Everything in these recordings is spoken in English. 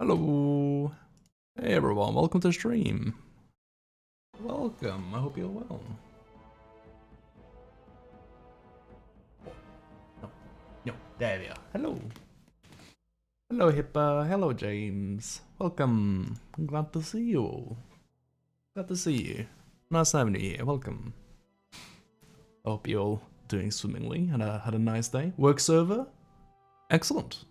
Hello. Hey everyone, welcome to the stream. Welcome, I hope you're well. No, there we are. Hello. Hello Hippa, hello James. Welcome. I'm glad to see you all. Glad to see you. Nice having you here, welcome. I hope you're all doing swimmingly and had a nice day. Work server? Excellent.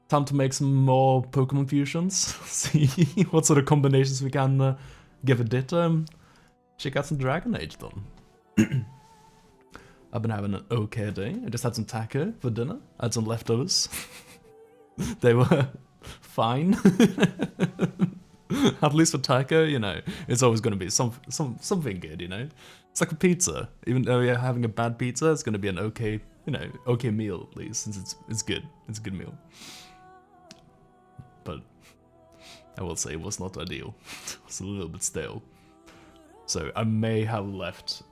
Time to make some more Pokemon fusions. See what sort of combinations we can give a dit. Check out some Dragon Age then. I've been having an okay day. I just had some taco for dinner. I had some leftovers. They were fine. At least for taco, you know, it's always going to be something good, you know. It's like a pizza. Even though you're having a bad pizza, it's going to be an okay, you know, okay meal at least, since it's good. It's a good meal. But I will say it was not ideal. It was a little bit stale. So I may have left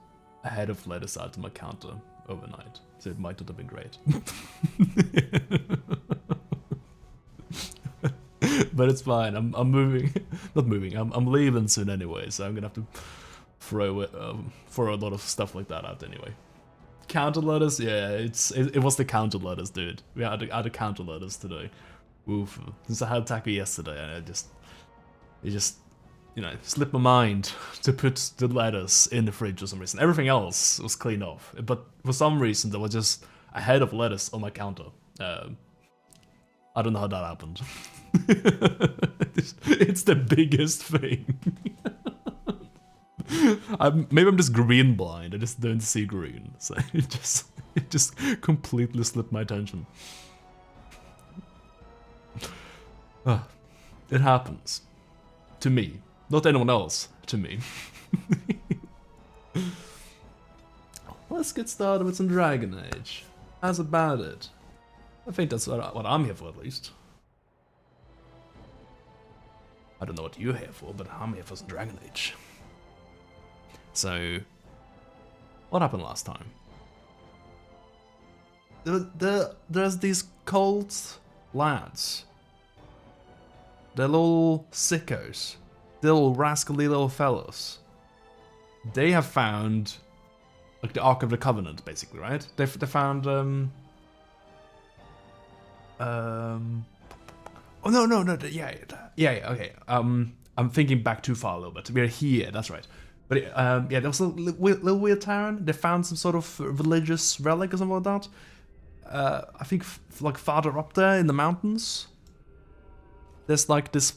a head of lettuce out to my counter overnight. So it might not have been great. But it's fine. I'm moving. Not moving. I'm leaving soon anyway. So I'm gonna have to throw a lot of stuff like that out anyway. Counter lettuce, yeah. It was the counter lettuce, dude. We had a counter lettuce today. Oof. Since I had taco yesterday, and it just, you know, slipped my mind to put the lettuce in the fridge for some reason. Everything else was cleaned off, but for some reason there was just a head of lettuce on my counter. I don't know how that happened. It's the biggest thing. Maybe I'm just green blind. I just don't see green, so it just completely slipped my attention. It happens. To me. Not anyone else. To me. Let's get started with some Dragon Age. How's about it? I think that's what I'm here for, at least. I don't know what you're here for, but I'm here for some Dragon Age. So, what happened last time? There's these cult lads. They're little sickos. They're little rascally little fellows. They have found, like, the Ark of the Covenant, basically, right? They found, oh, no, yeah, okay. I'm thinking back too far a little bit. We're here, that's right. But, yeah, there was a little weird town. They found some sort of religious relic or something like that. I think, like, farther up there in the mountains. There's like this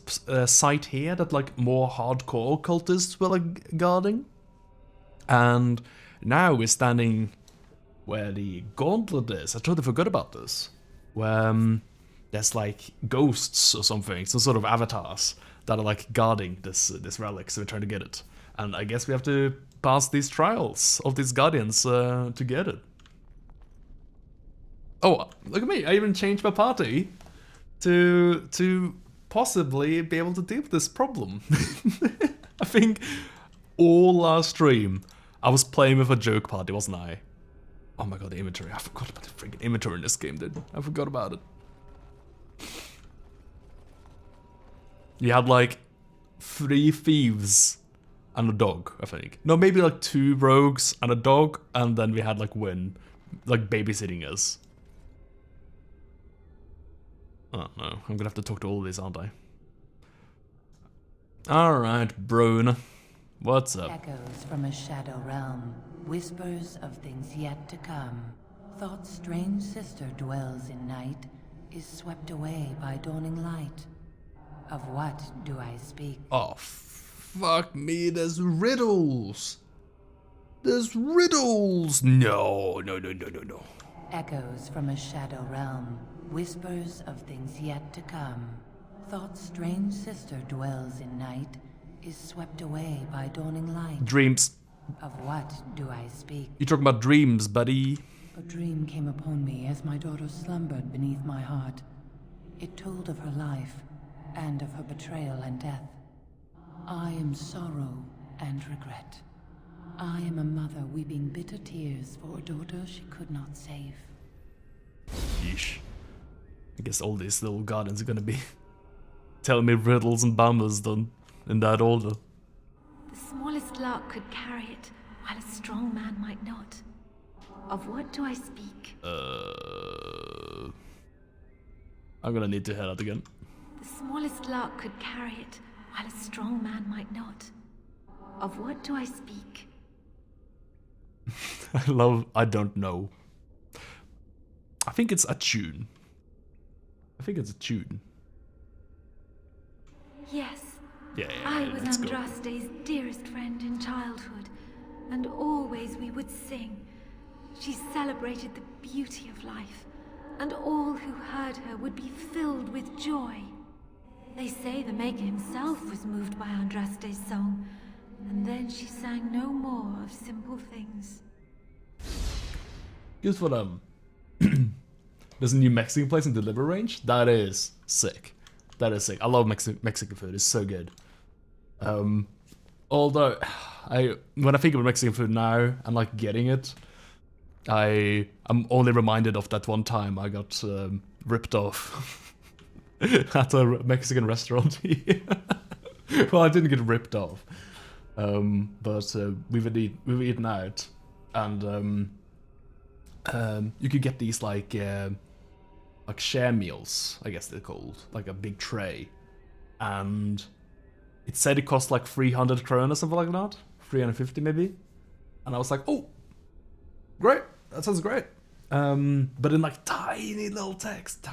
site here that like more hardcore cultists were like guarding. And now we're standing where the gauntlet is. I totally forgot about this. Where there's like ghosts or something, some sort of avatars that are like guarding this relic, so we're trying to get it. And I guess we have to pass these trials of these guardians to get it. Oh, look at me, I even changed my party to possibly be able to deal with this problem. I think all last stream I was playing with a joke party, wasn't I? Oh my god, the inventory. I forgot about the freaking inventory in this game, dude. I forgot about it. You had like 3 thieves and a dog, I think. No, maybe like 2 rogues and a dog, and then we had like Wynn, like babysitting us. Oh no, I'm gonna have to talk to all of these, aren't I? Alright, Brune. What's up? Echoes from a shadow realm, whispers of things yet to come. Thought's strange sister dwells in night, is swept away by dawning light. Of what do I speak? Oh, fuck me, there's riddles! There's riddles! No. Echoes from a shadow realm, whispers of things yet to come. Thought's strange sister dwells in night, is swept away by dawning light. Dreams. Of what do I speak? You're talking about dreams, buddy. A dream came upon me as my daughter slumbered beneath my heart. It told of her life, and of her betrayal and death. I am sorrow and regret. I am a mother weeping bitter tears for a daughter she could not save. Yeesh. I guess all these little gardens are gonna be tell me riddles and bummers then, in that order. The smallest lark could carry it, while a strong man might not. Of what do I speak? I'm gonna need to hear that again. The smallest lark could carry it, while a strong man might not. Of what do I speak? I don't know. I think it's a tune. Yes. Yeah, I was let's go. Andraste's dearest friend in childhood, and always we would sing. She celebrated the beauty of life, and all who heard her would be filled with joy. They say the Maker himself was moved by Andraste's song, and then she sang no more of simple things. Good for them. There's a new Mexican place in Deliver Range. That is sick. I love Mexican food. It's so good. Although, when I think of Mexican food now and like getting it, I'm only reminded of that one time I got ripped off at a Mexican restaurant here. Well, I didn't get ripped off, but we were eating out, and you could get these like share meals, I guess they're called, like a big tray, and it said it cost like 300 krona or something like that, 350 maybe, and I was like, oh, great, that sounds great. But in like tiny little text,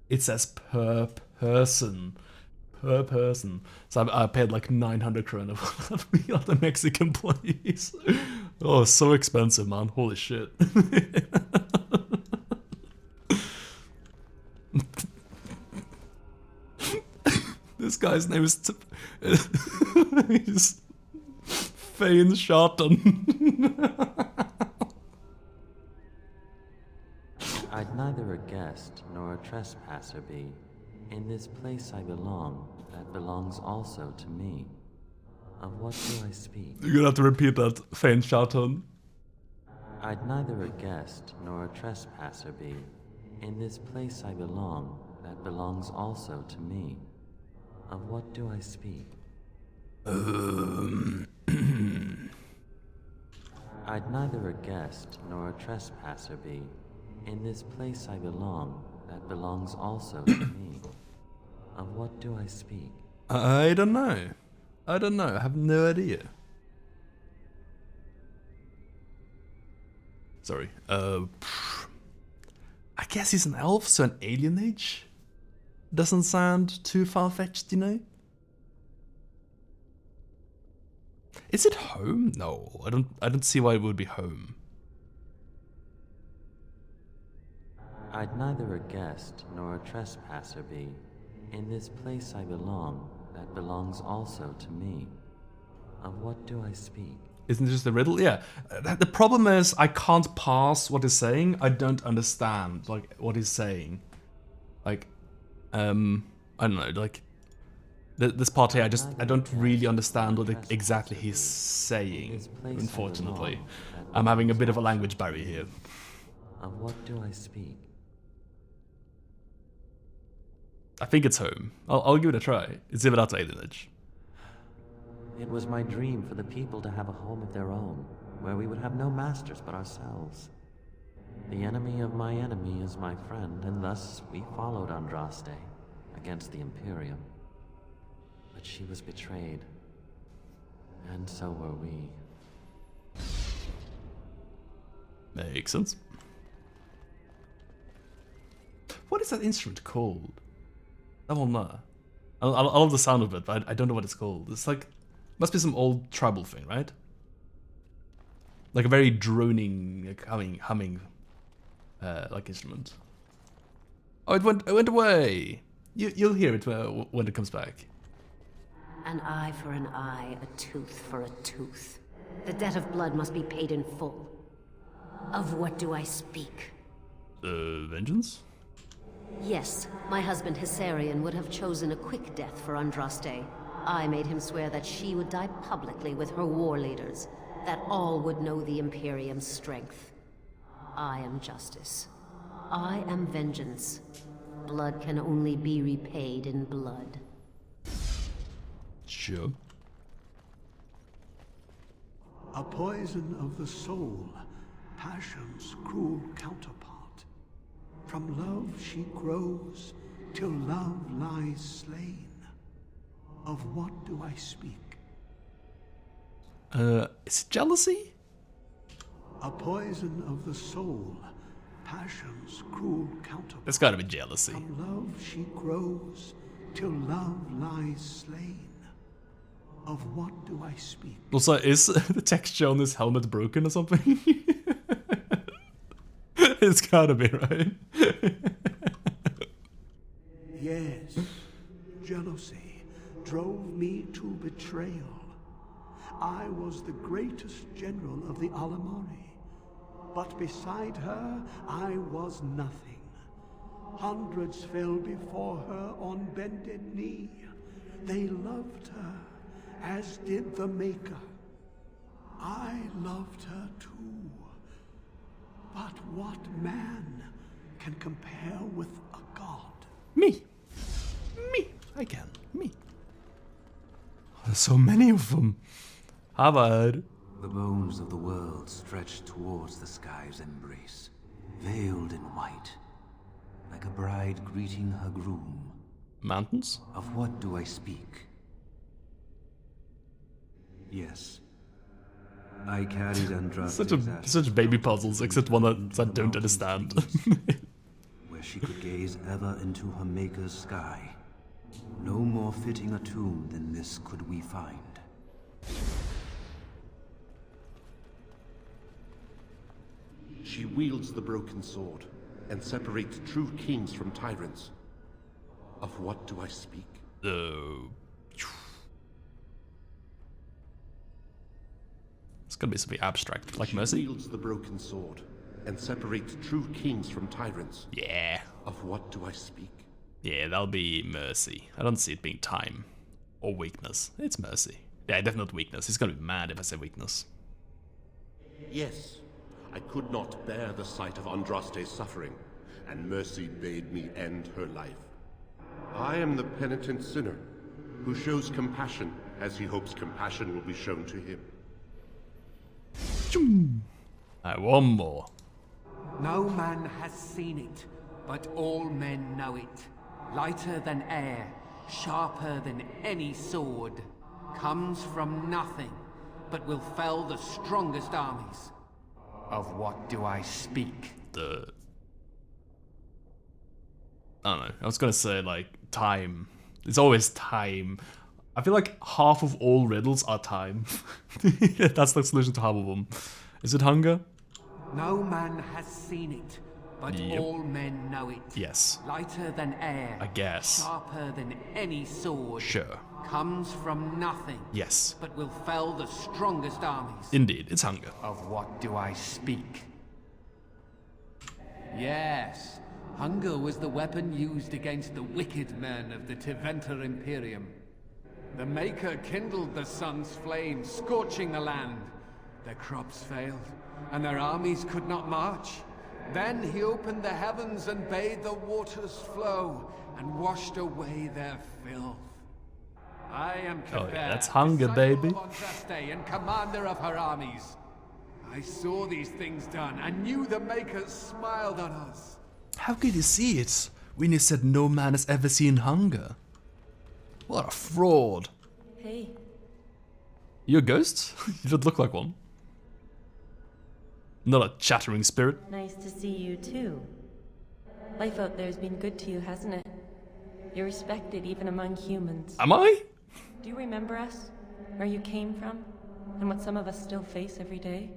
it says per person. So I paid like 900 krona for that meal at the Mexican place. Oh, so expensive, man. Holy shit. This guy's name is he's Fane Sharton. I'd neither a guest nor a trespasser be. In this place I belong, that belongs also to me. Of what do I speak? You're gonna have to repeat that, Fane Sharton. I'd neither a guest nor a trespasser be. In this place I belong, that belongs also to me. Of what do I speak? I'd neither a guest nor a trespasser be. In this place I belong, that belongs also to me. Of what do I speak? I don't know. I have no idea. Sorry. I guess he's an elf, so an alien age? Doesn't sound too far-fetched, you know? Is it home? No, I don't see why it would be home. I'd neither a guest nor a trespasser be. In this place I belong, that belongs also to me. Of what do I speak? Isn't it just a riddle? Yeah. The problem is I can't parse what he's saying. I don't understand like what he's saying. Like, I don't know. Like this part here, I don't really understand what exactly he's saying. Unfortunately, I'm having a bit of a language barrier here. Of what do I speak? I think it's home. I'll give it a try. It's either that or alienage. It was my dream for the people to have a home of their own, where we would have no masters but ourselves. The enemy of my enemy is my friend, and thus we followed Andraste against the Imperium. But she was betrayed, and so were we. Makes sense. What is that instrument called? That one there. I love the sound of it, but I don't know what it's called. It's like, must be some old tribal thing, right? Like a very droning, like humming, like instrument. Oh, it went away. You'll hear it when it comes back. An eye for an eye, a tooth for a tooth. The debt of blood must be paid in full. Of what do I speak? Vengeance? Yes, my husband Hysarion would have chosen a quick death for Andraste. I made him swear that she would die publicly with her war leaders, that all would know the Imperium's strength. I am justice. I am vengeance. but blood can only be repaid in blood. Sure. A poison of the soul, passion's cruel counterpart. From love she grows, till love lies slain. Of what do I speak? Is it jealousy? A poison of the soul, passion's cruel counterpart. It's gotta be jealousy. From love she grows, till love lies slain. Of what do I speak? Also, is the texture on this helmet broken or something? It's gotta be, right? Yes, jealousy drove me to betrayal. I was the greatest general of the Alamari, but beside her I was nothing. Hundreds fell before her on bended knee. They loved her, as did the Maker. I loved her too. But what man can compare with a god? Me. I can. Me. There's so many of them. Harvard. The bones of the world stretched towards the sky's embrace, veiled in white, like a bride greeting her groom. Mountains? Of what do I speak? Yes. I carried Andraste's Such baby puzzles, except one that I don't understand. where she could gaze ever into her maker's sky. No more fitting a tomb than this could we find. She wields the broken sword and separates true kings from tyrants. Of what do I speak? It's gonna be something abstract, like She Mercy. wields the broken sword and separates true kings from tyrants. Yeah. Of what do I speak? Yeah, that'll be Mercy. I don't see it being time. Or weakness. It's Mercy. Yeah, definitely weakness. He's gonna be mad if I say weakness. Yes, I could not bear the sight of Andraste's suffering, and Mercy bade me end her life. I am the penitent sinner, who shows compassion as he hopes compassion will be shown to him. One more. No man has seen it, but all men know it. Lighter than air, sharper than any sword. Comes from nothing, but will fell the strongest armies. Of what do I speak? I don't know. I was gonna say, like, time. It's always time. I feel like half of all riddles are time. That's the solution to half of them. Is it hunger? No man has seen it, but Yep. all men know it. Yes. Lighter than air, I guess. sharper than any sword. Sure. Comes from nothing, Yes. but will fell the strongest armies. Indeed, it's hunger. Of what do I speak? Yes, hunger was the weapon used against the wicked men of the Tiventer Imperium. The Maker kindled the sun's flame, scorching the land. Their crops failed, and their armies could not march. Then he opened the heavens and bade the waters flow, and washed away their filth. I am Oh, yeah, Kefir, that's hunger, disciple baby. of Andraste and commander of her armies. I saw these things done, and knew the Makers smiled on us. How could you see it when you said no man has ever seen hunger? What a fraud. Hey, You a ghost? You don't look like one. Not a chattering spirit. nice to see you too. Life out there's been good to you, hasn't it? You're respected even among humans. Am I? Do you remember us? Where you came from? And what some of us still face every day?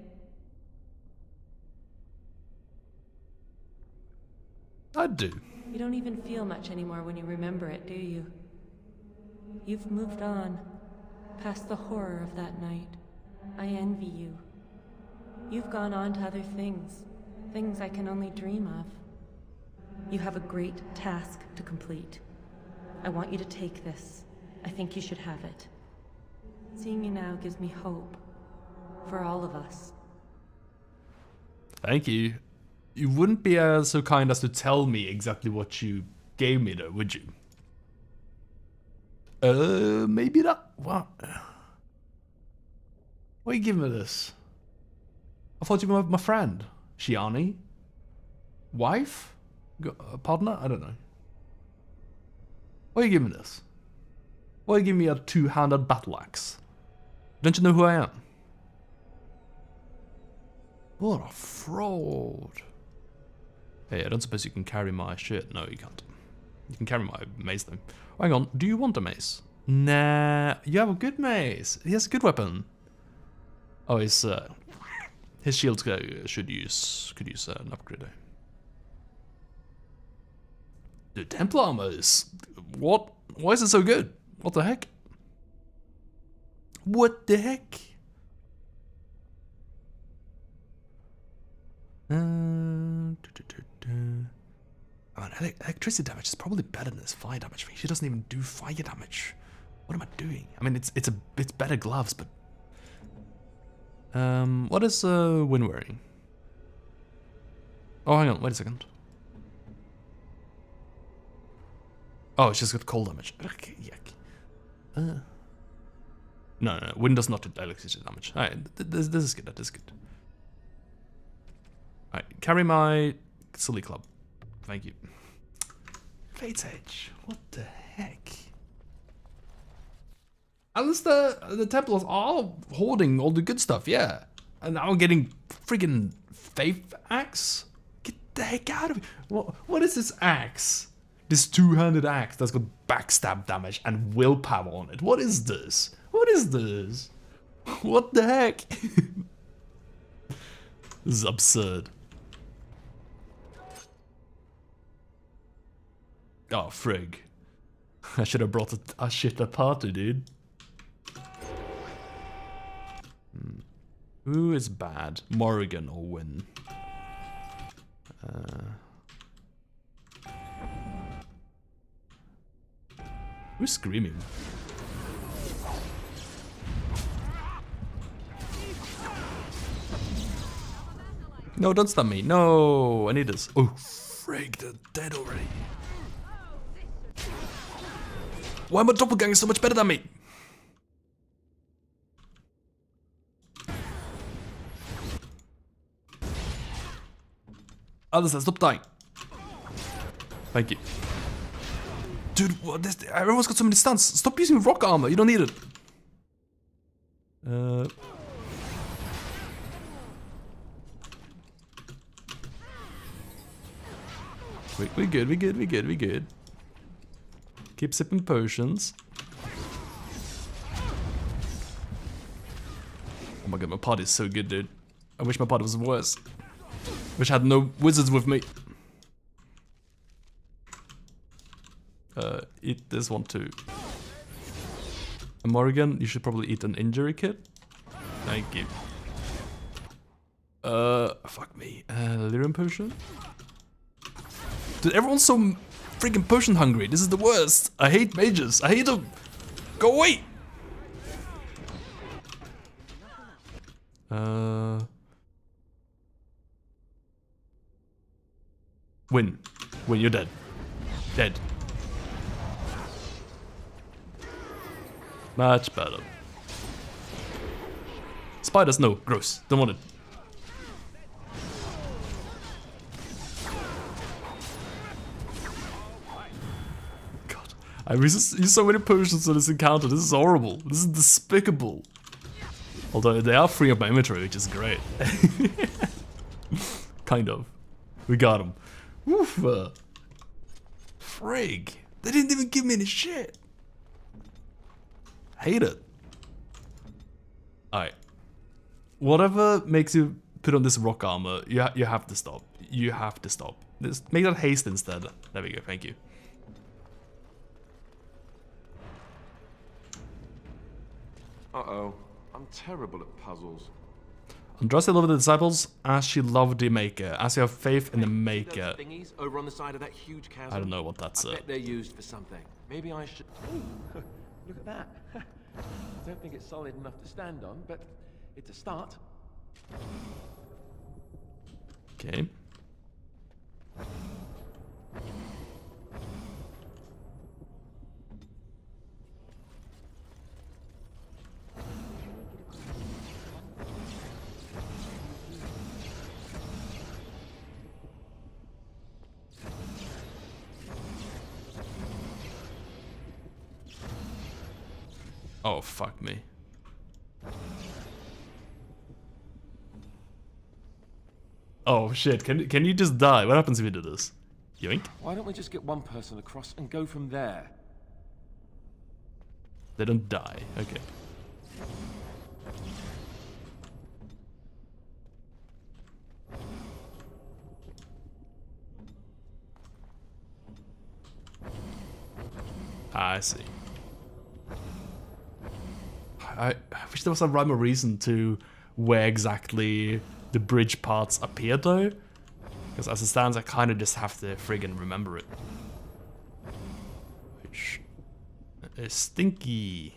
I do. You don't even feel much anymore when you remember it, do you? You've moved on, past the horror of that night. I envy you. You've gone on to other things, things I can only dream of. You have a great task to complete. I want you to take this. I think you should have it. Seeing you now gives me hope. For all of us. Thank you. You wouldn't be so kind as to tell me exactly what you gave me though, would you? Maybe not. What? Why are you giving me this? I thought you were my friend. Shiani? Wife? Partner? I don't know. Why are you giving me this? Why are you giving me a two-handed battle axe? Don't you know who I am? What a fraud. Hey, I don't suppose you can carry my shit. No, you can't. You can carry my mace though. Hang on, do you want a mace? Nah, you have a good mace. He has a good weapon. Oh, his shield could use an upgrade though. The Templar armor is... What? Why is it so good? What the heck? What the heck? I mean, electricity damage is probably better than this fire damage. She doesn't even do fire damage. What am I doing? I mean, it's better gloves, but what is Win wearing? Oh, hang on, wait a second. Oh, it's just got cold damage. Okay, yuck. No, Win does not do electricity damage. Alright, this is good. That is good. Alright, carry my silly club. Thank you. Fate's Edge. What the heck? At least the Templars are hoarding all the good stuff, yeah. And now I'm getting friggin' Faith Axe? Get the heck out of here. What is this axe? This two-handed axe that's got backstab damage and willpower on it. What is this? What is this? What the heck? This is absurd. Oh, frig. I should have brought a shit party, dude. Who is bad? Morrigan or Win? Who's screaming? No, don't stun me. No, I need this. Oh, frig, they're dead already. Why are my doppelgangers so much better than me? Alistair, stop dying. Thank you. Dude, what this? Everyone's got so many stuns. Stop using rock armor. You don't need it. We good. Keep sipping potions. Oh my god, my party is so good, dude. I wish my party was worse. Wish I had no wizards with me. Eat this one too. And Morrigan, you should probably eat an injury kit. Thank you. Fuck me. Lyrium potion? Dude, everyone's so freaking potion hungry. This is the worst. I hate mages. I hate them. Go away. Win. Win, you're dead. Dead. Much better. Spiders, no. Gross. Don't want it. God. I used so many potions on this encounter. This is horrible. This is despicable. Although they are free of my inventory, which is great. Kind of. We got him. Woof. Frig. They didn't even give me any shit. Hate it. Alright. Whatever makes you put on this rock armor, you have to stop. You have to stop. Make that haste instead. There we go, thank you. Uh-oh. I'm terrible at puzzles. Andraste loved the disciples as she loved the Maker. As you have faith in the Maker. Thingies over on the side of that huge chasm. I don't know what that's. I bet they're used for something. Maybe I should. Ooh, look at that. I don't think it's solid enough to stand on, but it's a start. Okay. Oh, fuck me. Oh shit, can you just die? What happens if you do this? Yoink. Why don't we just get one person across and go from there? They don't die, okay. I see. I wish there was a rhyme or reason to where exactly the bridge parts appear though. Because as it stands, I kind of just have to friggin' remember it. Which is stinky.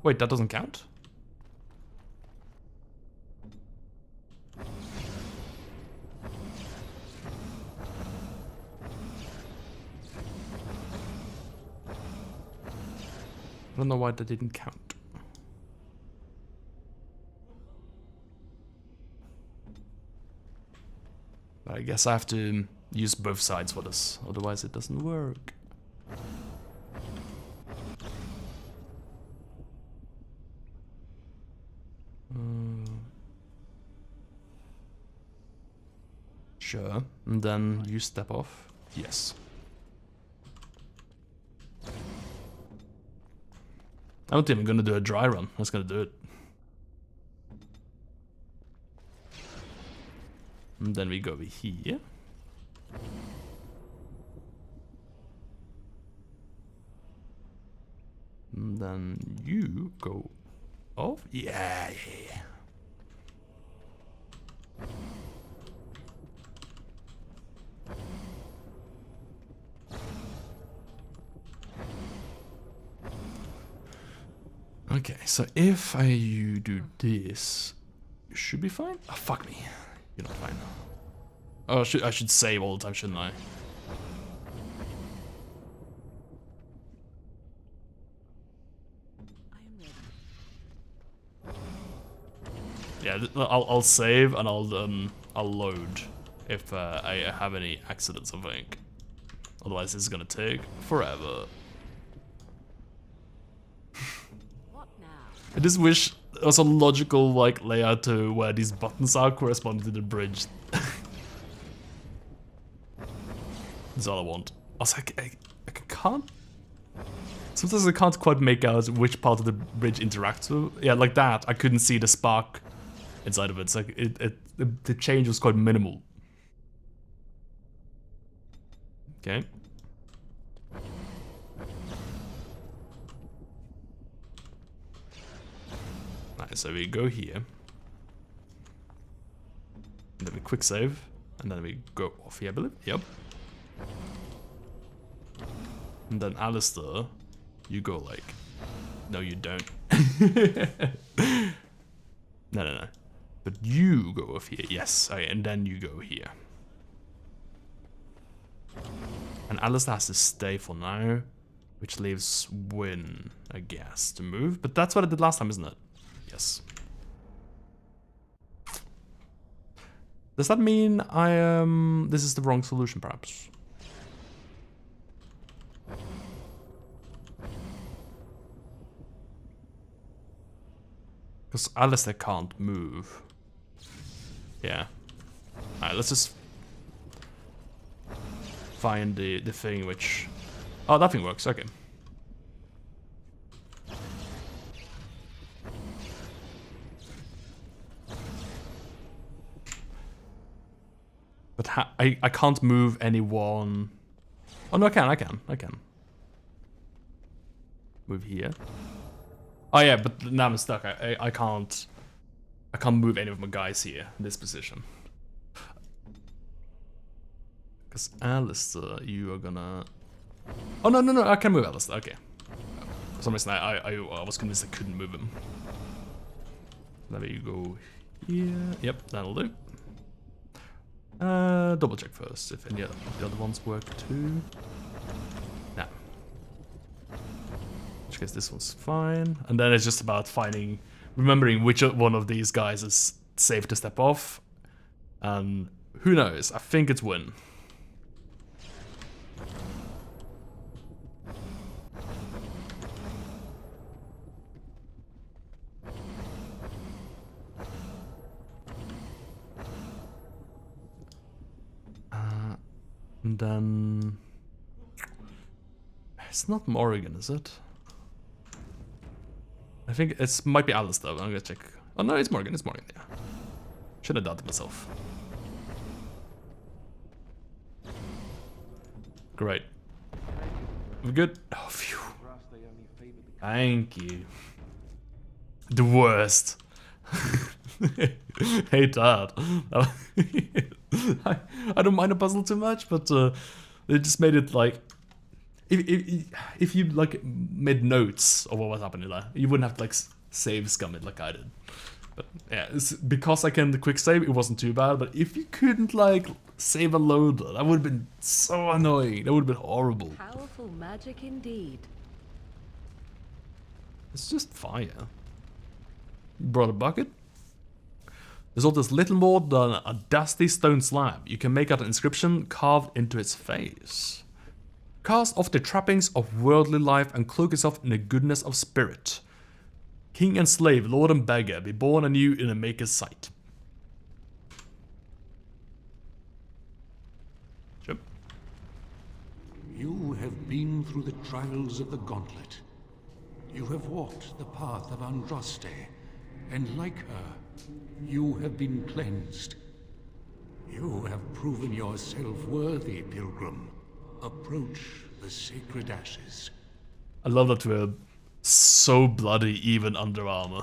Wait, that doesn't count? I don't know why that didn't count. But I guess I have to use both sides for this, otherwise it doesn't work. Sure, and then you step off. Yes. I'm not even gonna do a dry run, I'm just gonna do it. And then we go over here. And then you go off. Yeah. Okay, so if you do this, you should be fine. Oh, fuck me. You're not fine. Oh, I should save all the time, shouldn't I? Yeah, I'll save and I'll load if I have any accidents, I think. Otherwise, this is gonna take forever. I just wish there was a logical like layout to where these buttons are corresponding to the bridge. That's all I want. Also, I can't. Sometimes I can't quite make out which part of the bridge interacts with. Yeah, like that. I couldn't see the spark inside of it. It's like the change was quite minimal. Okay. Nice. So we go here, and then we quick save, and then we go off here, I believe. Yep. And then Alistair, you go like, no you don't. No. But you go off here, yes. Okay, and then you go here. And Alistair has to stay for now, which leaves Win, I guess, to move. But that's what I did last time, isn't it? Yes. Does that mean this is the wrong solution, perhaps? Because Alistair can't move. Yeah. Alright, let's just find the thing which... Oh, that thing works, okay. But I can't move anyone... Oh no, I can. Move here. Oh yeah, but now I'm stuck. I can't move any of my guys here in this position. Because Alistair, you are gonna... Oh no, I can move Alistair, okay. For some reason I was convinced I couldn't move him. Let me go here. Yep, that'll do. Double check first if any of the other ones work too. Nah. In which case this one's fine. And then it's just about remembering which one of these guys is safe to step off. And who knows? I think it's Win. And then... It's not Morrigan, is it? I think it might be Alice though, I'm gonna check. Oh no, it's Morrigan, yeah. Should have doubted myself. Great. We're good? Oh, phew. Thank you. The worst. Hate that. I don't mind a puzzle too much, but they just made it like... If you like made notes of what was happening there, you wouldn't have to like save scum it like I did. But yeah, because I can quick save, it wasn't too bad. But if you couldn't like save a loader, that would have been so annoying. That would have been horrible. Powerful magic indeed. It's just fire. Brought a bucket. Result is little more than a dusty stone slab. You can make out an inscription carved into its face. Cast off the trappings of worldly life and cloak yourself in the goodness of spirit. King and slave, lord and beggar, be born anew in a maker's sight. Yep. You have been through the trials of the gauntlet. You have walked the path of Andraste, and like her, you have been cleansed. You have proven yourself worthy, pilgrim. Approach the sacred ashes. I love that we're so bloody even under armor.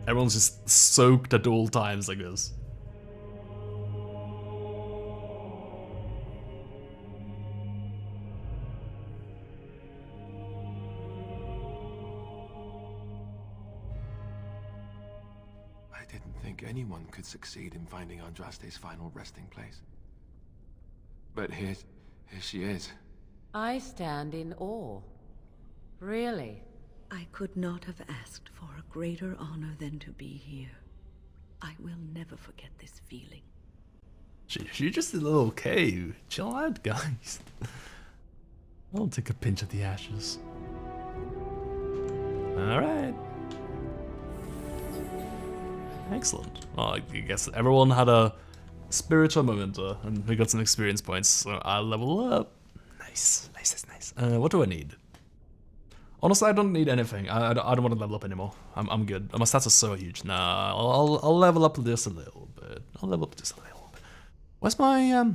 Everyone's just soaked at all times, I guess. Anyone could succeed in finding Andraste's final resting place. But here she is. I stand in awe. Really? I could not have asked for a greater honor than to be here. I will never forget this feeling. She's just a little cave. Chill out, guys. I'll take a pinch of the ashes. Alright. Excellent. Well, I guess everyone had a spiritual moment and we got some experience points, so I'll level up. Nice. What do I need? Honestly, I don't need anything. I don't want to level up anymore. I'm good. My stats are so huge. Nah, I'll level up just a little bit. Where's my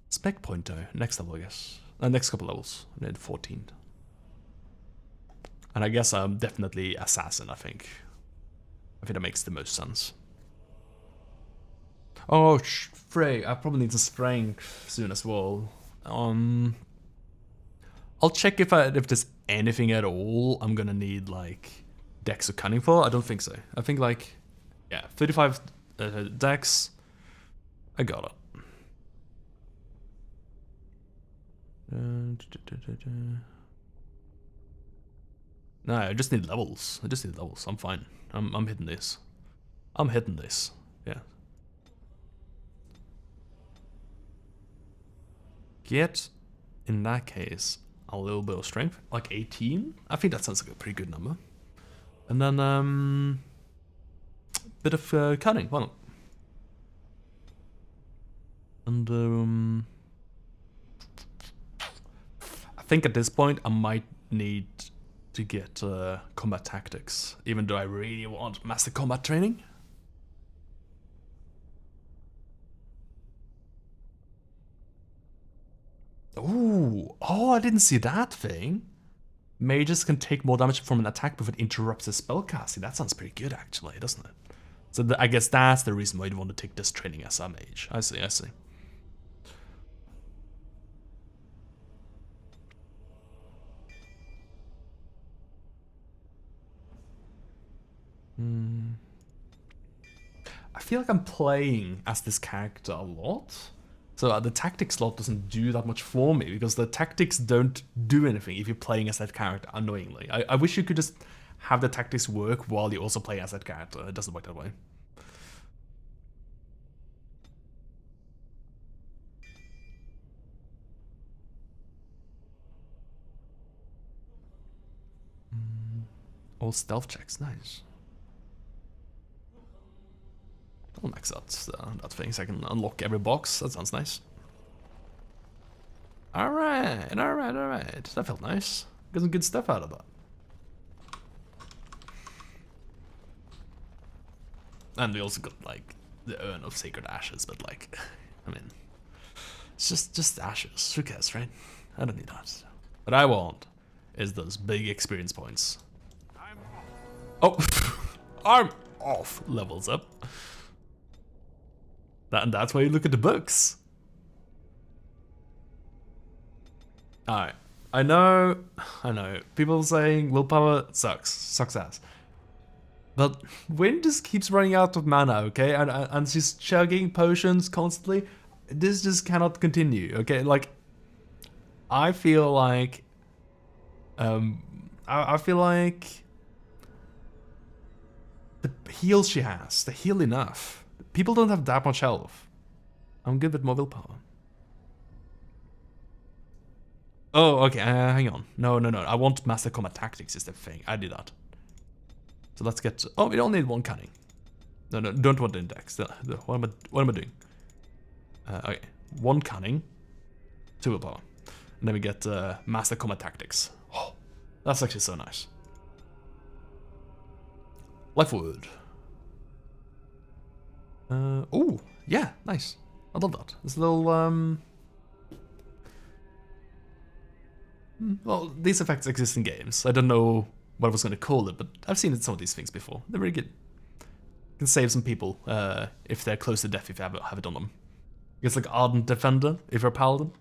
spec pointer? Next level, I guess. Next couple levels. I need 14. And I guess I'm definitely assassin, I think. I think that makes the most sense. Oh, Frey, I probably need some strength soon as well. I'll check if there's anything at all I'm gonna need like dex or cunning for. I don't think so. I think like, yeah, 35 dex. I got it. No, I just need levels. I'm fine. I'm hitting this. Yeah. Get, in that case, a little bit of strength, like 18. I think that sounds like a pretty good number. And then bit of cunning. Why not? And I think at this point I might need to get combat tactics, even though I really want master combat training. Ooh, oh, I didn't see that thing. Mages can take more damage from an attack before it interrupts the spellcasting. That sounds pretty good, actually, doesn't it? So I guess that's the reason why you want to take this training as a mage. I see. I feel like I'm playing as this character a lot. So the tactics slot doesn't do that much for me, because the tactics don't do anything if you're playing as that character, annoyingly. I wish you could just have the tactics work while you also play as that character. It doesn't work that way. All stealth checks, nice. I'll max out that thing so I can unlock every box. That sounds nice. Alright. That felt nice. Got some good stuff out of that. And we also got like the urn of sacred ashes, but like, I mean, it's just ashes. Who cares, right? I don't need that. What I want is those big experience points. Oh, I'm off. Levels up. That's why you look at the books. Alright. I know. People saying willpower sucks ass. But Wynn just keeps running out of mana, okay? And she's chugging potions constantly. This just cannot continue, okay? Like, I feel like... I feel like... the heals she has, they heal enough. People don't have that much health. I'm good with more willpower. Oh, okay, hang on. No. I want Master Combat Tactics is the thing. I did that. So let's get... oh, we don't need one cunning. No, don't want the index. What am I doing? Okay, 1 cunning, 2 willpower. And then we get Master Combat Tactics. Oh, that's actually so nice. Life Wood. Oh, yeah, nice. I love that. This little... well, these effects exist in games. I don't know what I was going to call it, but I've seen some of these things before. They're very good. You can save some people if they're close to death if you have it on them. It's like Ardent Defender if you're a Paladin.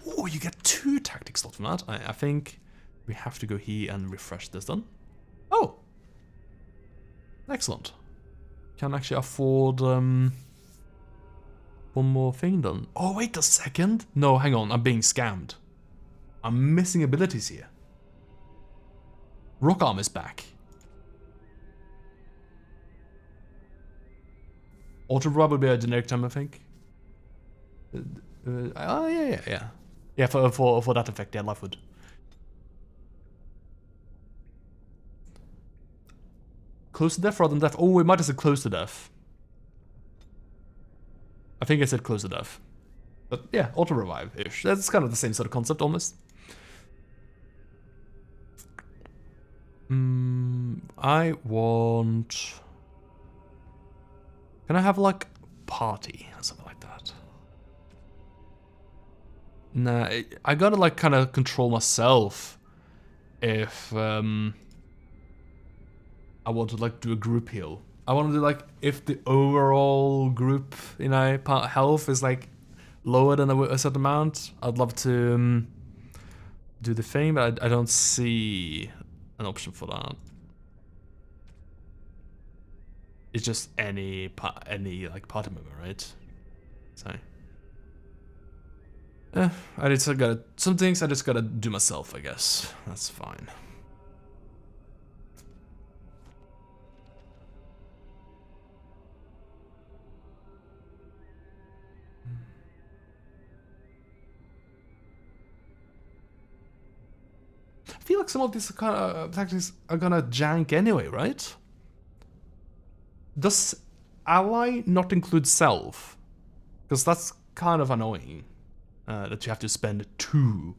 Oh, you get 2 tactic slots from that. I think we have to go here and refresh this then. Oh! Excellent. Can actually afford one more thing done. Oh, wait a second. No, hang on. I'm being scammed. I'm missing abilities here. Rock Arm is back. Auto Rub would be a generic term, I think. Oh, yeah. Yeah, for that effect, yeah, Life Wood. Close to death rather than death. Oh, we might have said close to death. I think I said close to death. But yeah, auto revive-ish. That's kind of the same sort of concept almost. I want... can I have like party or something like that? Nah, I gotta like kind of control myself if I want to like do a group heal. I want to do like if the overall group, you know, health is like lower than a certain amount. I'd love to do the thing, but I don't see an option for that. It's just any like party member, right? So I just gotta, some things I just gotta do myself, I guess. That's fine. I feel like some of these kind of tactics are gonna jank anyway, right? Does ally not include self? Because that's kind of annoying. That you have to spend 2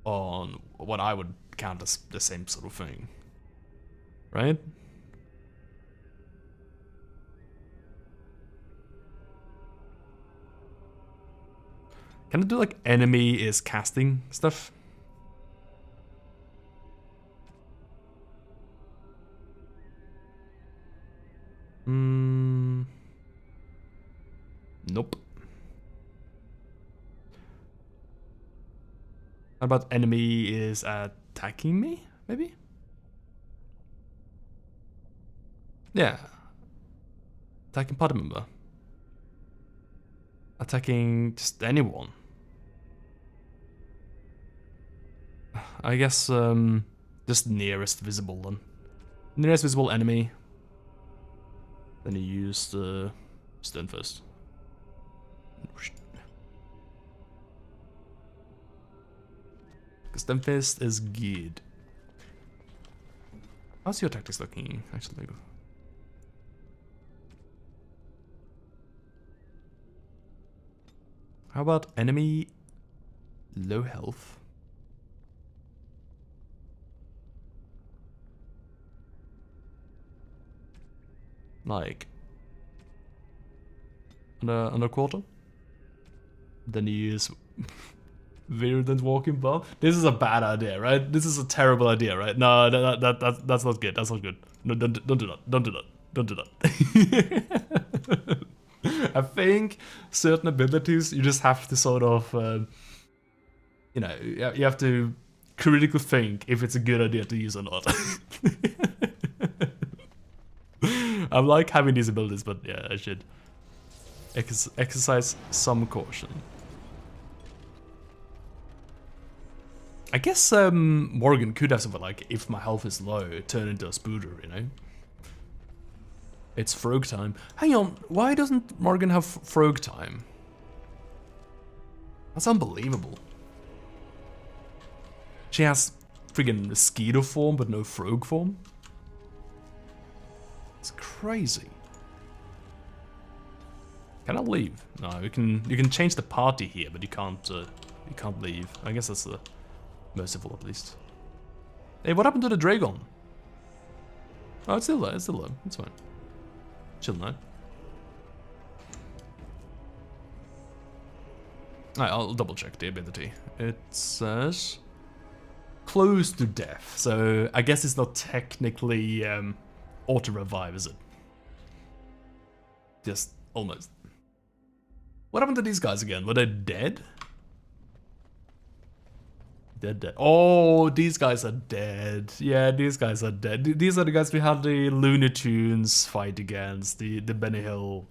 on what I would count as the same sort of thing. Right? Can I do like enemy is casting stuff? Nope. How about enemy is attacking me, maybe? Yeah. Attacking party member. Attacking just anyone. I guess just nearest visible then. Nearest visible enemy. Then you use the stun first. Because Tempest is good. How's your tactics looking, actually? How about enemy low health? Like under quarter? Then you use virulent walking bomb. This is a bad idea, right? This is a terrible idea, right? No, that's not good. That's not good. No, don't do that. Don't do that. Don't do that. I think certain abilities you just have to sort of, you know, you have to critically think if it's a good idea to use or not. I like having these abilities, but yeah, I should exercise some caution. I guess Morgan could have something like, if my health is low, turn into a spooter, you know? It's frog time. Hang on, why doesn't Morgan have frog time? That's unbelievable. She has friggin' mosquito form, but no frog form? It's crazy. Can I leave? No, you can change the party here, but you can't leave. I guess that's merciful at least. Hey, what happened to the dragon? Oh, it's still there. It's still there. It's fine. Chill now. Alright, I'll double check the ability. It says close to death, so I guess it's not technically auto revive, is it? Just almost. What happened to these guys again? Were they dead? They're dead. Oh, these guys are dead. Yeah, these guys are dead. These are the guys we had the Looney Tunes fight against, the Benny Hill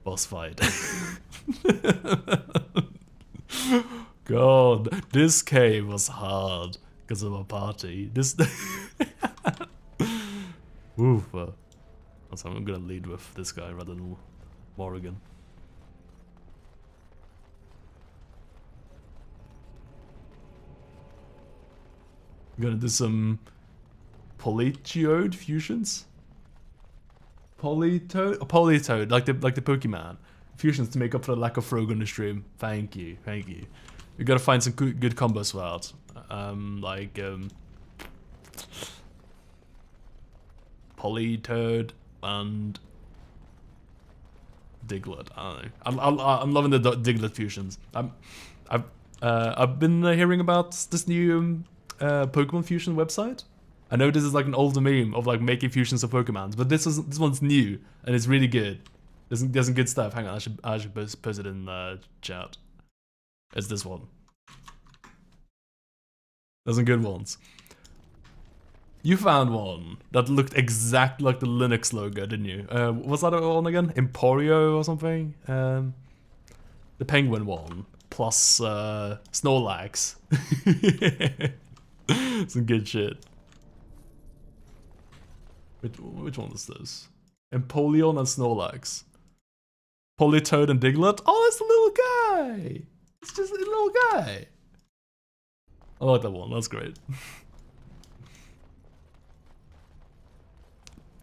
boss fight. God, this cave was hard because of a party. This. Oof. That's how I'm gonna lead with this guy rather than Morrigan. I'm gonna do some Polytoad fusions. Polytoad, like the Pokemon fusions to make up for the lack of frog on the stream. Thank you, thank you. We gotta find some good combos for that. Polytoad and Diglett. I don't know. I'm loving the Diglett fusions. I've been hearing about this new Pokemon Fusion website. I know this is like an older meme of like making fusions of Pokemons, but this one's new and it's really good. There's some good stuff. Hang on, I should post it in chat. It's this one. There's some good ones. You found one that looked exactly like the Linux logo, didn't you? What's that one again? Emporio or something? The penguin one plus Snorlax. Some good shit. Which one is this? Empoleon and Snorlax. Polytoad and Diglett? Oh, it's the little guy! It's just a little guy! I like that one, that's great.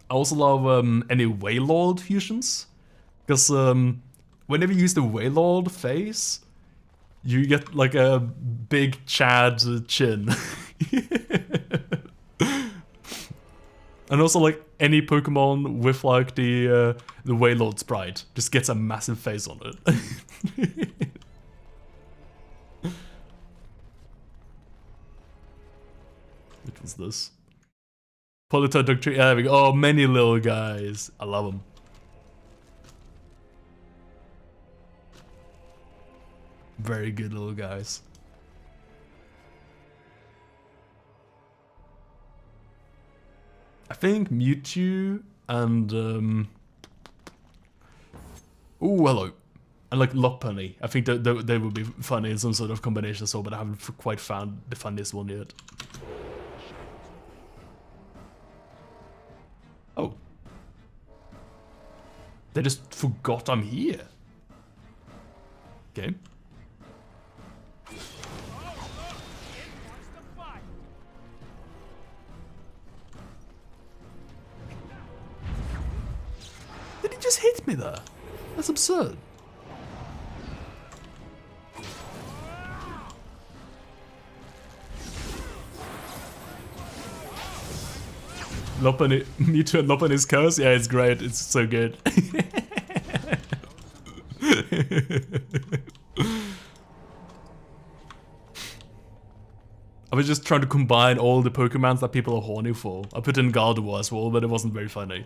I also love any Wailord fusions. Because whenever you use the Wailord face, you get like a big Chad chin. And also like any Pokemon with like the Wailord sprite just gets a massive face on it. Which was this? Polytoad Dog Tree. Yeah, there we go. Oh, many little guys. I love them. Very good little guys. I think Mewtwo and ooh, hello. And like Lopunny. I think that they would be funny in some sort of combination, so but I haven't quite found the funniest one yet. Oh. They just forgot I'm here. Okay. horny there? That's absurd. Me too, and Lopan his curse? Yeah, it's great. It's so good. I was just trying to combine all the Pokemons that people are horny for. I put in Gardevoir as well, but it wasn't very funny.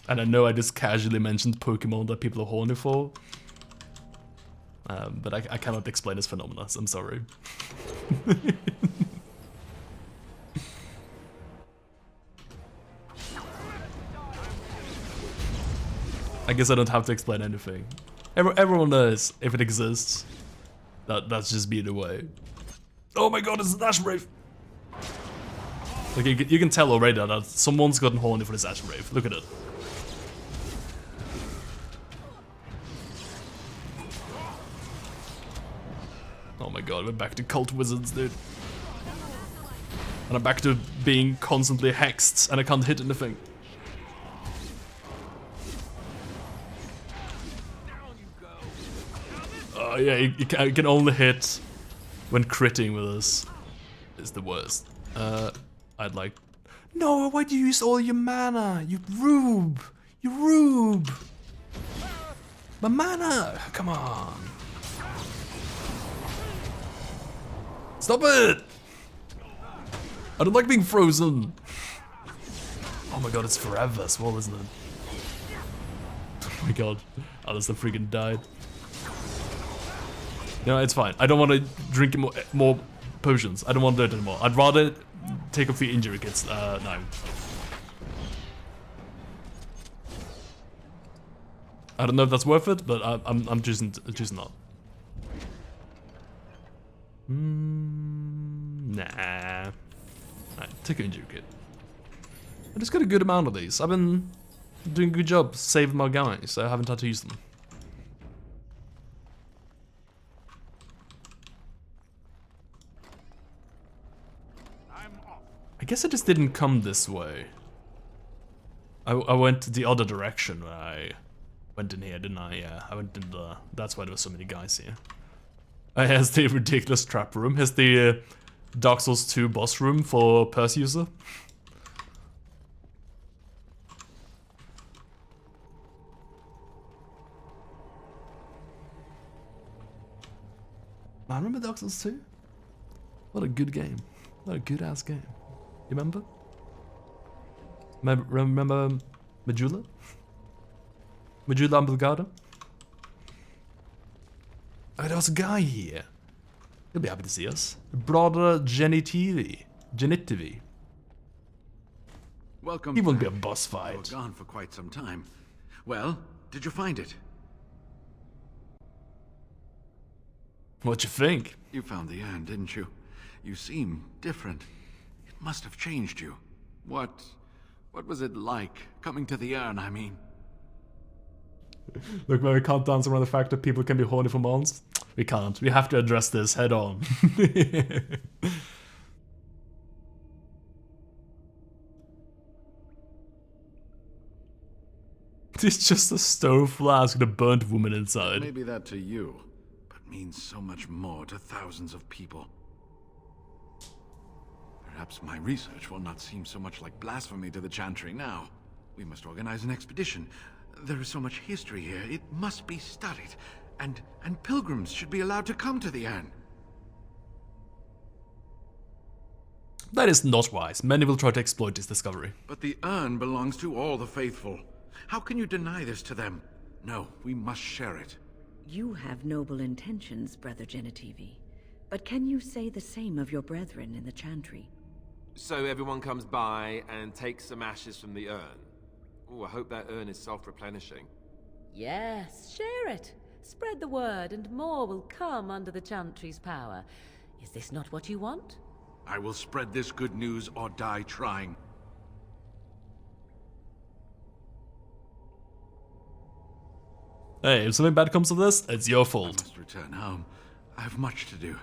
And I know I just casually mentioned Pokemon that people are horny for. But I cannot explain this phenomenon, so I'm sorry. I guess I don't have to explain anything. Everyone knows if it exists. That's just be the way. Oh my god, it's an Ash Wraith! Like you can tell already that someone's gotten horny for this Ash Wraith. Look at it. Oh my god, we're back to cult wizards, dude. And I'm back to being constantly hexed and I can't hit anything. Oh yeah, you can only hit when critting with this. It's the worst. I'd like... No, why'd you use all your mana? You rube! You rube! My mana! Come on! Stop it! I don't like being frozen. Oh my god, it's forever as well, isn't it? Oh my god, Alistair freaking died. No, it's fine. I don't want to drink more potions. I don't want to do it anymore. I'd rather take a few injury kits now. I don't know if that's worth it, but I'm choosing not. Nah. Alright, take an injury kit. I just got a good amount of these. I've been doing a good job saving my guys, so I haven't had to use them. I guess I just didn't come this way. I went the other direction when I went in here, didn't I? Yeah, I went in the... That's why there were so many guys here. Here's the ridiculous trap room. Here's the Dark Souls 2 boss room for Perse user. I remember Dark Souls 2? What a good game. What a good ass game. You remember? Remember Majula? Majula Ambulgada? Oh, there was a guy here. He'll be happy to see us. Brother Genitivi. Welcome. He won't be a boss fight. You were gone for quite some time. Well, did you find it? What'd you think? You found the urn, didn't you? You seem different. It must have changed you. What was it like, coming to the urn, I mean? Look, man, we can't dance around the fact that people can be horny for months. We can't. We have to address this head on. It's just a stove flask with a burnt woman inside. Maybe that to you, but means so much more to thousands of people. Perhaps my research will not seem so much like blasphemy to the Chantry now. We must organize an expedition. There is so much history here, it must be studied. And pilgrims should be allowed to come to the urn. That is not wise. Many will try to exploit this discovery. But the urn belongs to all the faithful. How can you deny this to them? No, we must share it. You have noble intentions, Brother Genitivi. But can you say the same of your brethren in the Chantry? So everyone comes by and takes some ashes from the urn. Oh, I hope that urn is self-replenishing. Yes, share it. Spread the word and more will come under the Chantry's power. Is this not what you want? I will spread this good news or die trying. Hey, if something bad comes of this, it's your fault. I must return home. I have much to do.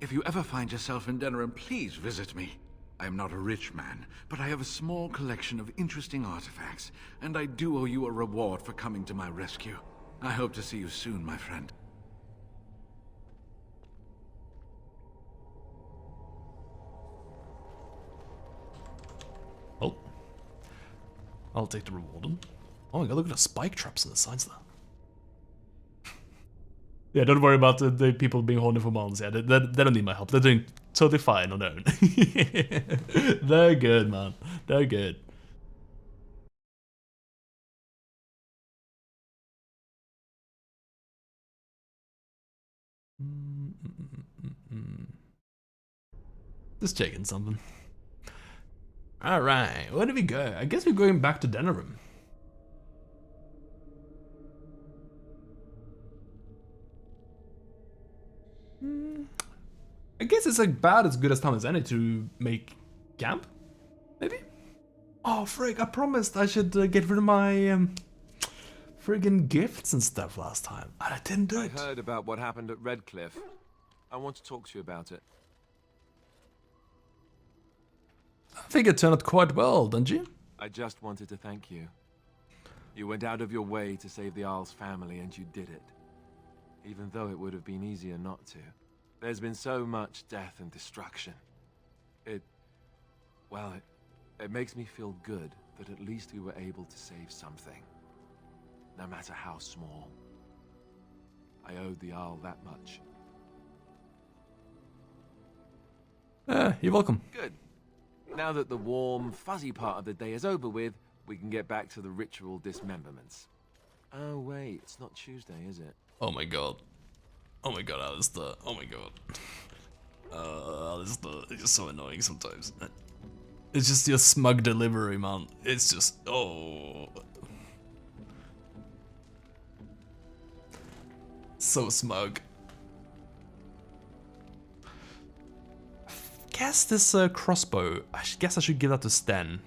If you ever find yourself in Denerim, please visit me. I am not a rich man, but I have a small collection of interesting artifacts, and I do owe you a reward for coming to my rescue. I hope to see you soon, my friend. Oh. I'll take the reward. Oh my god, look at the spike traps on the sides there. Yeah, don't worry about the people being horny for months. Yeah, they don't need my help. They're doing totally fine on their own. They're good, man. They're good. Just checking something. Alright, where do we go? I guess we're going back to Denerim. I guess it's like about as good as time as any to make camp, maybe? Oh frig, I promised I should get rid of my friggin' gifts and stuff last time, and I didn't do it. I heard about what happened at Redcliffe. I want to talk to you about it. I think it turned out quite well, don't you? I just wanted to thank you. You went out of your way to save the Isle's family, and you did it. Even though it would have been easier not to. There's been so much death and destruction. It makes me feel good that at least we were able to save something. No matter how small. I owed the Isle that much. You're welcome. Good. Now that the warm, fuzzy part of the day is over with, we can get back to the ritual dismemberments. Oh wait, it's not Tuesday, is it? Oh my god. Oh my god, Alistair. Oh my god. Alistair, it's just so annoying sometimes. It's just your smug delivery, man. It's just, oh. So smug. I guess this crossbow, guess I should give that to Sten.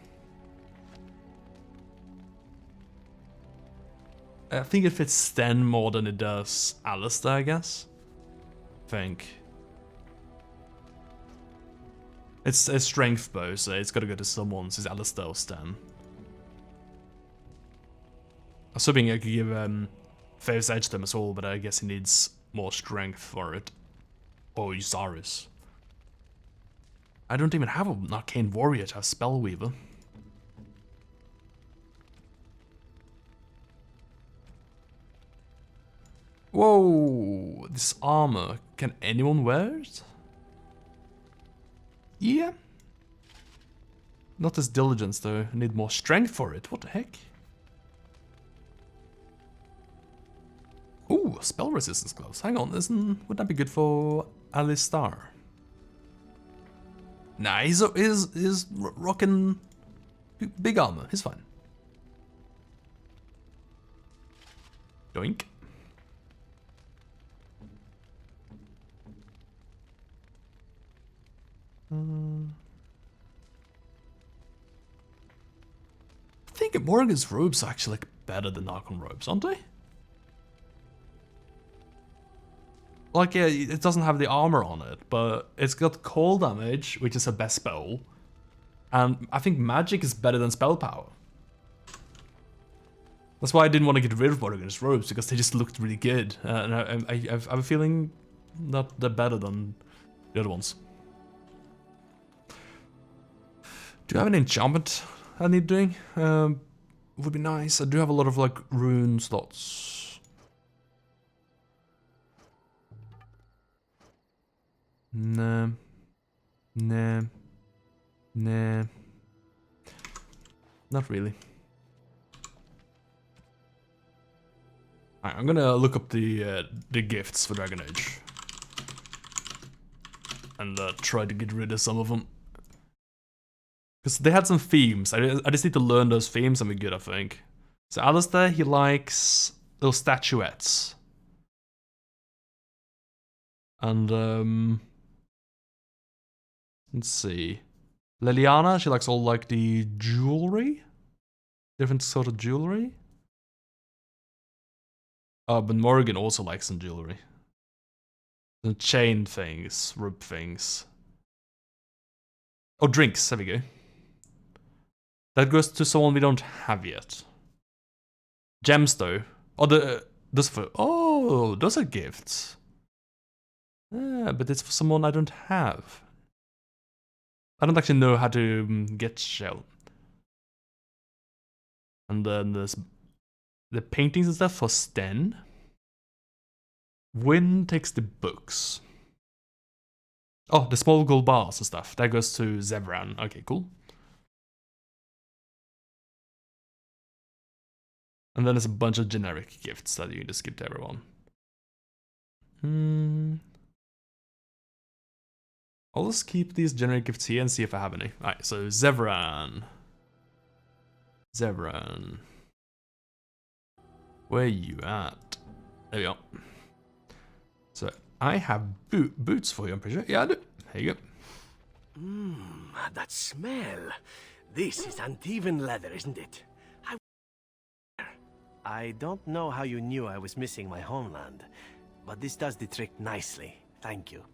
I think it fits Sten more than it does Alistair, I guess. It's a strength bow, so it's gotta go to someone, since Alistair or Sten. I was hoping I could give Fair's Edge to him as well, but I guess he needs more strength for it. Or Usaris. I don't even have an Arcane Warrior to have Spellweaver. Whoa, this armor, can anyone wear it? Yeah. Not as diligence though, I need more strength for it, what the heck? Ooh, spell resistance gloves, hang on, would that be good for Alistair? Nah, he's rocking big armor, he's fine. Doink. I think Morgan's robes are actually like better than Archon robes, aren't they? Like, yeah, it doesn't have the armor on it, but it's got cold damage, which is a best spell. And I think magic is better than spell power. That's why I didn't want to get rid of Morgan's robes, because they just looked really good. And I have a feeling that they're better than the other ones. Do you have an enchantment I need doing? Would be nice. I do have a lot of like rune slots. Nah. Nah. Nah. Not really. Alright, I'm gonna look up the gifts for Dragon Age. And try to get rid of some of them. Because they had some themes. I just need to learn those themes and be good, I think. So Alistair, he likes those statuettes. And let's see. Liliana, she likes all like the jewelry. Different sort of jewelry. But Morgan also likes some jewelry. The chain things, rope things. Oh, drinks, there we go. That goes to someone we don't have yet. Gems though. Oh, those are gifts. Yeah, but it's for someone I don't have. I don't actually know how to get shell. And then there's the paintings and stuff for Sten. Wynn takes the books. Oh, the small gold bars and stuff. That goes to Zevran. Okay, cool. And then there's a bunch of generic gifts that you can just give to everyone. I'll just keep these generic gifts here and see if I have any. Alright, so Zevran. Zevran. Where you at? There we go. So, I have boots for you, I'm pretty sure. Yeah, I do. There you go. That smell. This is Antivan leather, isn't it? I don't know how you knew I was missing my homeland, but this does the trick nicely. Thank you.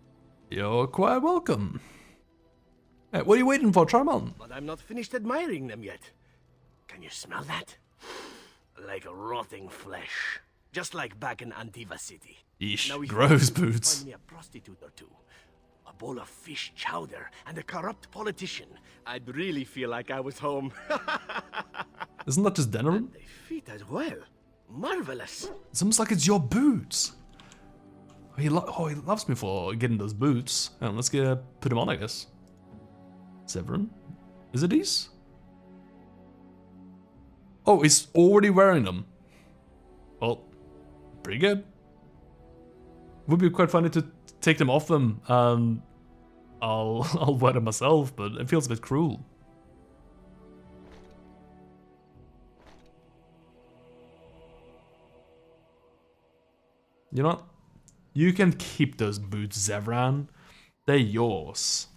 You're quite welcome. Hey, what are you waiting for? Try them on. But I'm not finished admiring them yet. Can you smell that? Like rotting flesh. Just like back in Antiva City. Yeesh, now, gross boots. Find me a prostitute or two, a bowl of fish chowder, and a corrupt politician. I'd really feel like I was home. Isn't that just denim? They fit as well. Marvelous. It's almost like it's your boots. He loves me for getting those boots. Oh, let's put them on, I guess. Severin? Is it these? Oh, he's already wearing them. Well, pretty good. Would be quite funny to take them off them. I'll wear them myself, but it feels a bit cruel. You know what? You can keep those boots, Zevran. They're yours.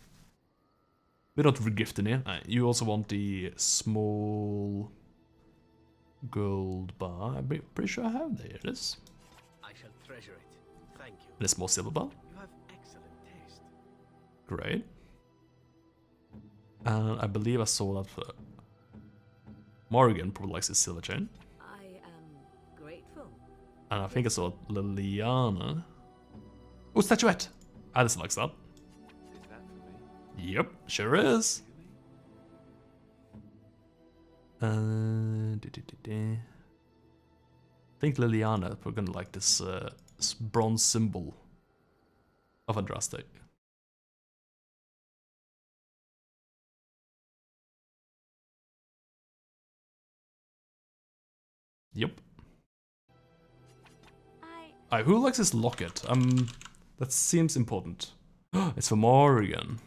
We don't regift in here. You also want the small gold bar. I'm pretty sure I have there. It is. I shall treasure it. Thank you. And a small silver bar. You have excellent taste. Great. And I believe I saw that for Morrigan probably likes his silver chain. I am grateful. And I think I saw Liliana. Oh, statuette! Alice likes that. Is that for me? Yep, sure is. I think Liliana, we're gonna like this bronze symbol of Andraste. Yep. Who likes this locket? That seems important. It's for Morrigan.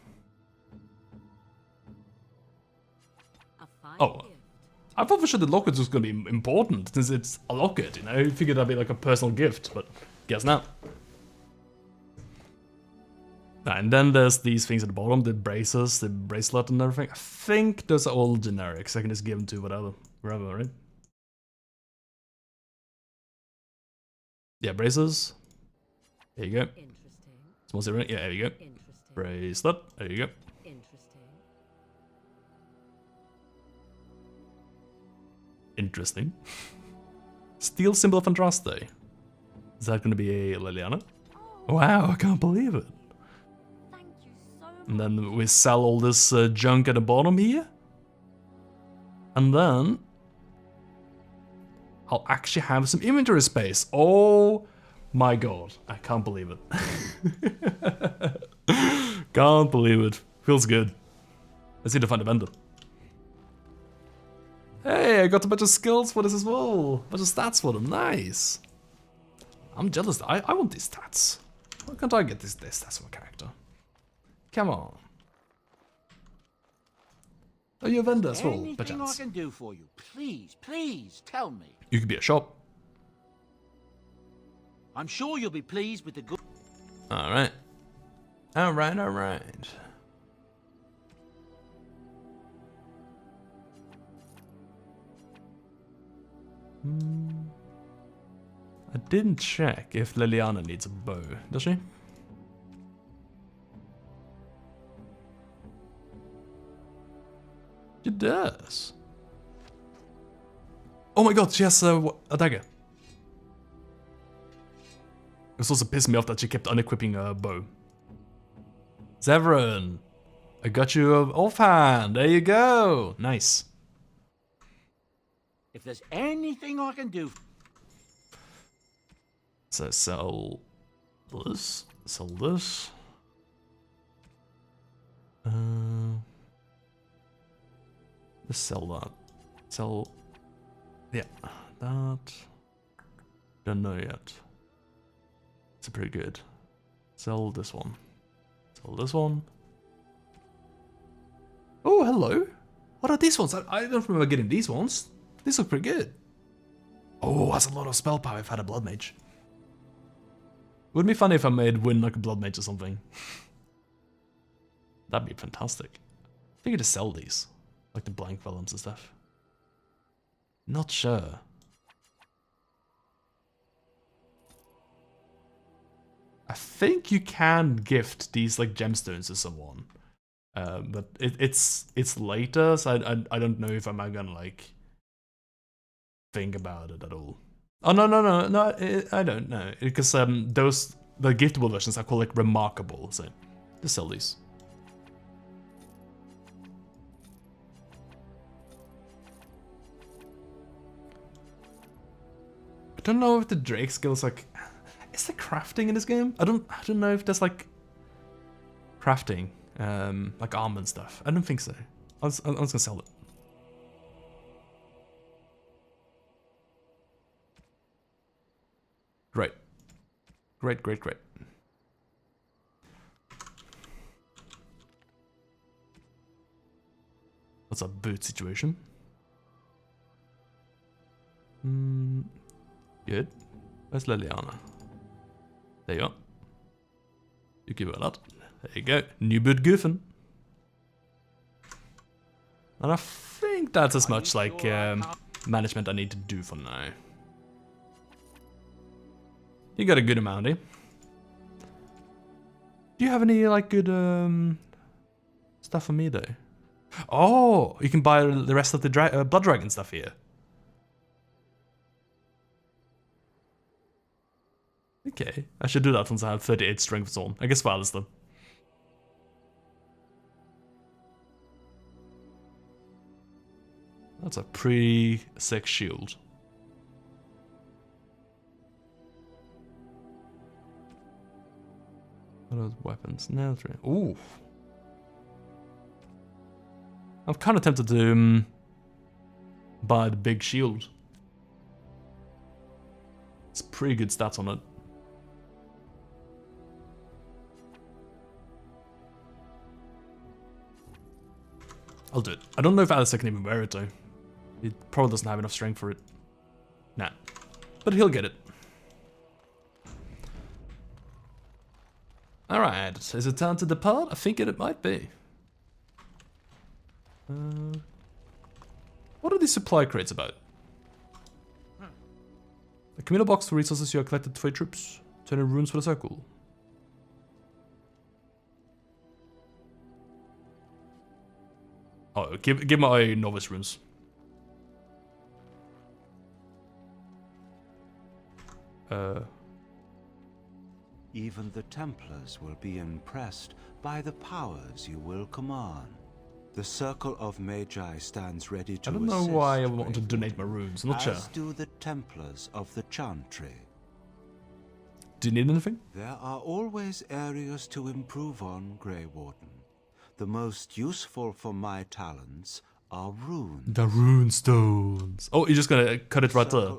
Oh, I thought for sure the locket was going to be important since it's a locket, you know? I figured that'd be like a personal gift, but guess not. And then there's these things at the bottom, the braces, the bracelet and everything. I think those are all generics. I can just give them to whatever, right? Yeah, braces. There you go. Small zero. Yeah, there you go. Bracelet. There you go. Interesting. Steel symbol of Andraste. Is that going to be a Liliana? Wow, I can't believe it. And then we sell all this junk at the bottom here. And then I'll actually have some inventory space. Oh my god. I can't believe it. Can't believe it. Feels good. Let's see to find a vendor. Hey, I got a bunch of skills for this as well. A bunch of stats for them. Nice. I'm jealous. I want these stats. Why can't I get these stats for my character? Come on. Are you a vendor as well, Anything perchance? I can do for you, please tell me. You could be a shop. I'm sure you'll be pleased with the good. Alright. Alright. I didn't check if Liliana needs a bow, does she? does. Oh my god, she has a dagger. It was also pissing me off that she kept unequipping her bow. Severin, I got you offhand. There you go. Nice. If there's anything I can do... So sell this. Sell this. Let's sell that. Sell... Yeah, that... Don't know yet. It's pretty good. Sell this one. Sell this one. Oh, hello. What are these ones? I don't remember getting these ones. These look pretty good. Oh, that's a lot of spell power if I had a blood mage. Wouldn't it be funny if I made win like a blood mage or something? That'd be fantastic. I think I just sell these. Like the blank vellums and stuff. Not sure. I think you can gift these like gemstones to someone. But it's later, so I don't know if I'm gonna like think about it at all. Oh no, I don't know, because the giftable versions are called like remarkable, so just sell these. I don't know if the Drake skills like, is there crafting in this game? I don't know if there's like crafting, like armor and stuff. I don't think so. I was gonna sell it. Great. Great. What's our boot situation? Good. Where's Liliana? There you are. You give her that. There you go. New boot goofing. And I think that's as much like management I need to do for now. You got a good amount, eh? Do you have any like good stuff for me though? Oh, you can buy the rest of the blood dragon stuff here. Okay, I should do that once I have 38 strength on. I guess for Alistair. That's a pretty sick shield. What are those weapons? No, 3. Ooh. I'm kind of tempted to buy the big shield. It's pretty good stats on it. I'll do it. I don't know if Alistair can even wear it though. He probably doesn't have enough strength for it. Nah. But he'll get it. Alright, is it time to depart? I think it might be. What are these supply crates about? A communal box for resources you have collected for your troops. Turn in runes for the circle. Oh, give my novice runes. Even the Templars will be impressed by the powers you will command. The Circle of Magi stands ready to assist. I don't know why I want to donate my runes, I'm not sure. As do the Templars of the Chantry. Do you need anything? There are always areas to improve on, Grey Warden. The most useful for my talents are runes. The rune stones. Oh, you're just gonna cut it right there.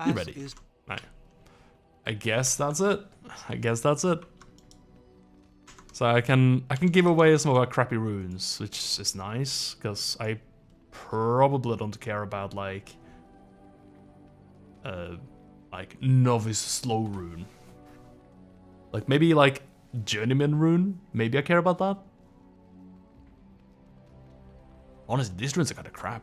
You ready? Right. I guess that's it. So I can give away some of our crappy runes, which is nice, because I probably don't care about like novice slow rune. Like maybe like journeyman rune. Maybe I care about that. Honestly, these runes are kind of crap.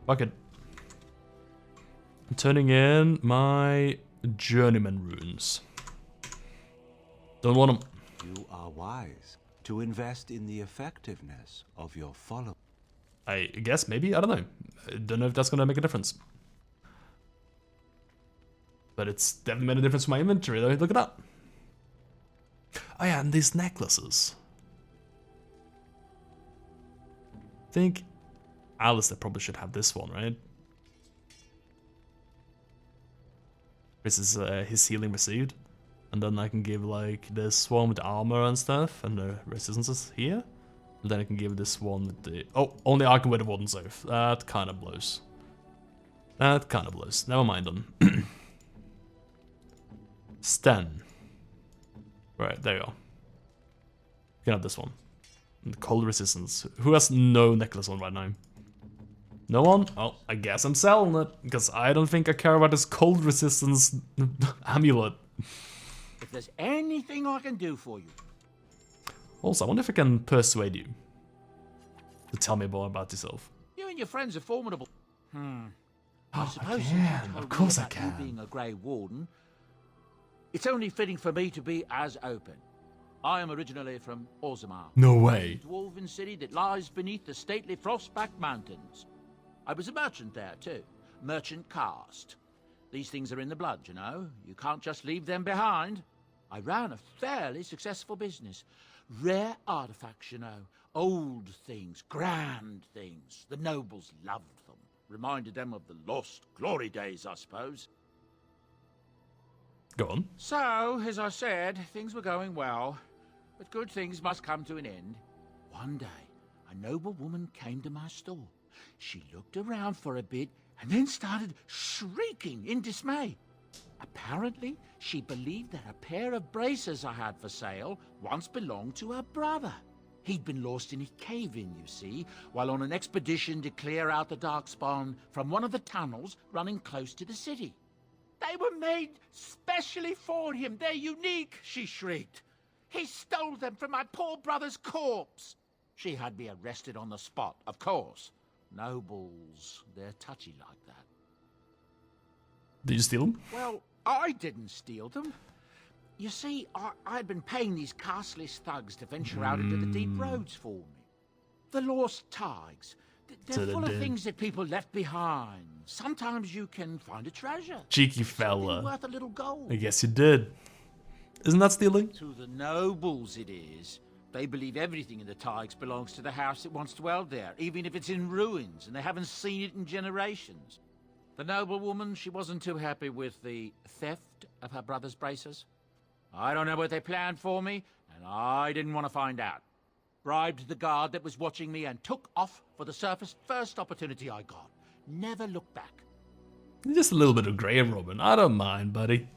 Fuck it. I'm turning in my journeyman runes. Don't want them. You are wise to invest in the effectiveness of your follow. I guess, maybe, I don't know. I don't know if that's gonna make a difference. But it's definitely made a difference for my inventory though, look at that. Oh yeah, and these necklaces. I think Alistair probably should have this one, right? This is his healing received. And then I can give like this one with the armor and stuff and the resistances here. And then I can give this one with the... Oh, only I can wear the Warden Oath. That kind of blows. That kind of blows. Never mind then. Sten. Right, there you go. You can have this one. And cold resistance. Who has no necklace on right now? No one? Oh, I guess I'm selling it. Because I don't think I care about this cold resistance amulet. If there's anything I can do for you. Also, I wonder if I can persuade you to tell me more about yourself. You and your friends are formidable. I Oh, suppose I can. Of course I can. You being a Grey Warden, it's only fitting for me to be as open. I am originally from Orzammar. No way. A dwarven city that lies beneath the stately Frostback Mountains. I was a merchant there too. Merchant caste. These things are in the blood, you know. You can't just leave them behind. I ran a fairly successful business. Rare artifacts, you know. Old things, grand things. The nobles loved them. Reminded them of the lost glory days, I suppose. Go on. So, as I said, things were going well. But good things must come to an end. One day, a noble woman came to my store. She looked around for a bit and then started shrieking in dismay. Apparently, she believed that a pair of braces I had for sale once belonged to her brother. He'd been lost in a cave-in, you see, while on an expedition to clear out the Darkspawn from one of the tunnels running close to the city. They were made specially for him. They're unique, she shrieked. He stole them from my poor brother's corpse. She had me arrested on the spot, of course. Nobles, they're touchy like that. Did you steal them? Well, I didn't steal them. You see, I'd been paying these castless thugs to venture out into the deep roads for me. The lost tigers. They're full of things that people left behind. Sometimes you can find a treasure. Cheeky fella. Worth a little gold. I guess you did. Isn't that stealing? To the nobles it is. They believe everything in the tigers belongs to the house that once dwelled there, even if it's in ruins and they haven't seen it in generations. The noble woman, she wasn't too happy with the theft of her brother's braces. I don't know what they planned for me, and I didn't want to find out. Bribed the guard that was watching me and took off for the surface first opportunity I got. Never looked back. Just a little bit of grey, Robin. I don't mind, buddy.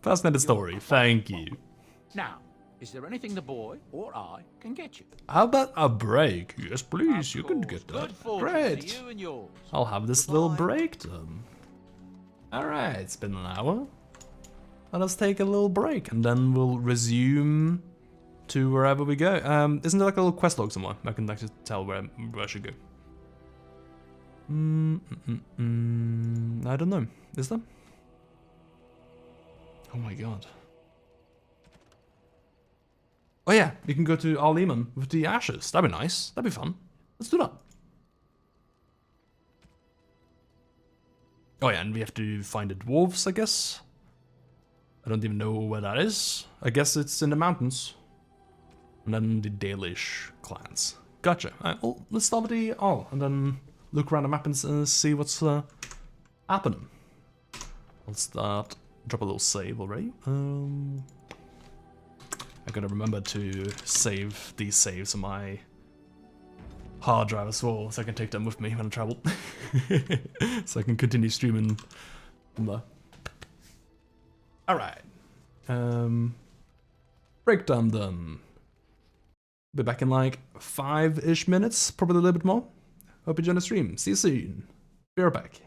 Fascinating story. Thank you. Now, is there anything the boy or I can get you? How about a break? Yes, please. You can get that. Great. To you and yours. I'll have this little break then. Alright, it's been an hour. Let us take a little break and then we'll resume to wherever we go. Isn't there like a little quest log somewhere? I can actually tell where I should go. I don't know. Is there? Oh my god. Oh yeah, you can go to Arleman with the ashes. That'd be nice. That'd be fun. Let's do that. Oh yeah, and we have to find the dwarves, I guess. I don't even know where that is. I guess it's in the mountains. And then the Dalish clans. Gotcha. Alright, well, let's start with the Arl, and then look around the map and see what's happening. I'll start, drop a little save already. I gotta remember to save these saves on my hard drive as well, so I can take them with me when I travel. So I can continue streaming from there. Alright. Breakdown done. Be back in like 5-ish minutes, probably a little bit more. Hope you join the stream. See you soon. Be right back.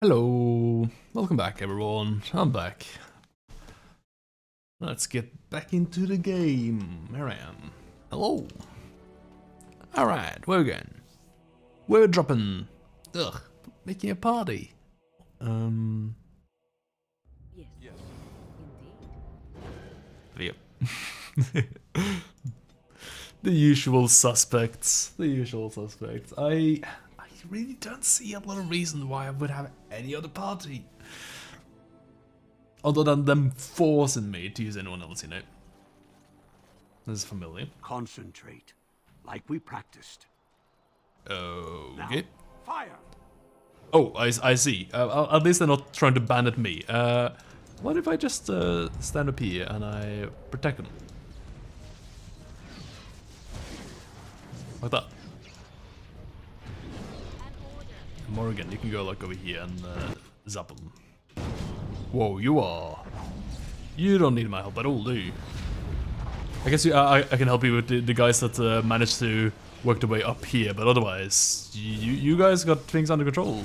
Hello, welcome back everyone, I'm back. Let's get back into the game. Here I am. Hello. Alright, we're going. We're dropping. Ugh, making a party. Yes. Yep. The usual suspects. The usual suspects. I really don't see a lot of reason why I would have any other party. Other than them forcing me to use anyone else, you know. This is familiar. Concentrate, like we practiced. Okay. Now, fire! Oh, I see. At least they're not trying to ban at me. What if I just stand up here and I protect them? Like that. Morgan, you can go like over here and zap them. Whoa, you don't need my help at all, do you? I guess I can help you with the guys that managed to work their way up here, but otherwise, you guys got things under control.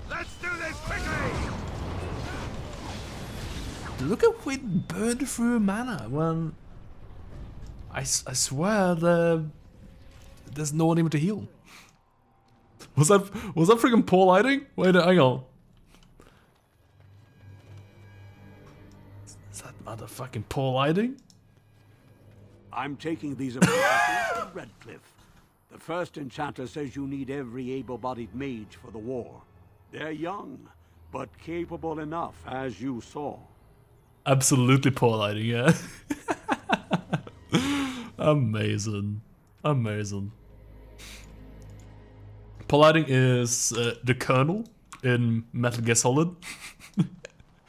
Let's do this quickly! Look at Win burn through mana when I swear there's no one even to heal. Was that freaking poor lighting? Wait, hang on. Is that motherfucking poor lighting? I'm taking these appliances to Redcliffe. The first enchanter says you need every able-bodied mage for the war. They're young, but capable enough, as you saw. Absolutely poor lighting, yeah. Amazing. Amazing. Poor lighting is the Colonel in Metal Gear Solid.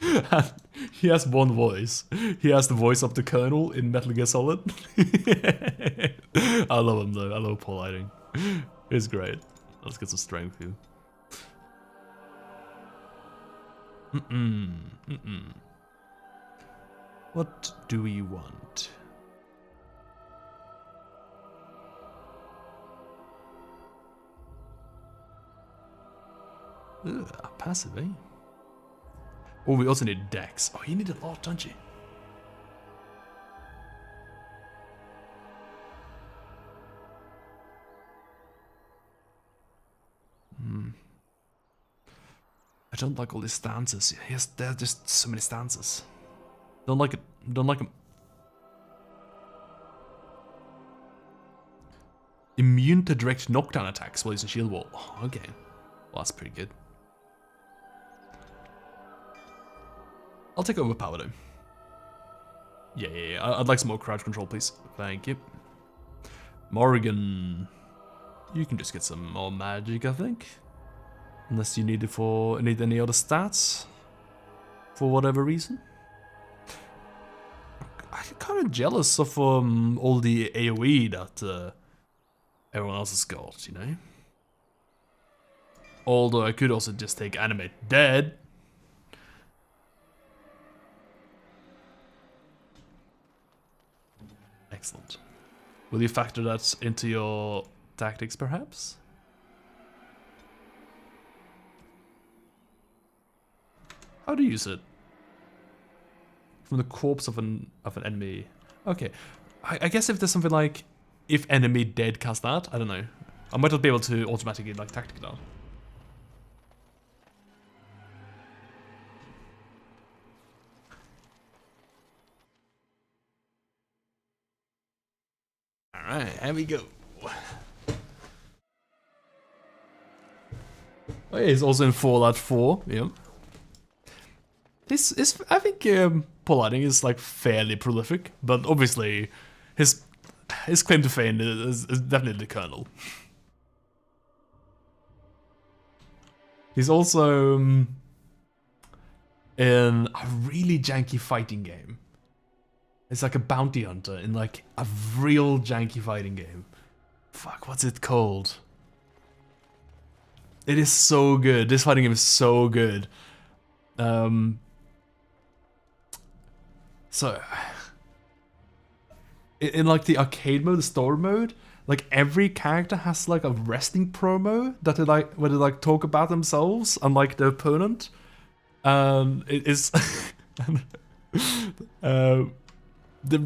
And he has one voice. He has the voice of the Colonel in Metal Gear Solid. I love him though. I love poor lighting. He's great. Let's get some strength here. What do we want? Ugh, passive, eh? Oh, we also need Dex. Oh, you need a lot, don't you? I don't like all these stances. Yes, there are just so many stances. Don't like it. Don't like them. Immune to direct knockdown attacks while using shield wall. Oh, okay. Well, that's pretty good. I'll take overpower though. Yeah. I'd like some more crouch control, please. Thank you. Morrigan. You can just get some more magic, I think. Unless you need it for any other stats. For whatever reason. I'm kind of jealous of all the AoE that everyone else has got, you know? Although I could also just take animate dead. Excellent. Will you factor that into your tactics, perhaps? How do you use it? From the corpse of an enemy. Okay. I guess if there's something like if enemy dead cast that, I don't know. I might not be able to automatically like tactic it out. Alright, here we go. Oh, yeah, he's also in Fallout 4, yeah. I think Paul Lighting is like fairly prolific, but obviously his claim to fame is definitely the Colonel. He's also in a really janky fighting game. It's like a bounty hunter in like a real janky fighting game. Fuck, what's it called? It is so good. This fighting game is so good. So, in like the arcade mode, the store mode, like every character has like a resting promo that they like where they like talk about themselves and like the opponent. It is they're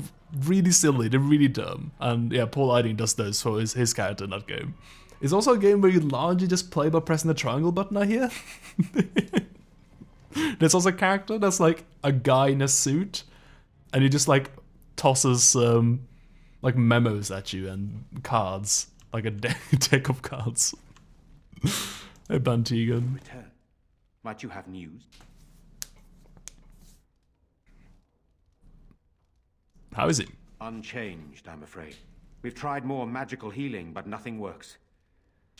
really silly, they're really dumb, and yeah, Paul Eiding does those for his character in that game. It's also a game where you largely just play by pressing the triangle button, I hear. There's also a character that's like a guy in a suit, and he just like tosses like memos at you and cards, like a deck of cards. Hey, Bantegan. Return. Might you have news? How is he? Unchanged, I'm afraid. We've tried more magical healing, but nothing works.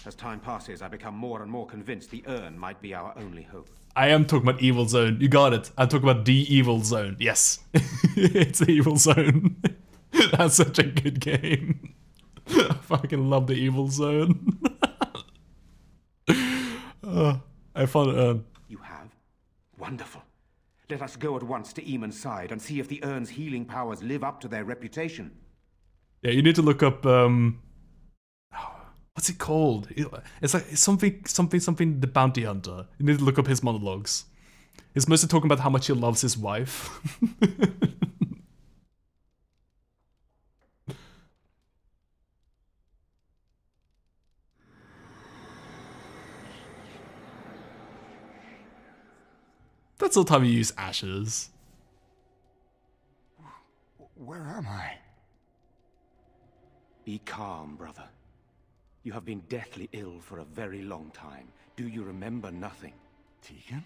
As time passes, I become more and more convinced the urn might be our only hope. I am talking about Evil Zone. You got it. I'm talking about the Evil Zone. Yes. It's the Evil Zone. That's such a good game. I fucking love the Evil Zone. I found an urn. You have? Wonderful. Let us go at once to Eamon's side and see if the urn's healing powers live up to their reputation. Yeah, you need to look up, what's it called? It's like something the Bounty Hunter. You need to look up his monologues. He's mostly talking about how much he loves his wife. That's the time you use ashes. Where am I? Be calm, brother. You have been deathly ill for a very long time. Do you remember nothing? Tegan?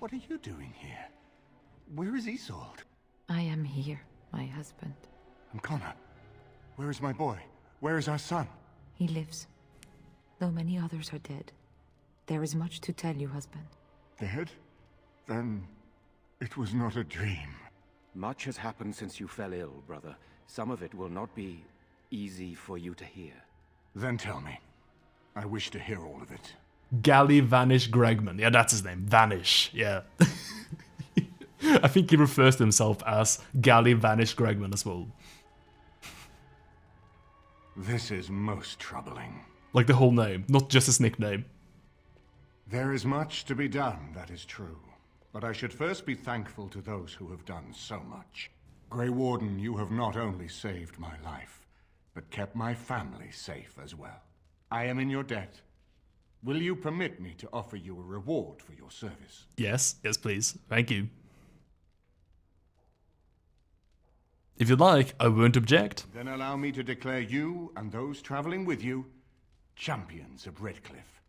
What are you doing here? Where is Isolde? I am here, my husband. And Connor? Where is my boy? Where is our son? He lives. Though many others are dead. There is much to tell you, husband. Dead? Then it was not a dream. Much has happened since you fell ill, brother. Some of it will not be easy for you to hear. Then tell me. I wish to hear all of it. Gally Vanish Gregman. Yeah, that's his name. Vanish. Yeah. I think he refers to himself as Gally Vanish Gregman as well. This is most troubling. Like the whole name, not just his nickname. There is much to be done, that is true. But I should first be thankful to those who have done so much. Grey Warden, you have not only saved my life, but kept my family safe as well. I am in your debt. Will you permit me to offer you a reward for your service? Yes, yes please. Thank you. If you'd like, I won't object. Then allow me to declare you and those traveling with you champions of Redcliffe.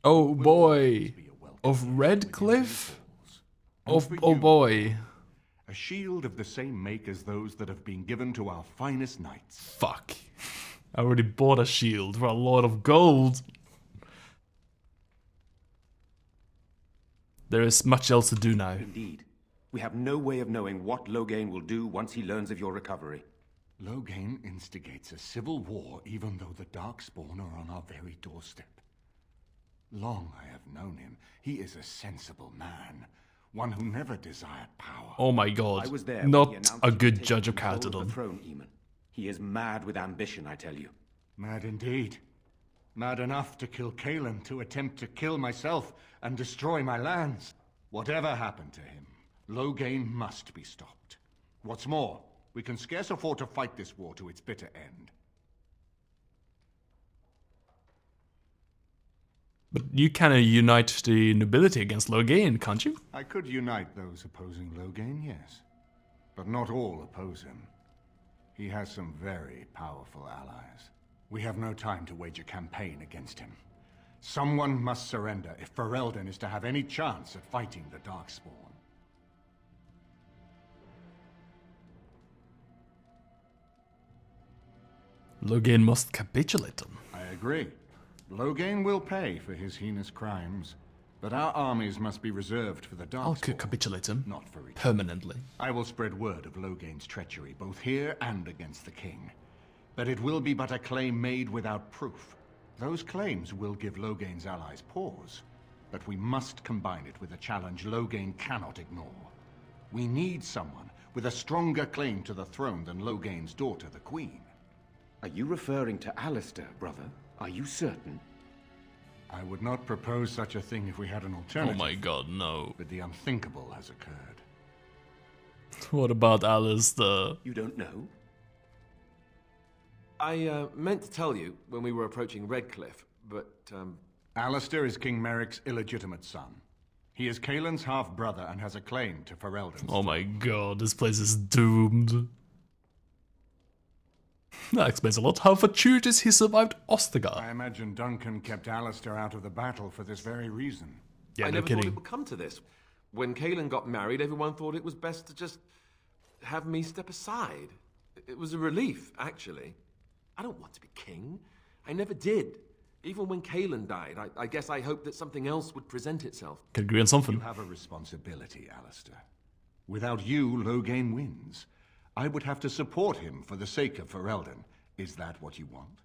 Oh boy. Of Redcliffe? Oh boy. A shield of the same make as those that have been given to our finest knights. Fuck. I already bought a shield for a lot of gold. There is much else to do now. Indeed. We have no way of knowing what Loghain will do once he learns of your recovery. Loghain instigates a civil war even though the Darkspawn are on our very doorstep. Long I have known him. He is a sensible man. One who never desired power. Oh my god. I was there not a good judge of character. He is mad with ambition, I tell you. Mad indeed. Mad enough to kill Kaelin, to attempt to kill myself and destroy my lands. Whatever happened to him, Loghain must be stopped. What's more, we can scarce afford to fight this war to its bitter end. But you can unite the nobility against Loghain, can't you? I could unite those opposing Loghain, yes. But not all oppose him. He has some very powerful allies. We have no time to wage a campaign against him. Someone must surrender if Ferelden is to have any chance at fighting the Darkspawn. Loghain must capitulate them. I agree. Loghain will pay for his heinous crimes, but our armies must be reserved for the Darkspawn. I'll capitulate him. Not for each permanently. I will spread word of Loghain's treachery, both here and against the king. But it will be but a claim made without proof. Those claims will give Loghain's allies pause, but we must combine it with a challenge Loghain cannot ignore. We need someone with a stronger claim to the throne than Loghain's daughter, the Queen. Are you referring to Alistair, brother? Are you certain? I would not propose such a thing if we had an alternative. Oh my god, no. But the unthinkable has occurred. What about Alistair? You don't know? I meant to tell you when we were approaching Redcliffe, but Alistair is King Merrick's illegitimate son. He is Kaelin's half-brother and has a claim to Ferelden's. Oh my god, this place is doomed. That explains a lot. How fortuitous he survived Ostagar. I imagine Duncan kept Alistair out of the battle for this very reason. Yeah, I no never kidding. thought it would come to this. When Kaelin got married, everyone thought it was best to just have me step aside. It was a relief, actually. I don't want to be king. I never did. Even when Kaelin died, I guess I hoped that something else would present itself. Can agree on something. You have a responsibility, Alistair. Without you, Loghain wins. I would have to support him for the sake of Ferelden. Is that what you want?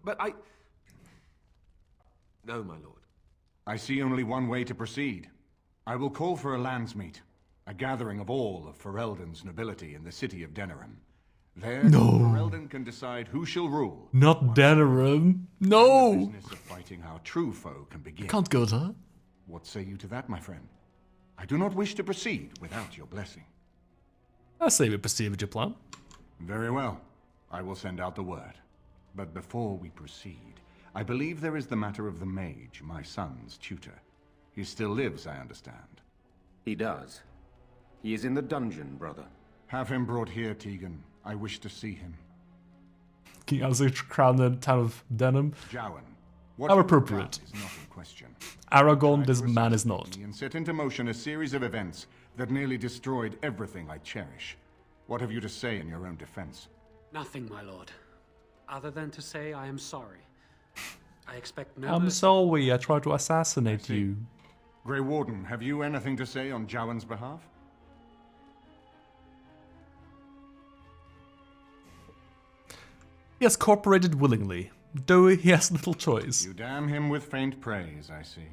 But I... No, my lord. I see only one way to proceed. I will call for a landsmeet, a gathering of all of Ferelden's nobility in the city of Denerim. There, Ferelden can decide who shall rule. Not Denerim. No! The business of fighting our true foe can begin. Can't go there. What say you to that, my friend? I do not wish to proceed without your blessing. I say we proceed with your plan. Very well. I will send out the word. But before we proceed, I believe there is the matter of the mage, my son's tutor. He still lives, I understand. He does. He is in the dungeon, brother. Have him brought here, Tegan. I wish to see him. King Alistair crowned the town of Denim. Jowan, how appropriate. Is not in question. Aragorn, this man is not. And set into motion a series of events that nearly destroyed everything I cherish. What have you to say in your own defense? Nothing, my lord. Other than to say I am sorry. I expect no I'm mercy. sorry, I tried to assassinate you. Grey Warden, have you anything to say on Jowan's behalf? He has cooperated willingly, though he has little choice. You damn him with faint praise, I see.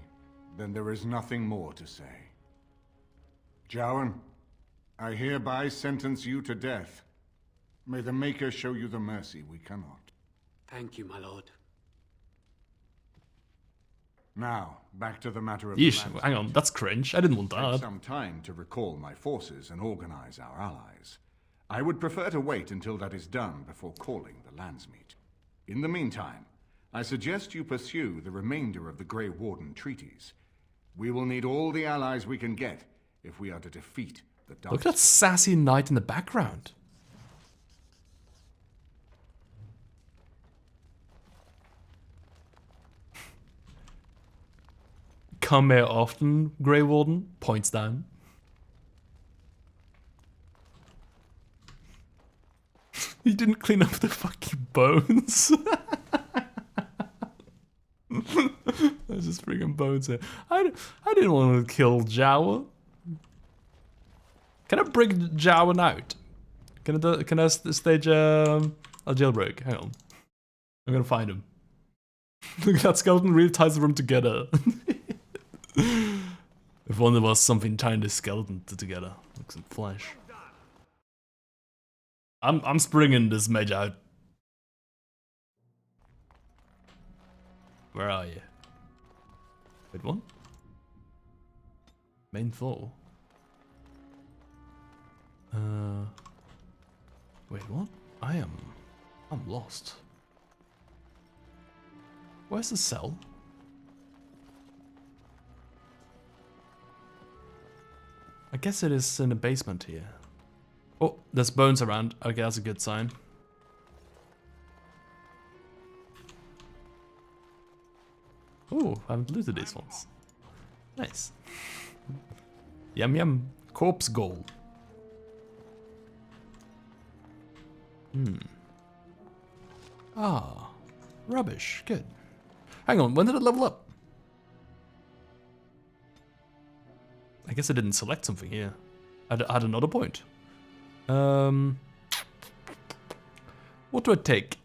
Then there is nothing more to say. Jowan, I hereby sentence you to death. May the Maker show you the mercy we cannot. Thank you, my lord. Now, back to the matter of Yeesh, the hang on, that's cringe. I didn't want It takes that. some time to recall my forces and organize our allies. I would prefer to wait until that is done before calling the landsmeet. In the meantime, I suggest you pursue the remainder of the Grey Warden treaties. We will need all the allies we can get if we are to defeat the Dark. Look at that sassy knight in the background. Come here often, Grey Warden. Points down. He didn't clean up the fucking bones. There's just freaking bones here. I didn't want to kill Jawa. Can I bring Jawa out? Can I stage a jailbreak? Hang on. I'm gonna find him. Look at that skeleton, really ties the room together. If only there was something tying this skeleton together, like some flesh. I'm springing this mage out. Where are you? Wait, what? Main floor. Wait, what? I'm lost. Where's the cell? I guess it is in the basement here. Oh, there's bones around. Okay, that's a good sign. Oh, I haven't looted these ones. Nice. Yum yum. Corpse gold. Ah. Rubbish. Good. Hang on, when did it level up? I guess I didn't select something here. I had another point. What do I take?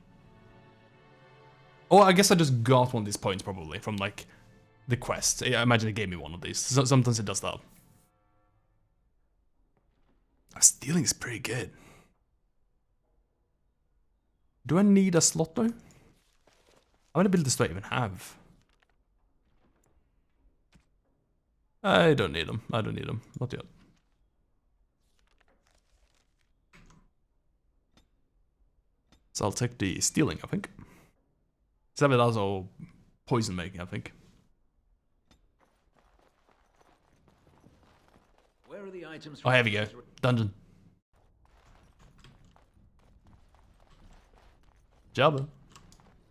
Oh, I guess I just got one of these points probably from like the quest. I imagine it gave me one of these. So, sometimes it does that. Stealing is pretty good. Do I need a slot though? How many abilities do I even have? I don't need them. I don't need them. Not yet. So I'll take the stealing, I think. Except it also poison making, I think. Where are the items? Oh, here we go. Dungeon. Jabba.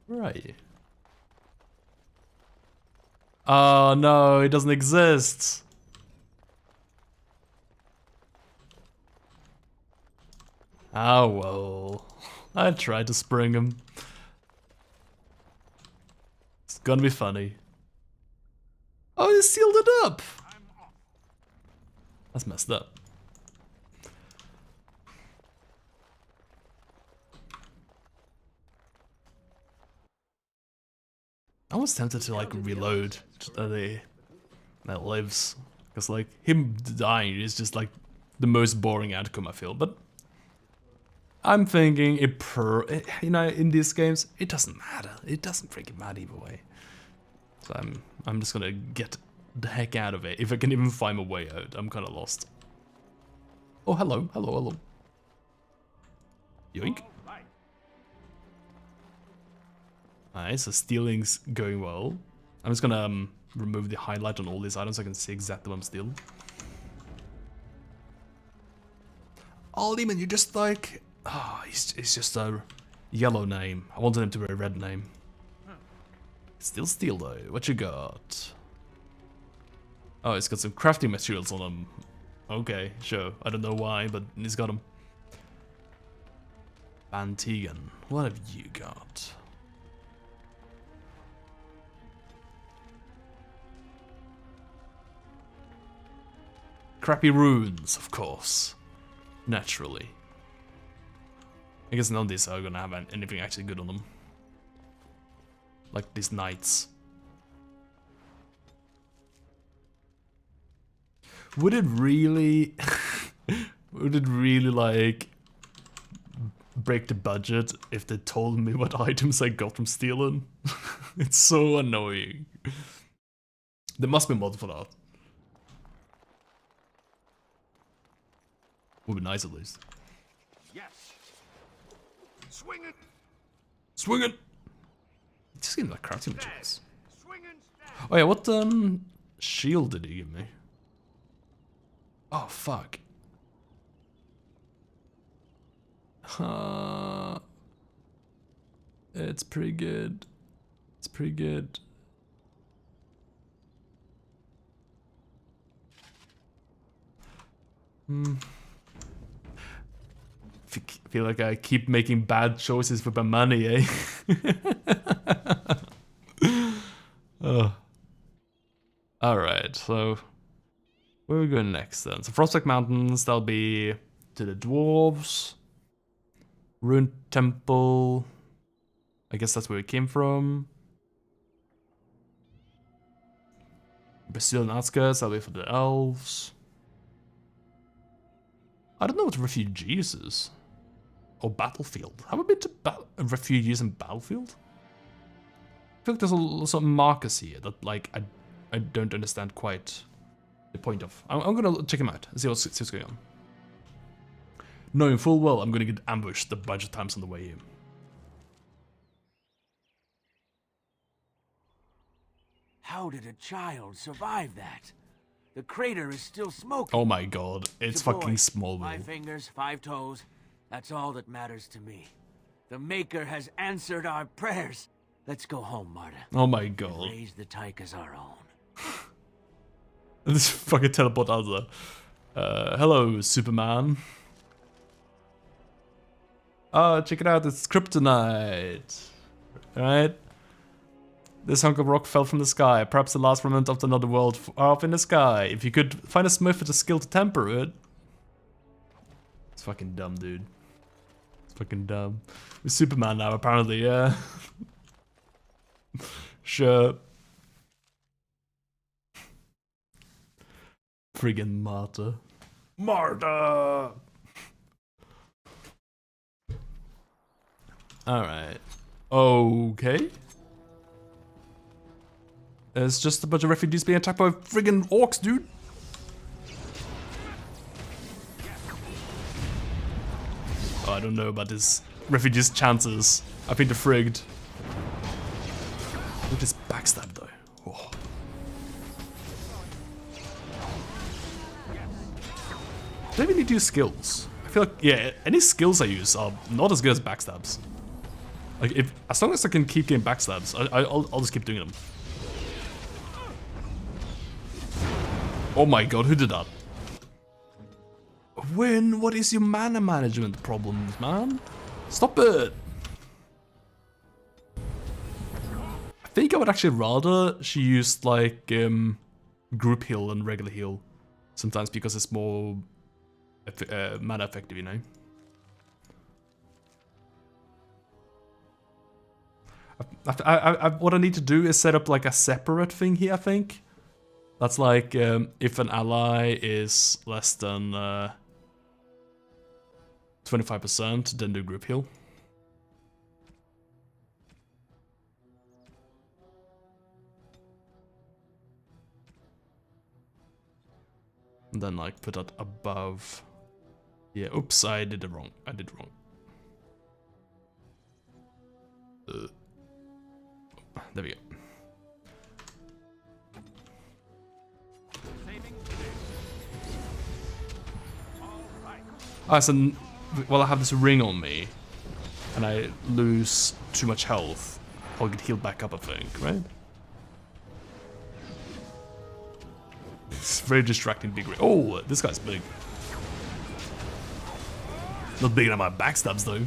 Right. Oh no, it doesn't exist. Oh well. I tried to spring him. It's gonna be funny. Oh, they sealed it up! That's messed up. I was tempted to like reload that lives, because like him dying is just like the most boring outcome I feel. But I'm thinking you know, in these games it doesn't matter. It doesn't freaking matter either way. So I'm just gonna get the heck out of it. If I can even find my way out, I'm kind of lost. Oh, hello, hello, hello. Yoink. Nice, so stealing's going well. I'm just gonna remove the highlight on all these items so I can see exactly what I'm stealing. Oh, Lehman, you're just like... Oh, it's just a yellow name. I wanted him to be a red name. Still steal though. What you got? Oh, it's got some crafting materials on him. Okay, sure. I don't know why, but he's got them. Bantigan, what have you got? Crappy runes, of course. Naturally. I guess none of these are gonna have anything actually good on them. Like these knights. Would it really... would it really, like... break the budget if they told me what items I got from stealing? It's so annoying. There must be mod for that. Would be nice at least. Yes. Swing it. Swing it. Just give me like crafting materials. Oh yeah, what shield did he give me? Oh fuck. It's pretty good. It's pretty good. Feel like I keep making bad choices with my money, eh? Oh. Alright, so where are we going next then? So Frostback Mountains, that'll be to the dwarves. Ruined Temple. I guess that's where we came from. Brazilian outskirts, that'll be for the elves. I don't know what refugees is. Or battlefield. Have I been to refugees in battlefield? I feel like there's some markers here that like I don't understand quite the point of. I'm gonna check them out and see what's going on. Knowing full well I'm gonna get ambushed a bunch of times on the way in. How did a child survive that? The crater is still smoking. Oh my god, it's fucking Smallville. 5 fingers, 5 toes. That's all that matters to me. The Maker has answered our prayers. Let's go home, Marta. Oh my god. And raise the Tyke as our own. This fucking teleport out there. Hello, Superman. Oh, check it out, it's kryptonite. Right? This hunk of rock fell from the sky, perhaps the last remnant of another world far off in the sky. If you could find a smith with the skill to temper it. It's fucking dumb, dude. It's fucking dumb. We're Superman now, apparently, yeah. Sure. Friggin' Marta. Marta! Alright. Okay. It's just a bunch of refugees being attacked by friggin' orcs, dude. Oh, I don't know about this refugees' chances. I think they're frigged. Look at this backstab though. Oh. Do I even need to use skills? I feel like, yeah, any skills I use are not as good as backstabs. Like, as long as I can keep getting backstabs, I'll just keep doing them. Oh my god, who did that? Win, what is your mana management problems, man? Stop it! I think I would actually rather she used like group heal and regular heal. Sometimes because it's more mana effective, you know? What I need to do is set up like a separate thing here, I think. That's like if an ally is less than 25%, then do group heal. And then like put that above. Yeah, oops, I did it wrong. I did it wrong. There we go. Ah, so, well, I have this ring on me, and I lose too much health. I'll get healed back up, I think, right? It's very distracting, big ring. Oh, this guy's big. Not bigger than my backstabs, though.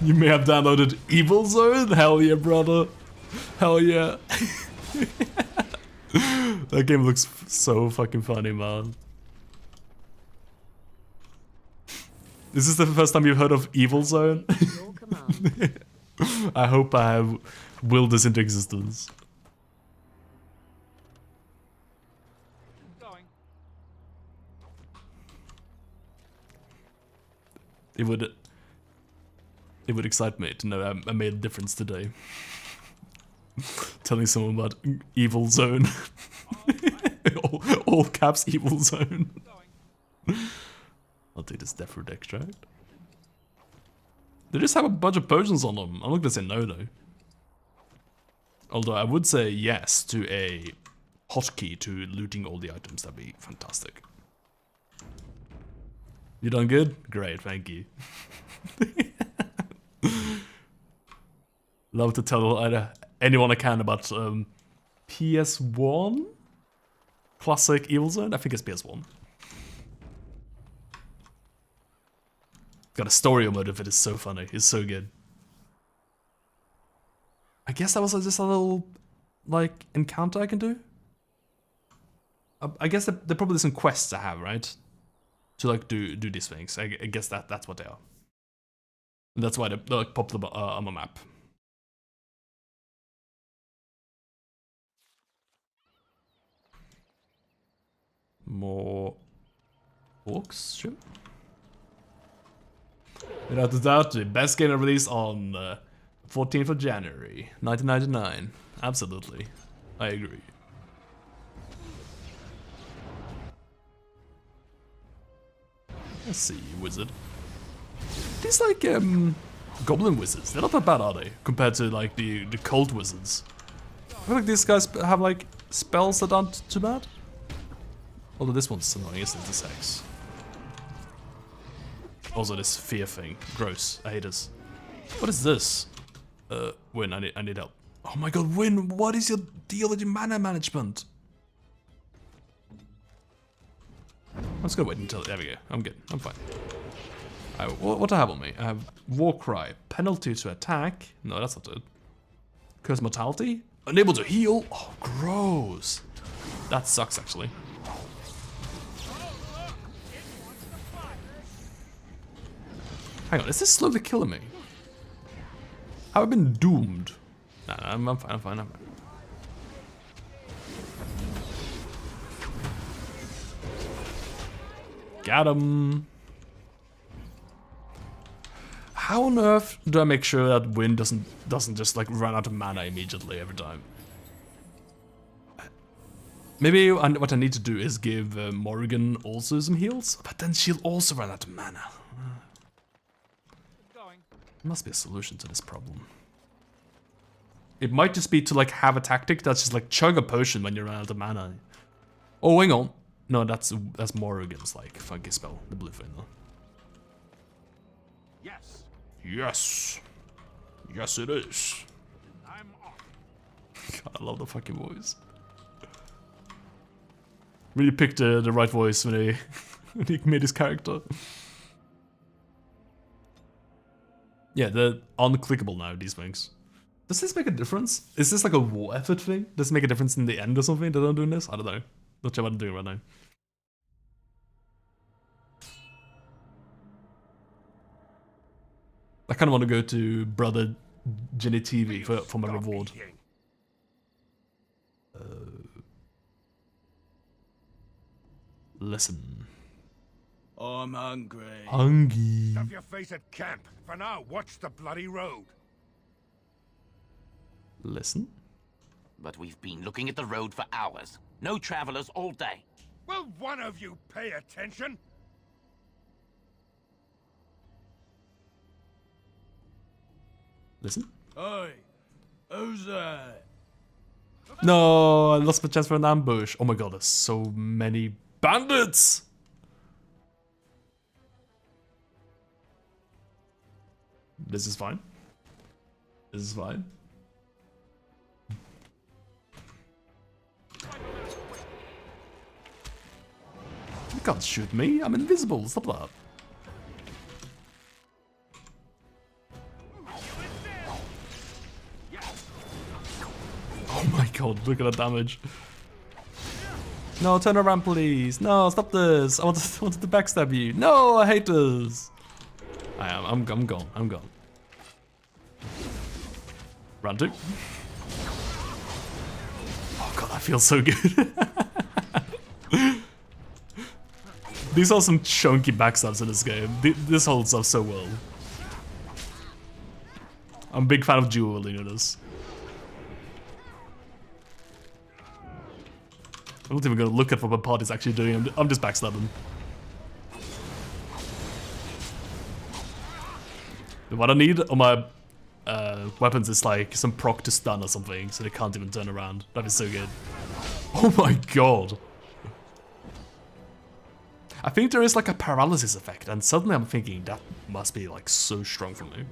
You may have downloaded Evil Zone? Hell yeah, brother. Hell yeah. That game looks so fucking funny, man. Is this the first time you've heard of Evil Zone? I hope I have willed this into existence. It would excite me to know I made a difference today. Telling someone about Evil Zone. all caps Evil Zone. I'll take this Death Root extract. They just have a bunch of potions on them. I'm not gonna say no though. Although I would say yes to a hotkey to looting all the items. That'd be fantastic. You done good? Great, thank you. Love to tell anyone I can about PS1 classic Evil Zone. I think it's PS1. Got a story mode of it. It's so funny. It's so good. I guess that was just a little like encounter I can do. I guess there probably some quests I have, right? To like do these things. I guess that's what they are. And that's why they like popped up on the map. More orcs, sure. Without a doubt, the best game released on 14th of January, 1999. Absolutely, I agree. Let's see, wizard. These like goblin wizards, they're not that bad, are they? Compared to like the cult wizards. I feel like these guys have like spells that aren't too bad. Although this one's annoying, isn't it? The sex. Also this fear thing. Gross. I hate this. What is this? Win, I need help. Oh my god, Win, what is your deal with your mana management? I'm just gonna wait until... There we go. I'm good. I'm fine. What do I have on me? I have Warcry. Penalty to attack. No, that's not it. Curse mortality? Unable to heal? Oh, gross. That sucks, actually. Hang on, is this slowly killing me? Have I been doomed? Nah, I'm fine, I'm fine. Got him. How on earth do I make sure that Wind doesn't just like run out of mana immediately every time? Maybe what I need to do is give Morrigan also some heals, but then she'll also run out of mana. There must be a solution to this problem. It might just be to like have a tactic that's just like chug a potion when you run out of mana. Oh, hang on. No, that's Morrigan's like funky spell, the blue thing though. Yes. Yes. Yes, it is. I'm off. God, I love the fucking voice. Really picked the right voice when he, when he made his character. Yeah, they're unclickable now, these things. Does this make a difference? Is this like a war effort thing? Does it make a difference in the end or something that I'm doing this? I don't know. Not sure what I'm doing right now. I kind of want to go to Brother Jenny TV for my reward. Listen. I'm hungry. Hungry. Stuff your face at camp. For now, watch the bloody road. Listen. But we've been looking at the road for hours. No travelers all day. Will one of you pay attention? Listen. Oi, who's that? No, I lost my chance for an ambush. Oh my god, there's so many bandits! This is fine. This is fine. You can't shoot me, I'm invisible, stop that. Oh my god, look at the damage. No, turn around please. No, stop this. I wanted to backstab you. No, I hate this. I'm gone, I'm gone. Round two. Oh god, that feels so good. These are some chunky backstabs in this game. This holds up so well. I'm a big fan of dual wielding in this. I'm not even gonna look at what my party's actually doing, I'm just backstabbing. What I need on my weapons is like some proc to stun or something, so they can't even turn around. That'd be so good. Oh my god! I think there is like a paralysis effect, and suddenly I'm thinking that must be like so strong for me.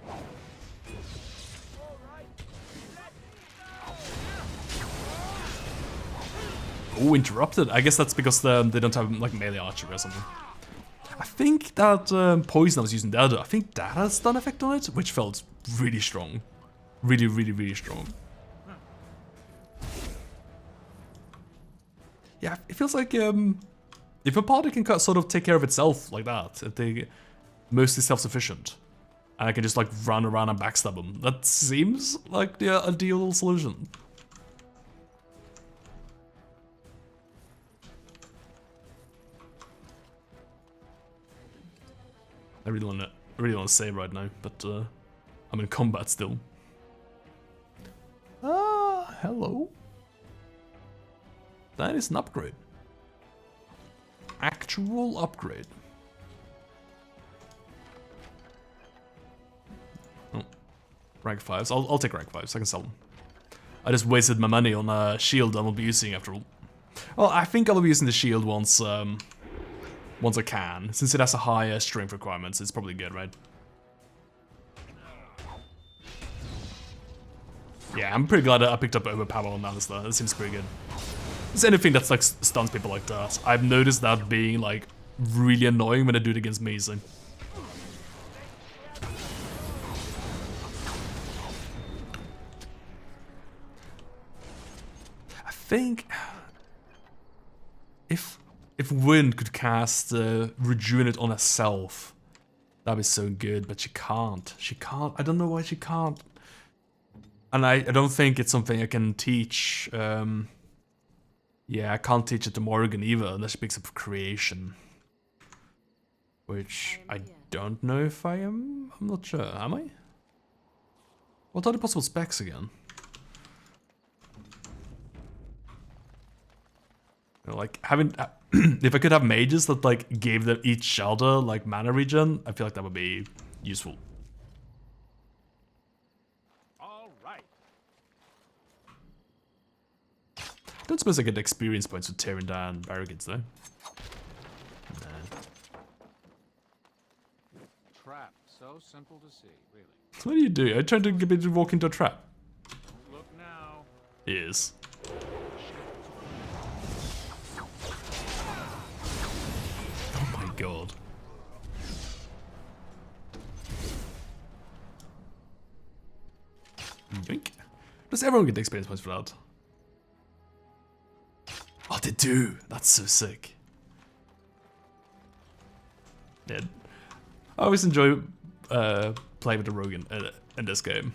Oh, interrupted. I guess that's because they don't have like melee archery or something. I think that poison I was using there, I think that has stun effect on it, which felt really strong. Really, really, really strong. Yeah, it feels like if a party can sort of take care of itself like that, if they mostly self-sufficient, and I can just like run around and backstab them, that seems like the ideal solution. I really want to save right now, but I'm in combat still. Ah, hello. That is an upgrade. Actual upgrade. Oh, rank 5s. I'll take rank 5s. I can sell them. I just wasted my money on a shield I will be using after all. Well, I think I will be using the shield once I can. Since it has a higher strength requirements, it's probably good, right? Yeah, I'm pretty glad I picked up overpower on Alistair. That seems pretty good. It's anything that's like stuns people like that. I've noticed that being like really annoying when I do it against me, so. I think if Wind could cast Rejuvenate on herself, that'd be so good, but she can't. She can't. I don't know why she can't. And I don't think it's something I can teach. Yeah, I can't teach it to Morrigan either, unless she picks up Creation. Which I don't know if I am. I'm not sure. Am I? What are the possible specs again? You know, like having, if I could have mages that like gave them each other like mana regen, I feel like that would be useful. All right. Don't suppose I get experience points for tearing down barricades though. Trap, so simple to see, really. What do you do? I'm trying to get me to walk into a trap. Look now. Yes. Oh my god. Yoink. Does everyone get the experience points for that? Oh, they do. That's so sick. Yeah. I always enjoy playing with the rogue in this game.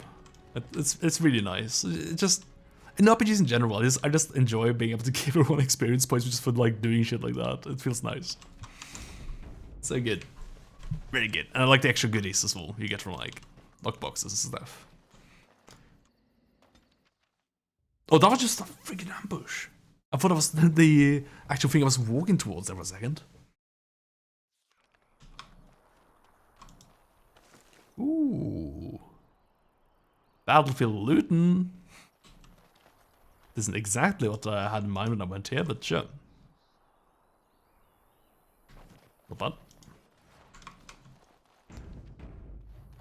It's really nice. It just in RPGs in general, I just enjoy being able to give everyone experience points just for like doing shit like that. It feels nice. So good. Really good. And I like the extra goodies as well you get from like lockboxes and stuff. Oh, that was just a freaking ambush. I thought it was the actual thing I was walking towards there for a second. Ooh. Battlefield Luton. This isn't exactly what I had in mind when I went here, but sure. Not bad.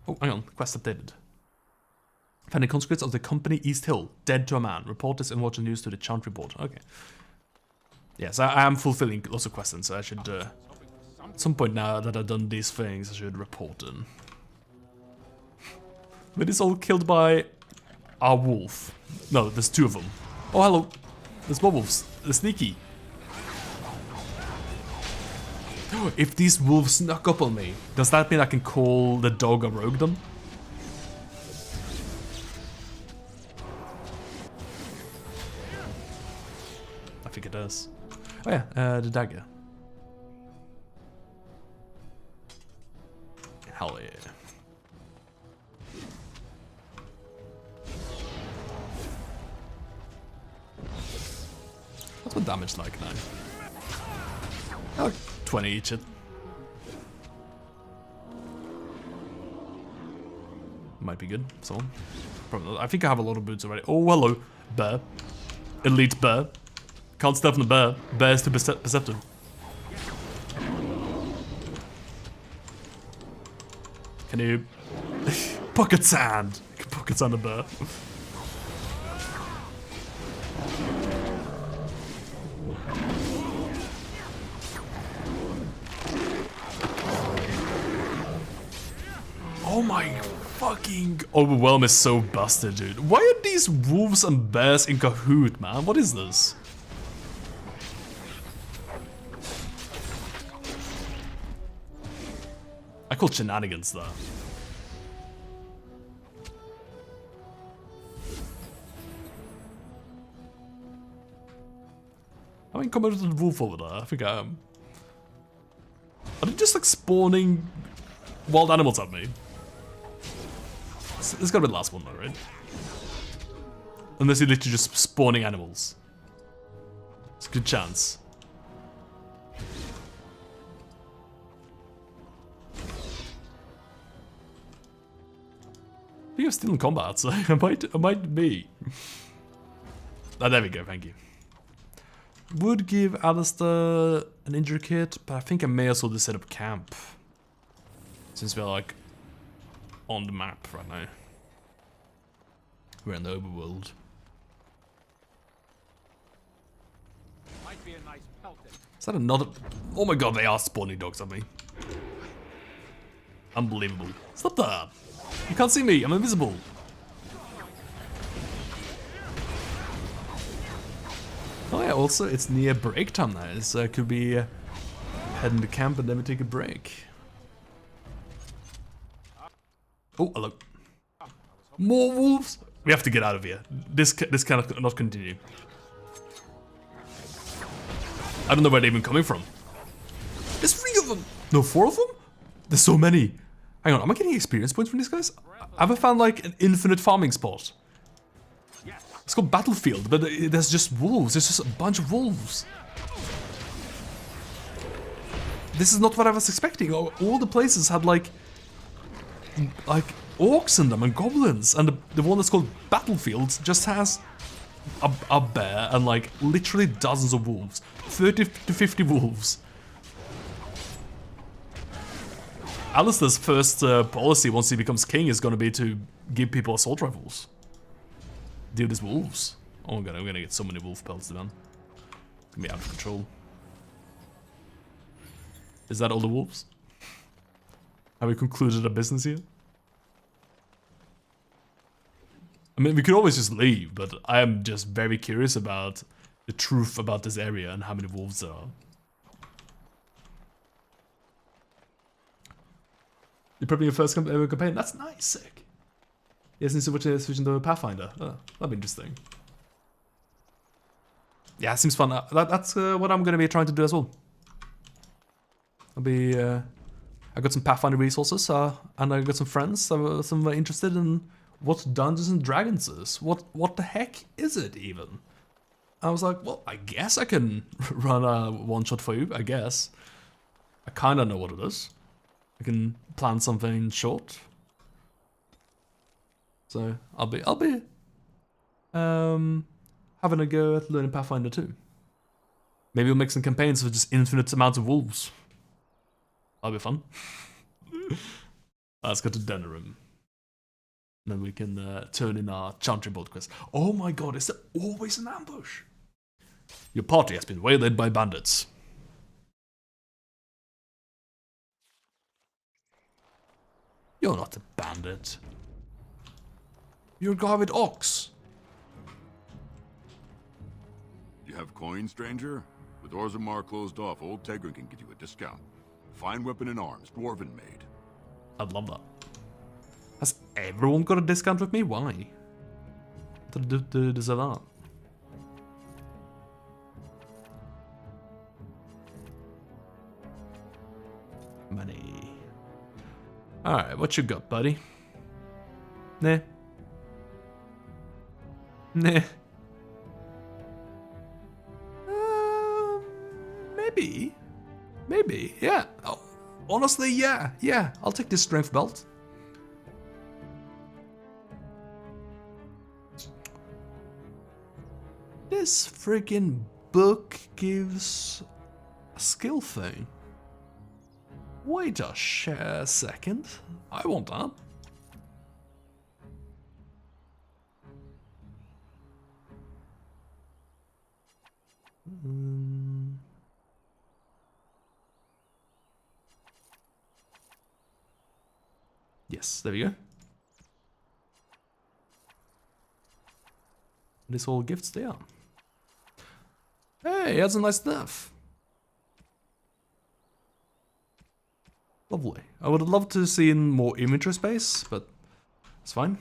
Oh, hang on. Quest updated. Finding conscripts of the company East Hill, dead to a man. Report this and watch the news to the Chant report. Okay. Yes, I am fulfilling lots of questions, so I should, at some point now that I've done these things, I should report them. But it's all killed by a wolf. No, there's two of them. Oh, hello. There's more wolves. They're sneaky. If these wolves snuck up on me, does that mean I can call the dog a rogue them? I think it does. Oh yeah, the dagger. Hell yeah. What's my damage like now? Oh, 20 each. Might be good. So, probably not. I think I have a lot of boots already. Oh, hello, bear. Elite bear. Can't step on the bear. Bear is too perceptive. Can you pocket sand? Pocket sand a bear. Oh my fucking overwhelm is so busted, dude. Why are these wolves and bears in cahoot, man? What is this? I call shenanigans though. I mean, come over to the wolf over there. I think I am. Are they just like spawning wild animals at me? This gotta be the last one though, right? Unless you're literally just spawning animals. It's a good chance. I think I'm still in combat, so I might be. Ah, there we go, thank you. Would give Alistair an injury kit, but I think I may as well just set up camp. Since we're like on the map right now. We're in the overworld. Might be a nice pelting. Is that another? Oh my god, they are spawning dogs at me. Unbelievable. Stop that. You can't see me, I'm invisible. Oh yeah, also it's near break time now, so I could be heading to camp and then we take a break. Oh, hello. More wolves! We have to get out of here. This cannot not continue. I don't know where they're even coming from. There's 3 of them! No, 4 of them? There's so many. Hang on, am I getting experience points from these guys? I haven't found like an infinite farming spot. It's called Battlefield, but there's just wolves. There's just a bunch of wolves. This is not what I was expecting. All the places had like orcs in them and goblins, and the one that's called Battlefield just has a bear and like literally dozens of wolves. 30 to 50 wolves. Alistair's first policy once he becomes king is gonna be to give people assault rifles. Deal with wolves. Oh my god, I'm gonna get so many wolf pelts, man. It's gonna be out of control. Is that all the wolves? Have we concluded a business here? I mean, we could always just leave, but I am just very curious about the truth about this area and how many wolves there are. You're probably your first campaign. That's nice, sick. Yeah, since you're switching to Pathfinder. Oh, that'd be interesting. Yeah, it seems fun. That's what I'm gonna be trying to do as well. I got some Pathfinder resources, and I got some friends. Some interested in what Dungeons and Dragons is. What the heck is it even? I was like, well, I guess I can run a one shot for you. I guess. I kind of know what it is. I can plan something short. So I'll be having a go at learning Pathfinder too. Maybe we'll make some campaigns with just infinite amounts of wolves. That'll be fun. Let's go to Denerim. Then we can turn in our Chantry Bolt quest. Oh my god, is there always an ambush? Your party has been waylaid by bandits. You're not a bandit. You're a guy with ox. You have coin, stranger? With Orzammar closed off, old Tegrin can get you a discount. Fine weapon and arms, dwarven made. I'd love that. Has everyone got a discount with me? Why? What did I do to deserve that? Money. Alright, what you got, buddy? Nah. Nah. Maybe. Maybe, yeah. Oh, honestly, yeah. Yeah, I'll take this strength belt. This friggin' book gives a skill thing. Wait a second. I want that. Yes, there we go. This all gifts there. Hey, that's a nice stuff. Lovely. I would have loved to see in more inventory space, but it's fine.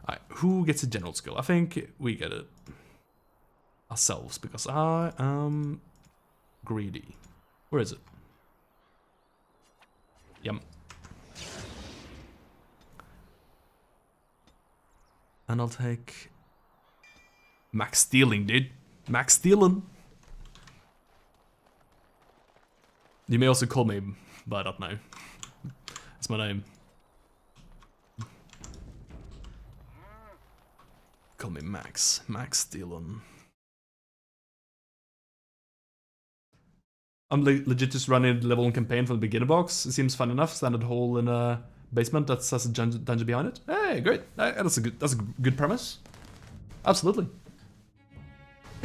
Alright, who gets a general skill? I think we get it ourselves because I am greedy. Where is it? Yum. And I'll take max stealing, dude. Max stealing. You may also call me by that now. That's my name. Call me Max. Max stealing. I'm legit just running the level 1 campaign from the beginner box. It seems fun enough. Standard hole in a basement that has a dungeon behind it. Hey, great. That's a good premise. Absolutely.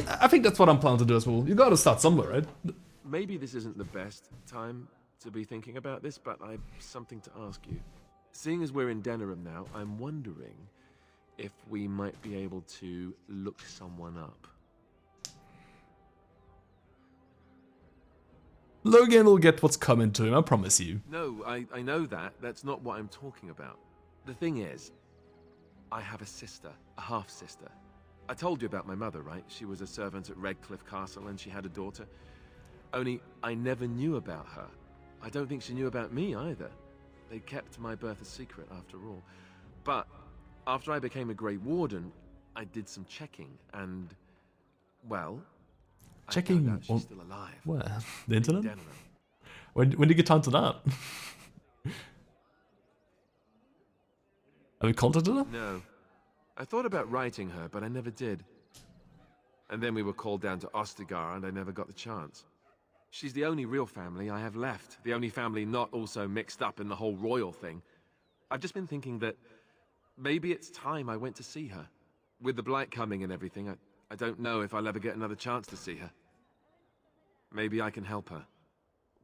I think that's what I'm planning to do as well. You gotta start somewhere, right? Maybe this isn't the best time to be thinking about this, but I've something to ask you. Seeing as we're in Denerim now, I'm wondering if we might be able to look someone up. Logan will get what's coming to him, I promise you. No, I know that. That's not what I'm talking about. The thing is, I have a sister, a half-sister. I told you about my mother, right? She was a servant at Redcliffe Castle and she had a daughter. Only I never knew about her. I don't think she knew about me either. They kept my birth a secret after all. But after I became a Grey Warden, I did some checking and, well, Checking I found out she's on still alive. where? The internet? Denver. When did you get time to that? Have you contacted her? No. I thought about writing her, but I never did. And then we were called down to Ostagar, and I never got the chance. She's the only real family I have left. The only family not also mixed up in the whole royal thing. I've just been thinking that maybe it's time I went to see her. With the blight coming and everything, I don't know if I'll ever get another chance to see her. Maybe I can help her.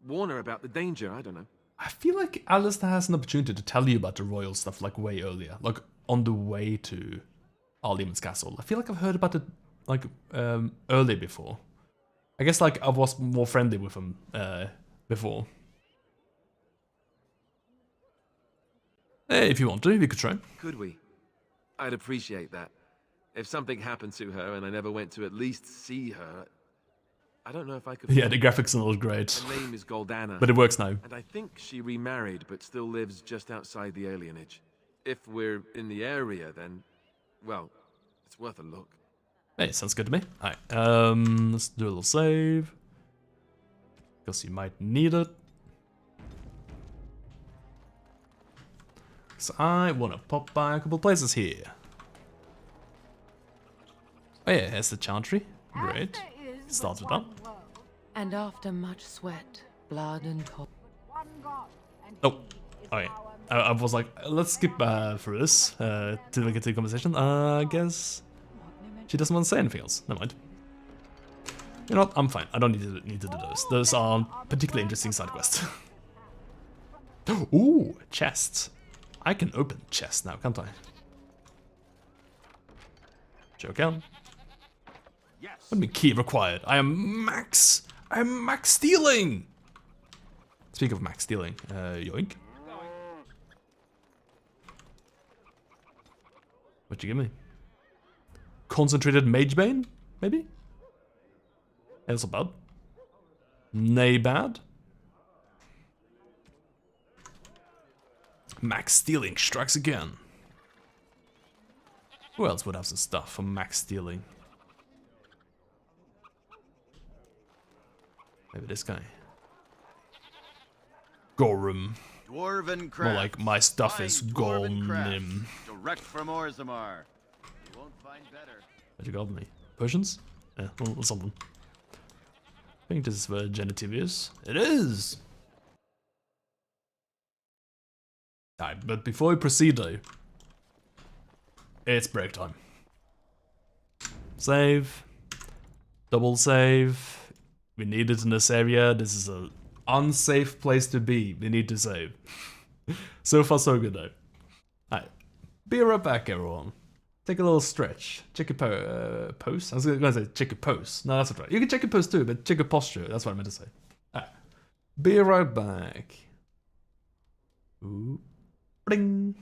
Warn her about the danger, I don't know. I feel like Alistair has an opportunity to tell you about the royal stuff like way earlier. Like on the way to Arlemon's castle. I feel like I've heard about it like earlier before. I guess like I was more friendly with him before. Hey, if you want to, we could try. Could we? I'd appreciate that. If something happened to her and I never went to at least see her, I don't know if I could... Yeah, the graphics are not great. Her name is Goldana. But it works now. And I think she remarried, but still lives just outside the alienage. If we're in the area, then, well, it's worth a look. Hey, sounds good to me. Alright, let's do a little save. Because you might need it. So I want to pop by a couple places here. Oh yeah, here's the chantry. Great. Start with that. And after much sweat, blood and toil. Oh, okay. I was like, let's skip through this to get to the conversation. I guess she doesn't want to say anything else. Never mind. You know what? I'm fine. I don't need to do those. Those are particularly interesting side quests. Ooh, chests. I can open chests now, can't I? Sure can. What do you mean key required? I'm max stealing! Speaking of max stealing, yoink. What'd you give me? Concentrated Magebane? Maybe? That's not bad. Nay bad. Max stealing strikes again. Who else would have some stuff for max stealing? Maybe this guy. Gorum. Dwarven craft. More like my stuff is Dwarven Golem. Direct from Orzammar. You won't find better. What you got me? Potions? Yeah, well, something. I think this is where Genitive is. It is! Alright, but before we proceed though, it's break time. Save. Double save. We need it in this area. This is an unsafe place to be. We need to save. So far, so good though. Alright. Be right back, everyone. Take a little stretch. Check your pose. I was gonna say check your pose. No, that's not right. You can check your pose too, but check your posture. That's what I meant to say. Alright. Be right back. Ooh. Bling.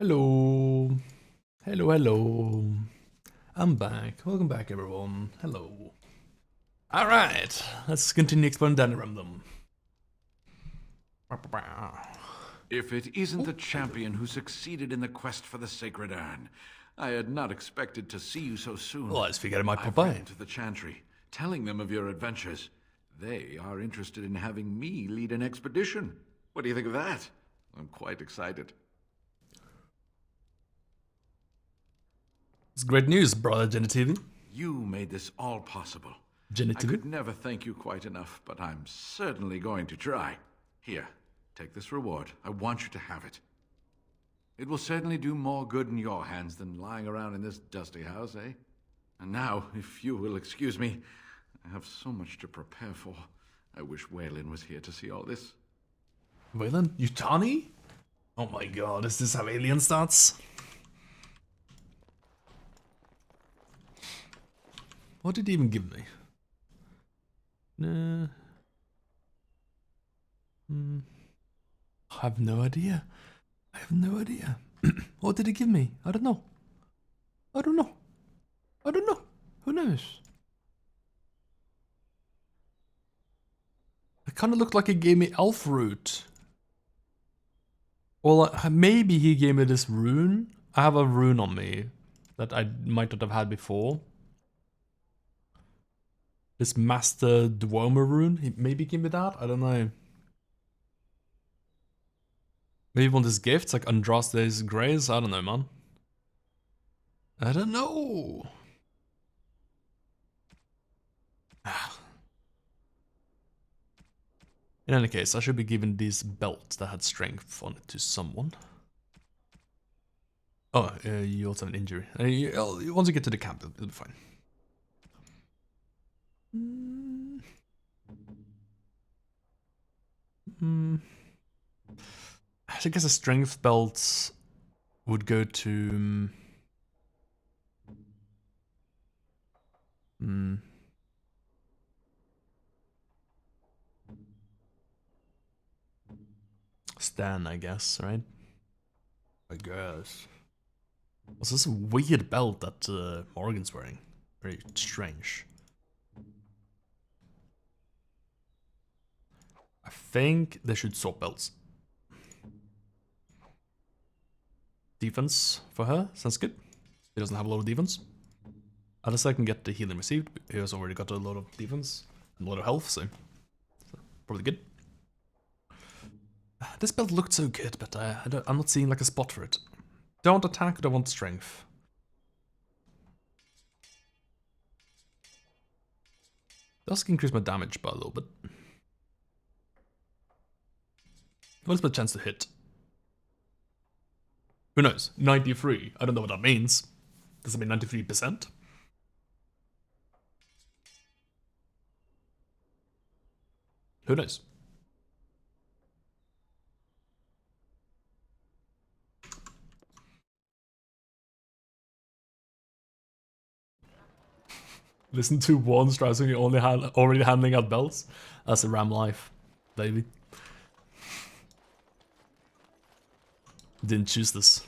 Hello. Hello, hello. I'm back. Welcome back, everyone. Hello. Alright, let's continue exploring Danny Random. If it isn't the champion who succeeded in the quest for the sacred urn, I had not expected to see you so soon. Well, I just figured I might pop I've by. written to the Chantry, telling them of your adventures. They are interested in having me lead an expedition. What do you think of that? I'm quite excited. It's great news, brother Genitivi. You made this all possible. Genitivi? I could never thank you quite enough, but I'm certainly going to try. Here, take this reward. I want you to have it. It will certainly do more good in your hands than lying around in this dusty house, eh? And now, if you will excuse me, I have so much to prepare for. I wish Waylon was here to see all this. Waylon? Yutani? Oh my god, is this how Alien starts? What did he even give me? Nah. I have no idea. I have no idea. What did he give me? I don't know. I don't know. I don't know. Who knows? It kind of looked like he gave me elf root. Well, maybe he gave me this rune. I have a rune on me that I might not have had before. This Master Dwemer rune. He maybe gave me that? I don't know. Maybe one of his gifts, like Andraste's Grace? I don't know, man. I don't know. In any case, I should be giving these belts that had strength on it to someone. Oh, you also have an injury. Once you get to the camp, it'll be fine. I guess the strength belts would go to... Stan, I guess, right? I guess. What's this weird belt that Morgan's wearing? Very strange. I think they should swap belts. Defense for her, sounds good. He doesn't have a lot of defense. Unless I can get the healing received, he has already got a lot of defense and a lot of health, so probably good. This belt looked so good, but I'm not seeing like a spot for it. Don't attack, don't want strength. Does increase my damage by a little bit. What's my chance to hit? Who knows? 93. I don't know what that means. Does it mean 93%? Who knows? Listen to one Straussing already handing out belts. That's a ram life, baby. Didn't choose this.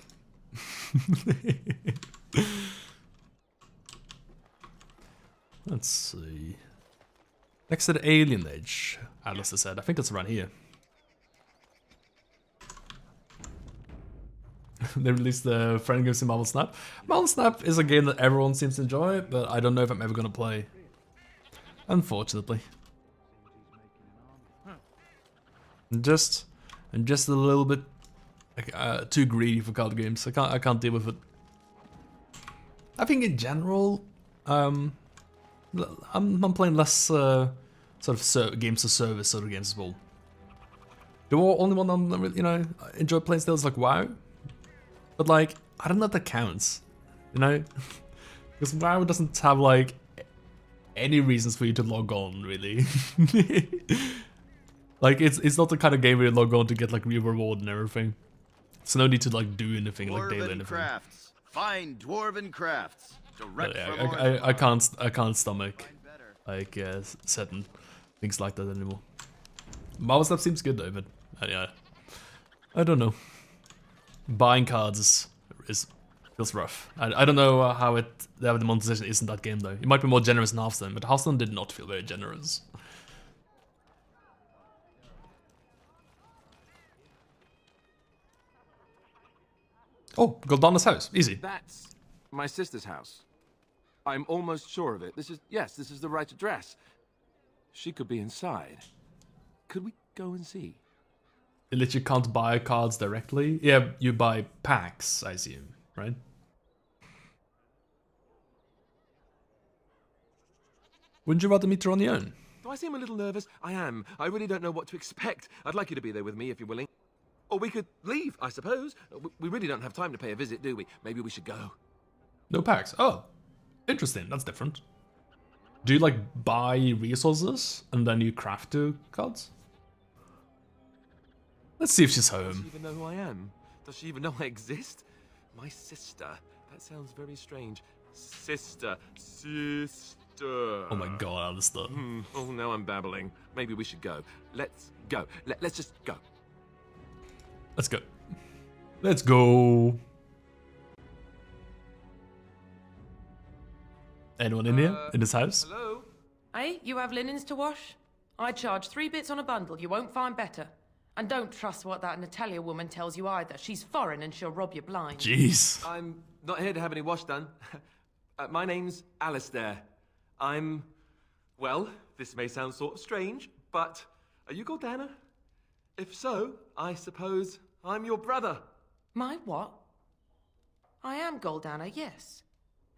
Let's see. Next to the alien age, Alistair said. I think that's around here. They released the friend games in Marvel Snap. Marvel Snap is a game that everyone seems to enjoy, but I don't know if I'm ever gonna play. Unfortunately. I'm just a little bit too greedy for card games. I can't deal with it. I think in general, I'm playing less sort of games of service sort of games as well. The only one I'm really, enjoy playing still is like WoW. But like, I don't know if that counts, because WoW doesn't have like any reasons for you to log on, really. Like, it's not the kind of game where you log on to get like real reward and everything. So no need to like do anything like daily anything. Crafts. Find dwarven crafts. Direct I can't stomach like certain things like that anymore. Marvel Snap seems good though, but yeah, I don't know. buying cards is feels rough. I don't know how the monetization is in that game though. It might be more generous in Hearthstone, but Hearthstone did not feel very generous. Oh, Goldana's house, easy. That's my sister's house. I'm almost sure of it. This is the right address. She could be inside. Could we go and see? You literally can't buy cards directly. Yeah, you buy packs, I assume, right? Wouldn't you rather meet her on your own? Do I seem a little nervous? I am. I really don't know what to expect. I'd like you to be there with me if you're willing. Or we could leave, I suppose. We really don't have time to pay a visit, do we? Maybe we should go. No packs. Oh, interesting. That's different. Do you like buy resources and then you craft two cards? Let's see if she's home. Does she even know who I am? Does she even know I exist? My sister. That sounds very strange. Sister. Oh my god, Alistair. Oh, now I'm babbling. Maybe we should go. Let's go. Let's just go. Let's go. Let's go. Anyone in here? In this house? Hello? Hey, you have linens to wash? I charge 3 bits on a bundle. You won't find better. And don't trust what that Natalia woman tells you either. She's foreign and she'll rob you blind. Jeez. I'm not here to have any wash done. My name's Alistair. Well, this may sound sort of strange, but are you Goldana? If so, I suppose I'm your brother. My what? I am Goldana, yes.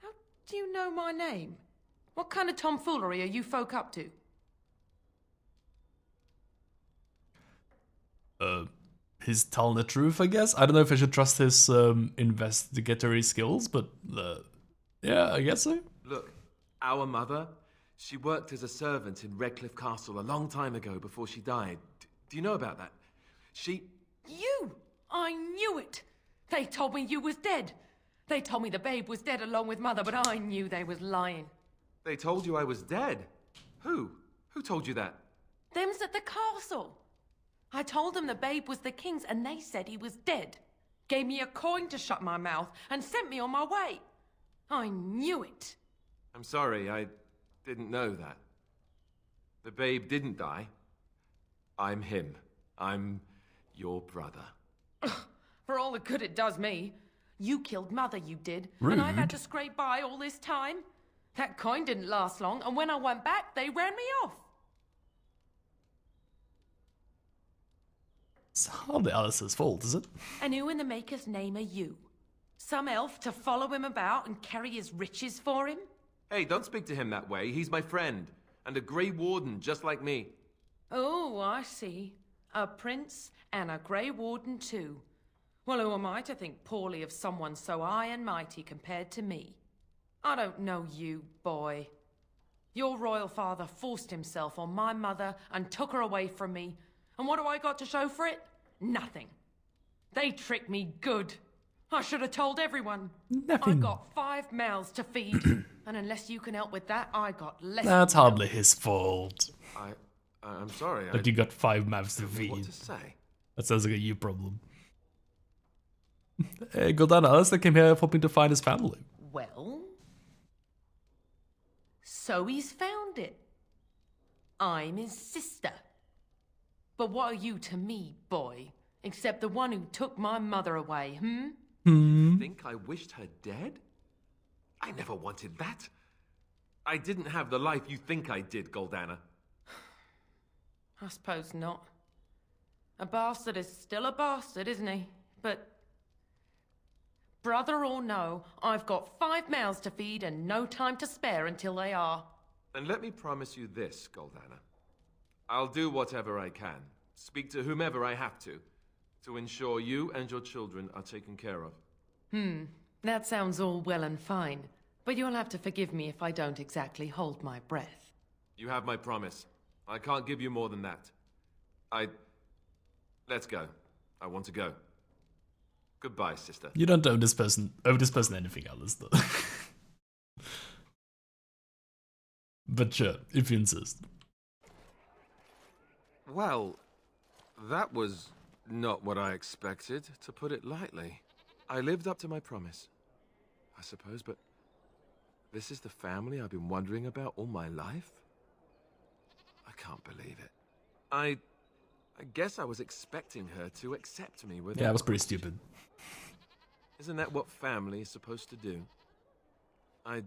How do you know my name? What kind of tomfoolery are you folk up to? He's telling the truth, I guess. I don't know if I should trust his investigatory skills, but yeah, I guess so. Look, our mother, she worked as a servant in Redcliffe Castle a long time ago before she died. Do you know about that? You! I knew it! They told me you was dead. They told me the babe was dead along with mother, but I knew they was lying. They told you I was dead? Who? Who told you that? Them's at the castle. I told them the babe was the king's and they said he was dead. Gave me a coin to shut my mouth and sent me on my way. I knew it. I'm sorry, I didn't know that. The babe didn't die. I'm him. I'm your brother. For all the good it does me. You killed mother, you did. Rude. And I've had to scrape by all this time. That coin didn't last long, and when I went back, they ran me off. It's hardly Alice's fault, is it? And who in the Maker's name are you? Some elf to follow him about and carry his riches for him? Hey, don't speak to him that way. He's my friend. And a Grey Warden, just like me. Oh, I see. A prince and a Grey Warden too. Well, who am I to think poorly of someone so high and mighty compared to me? I don't know you, boy. Your royal father forced himself on my mother and took her away from me. And what do I got to show for it? Nothing. They tricked me good. I should have told everyone. Nothing. I got 5 mouths to feed. And unless you can help with that, I got less. That's hardly his fault. I'm sorry. But you got 5 mouths to feed. What to say? That sounds like a you problem. Hey, Goldana, Alistair came here hoping to find his family. Well, so he's found it. I'm his sister. But what are you to me, boy? Except the one who took my mother away, You think I wished her dead? I never wanted that. I didn't have the life you think I did, Goldana. I suppose not. A bastard is still a bastard, isn't he? But brother or no, I've got 5 mouths to feed and no time to spare until they are. And let me promise you this, Goldana. I'll do whatever I can, speak to whomever I have to ensure you and your children are taken care of. That sounds all well and fine, but you'll have to forgive me if I don't exactly hold my breath. You have my promise. I can't give you more than that. Let's go. I want to go. Goodbye, sister. You don't owe this person anything, Alistair. But sure, if you insist. Well, that was not what I expected, to put it lightly. I lived up to my promise, I suppose, but this is the family I've been wondering about all my life? I can't believe it. I guess I was expecting her to accept me with. Yeah, it was pretty stupid. Isn't that what family is supposed to do? I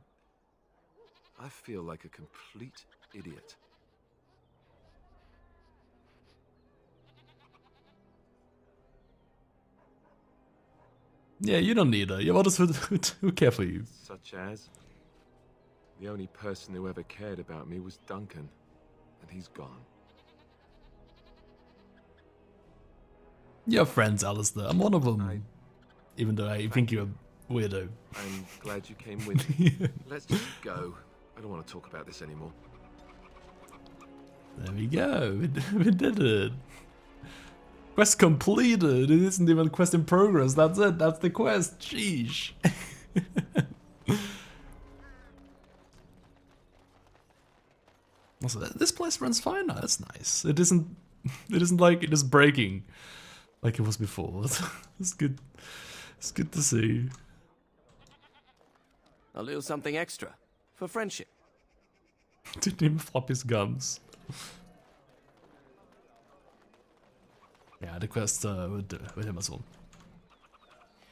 feel like a complete idiot. Yeah, you don't need her. Your others who care for you. Such as? The only person who ever cared about me was Duncan, and he's gone. You're friends, Alistair. I'm one of them. Even though I think you're a weirdo. I'm glad you came with me. Let's just go. I don't want to talk about this anymore. There we go. We did it. Quest completed. It isn't even a quest in progress. That's it. That's the quest. Sheesh. Also, this place runs fine now. That's nice. It isn't like it is breaking like it was before. It's good. It's good to see. I'll do something extra for friendship. Didn't even flop his gums. Yeah, the quest with him as well.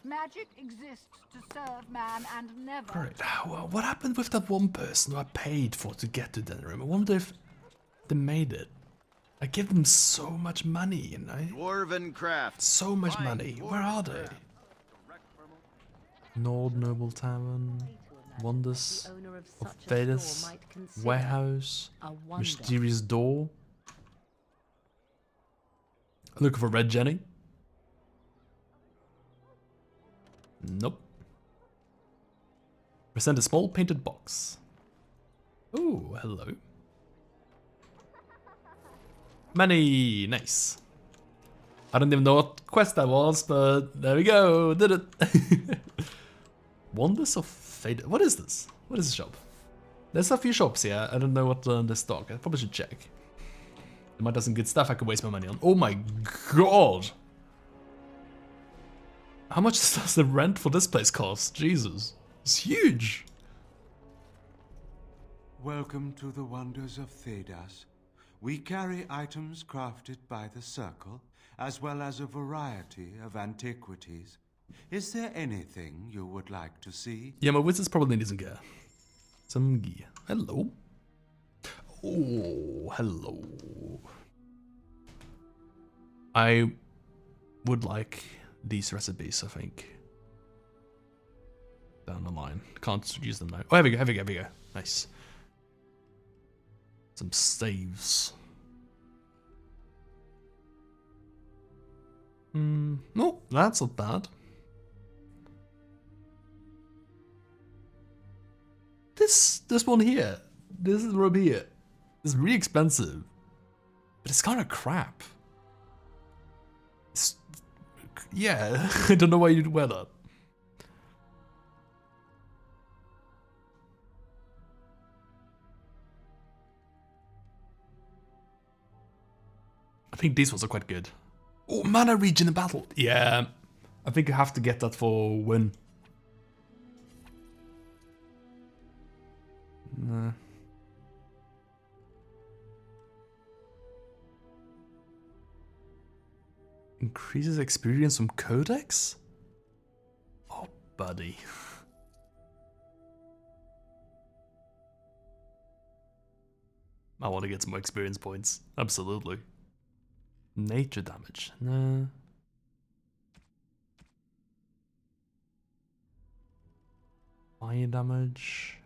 Magic exists to serve man and never. Alright, what happened with that one person who I paid for to get to den room? I wonder if they made it. I give them so much money, you know? Dwarven craft. So much money. Where are they? Nord Noble Tavern, Wonders of Thedas, Warehouse, Mysterious Door. Looking for Red Jenny. Nope. Present a small painted box. Oh, hello. Money, nice. I don't even know what quest that was, but there we go, did it. Wonders of Fate. What is this? What is this shop? There's a few shops here. I don't know what they stock. I probably should check. There might have some good stuff I could waste my money on. Oh my god! How much does the rent for this place cost? Jesus. It's huge! Welcome to the wonders of Thedas. We carry items crafted by the Circle, as well as a variety of antiquities. Is there anything you would like to see? Yeah, my wizards probably need some gear. Some gear. Hello. Oh, hello. I would like these recipes, I think. Down the line. Can't use them now. Oh, here we go, here we go, here we go. Nice. Some staves. No, that's not bad. This one here, this robe here, is really expensive, but it's kind of crap. Yeah, I don't know why you'd wear that. I think these ones are quite good. Oh, mana regen in battle. Yeah, I think you have to get that for win. Nah. Increases experience from Codex? Oh, buddy. I want to get some more experience points. Absolutely. Nature damage. Nah. Fire damage.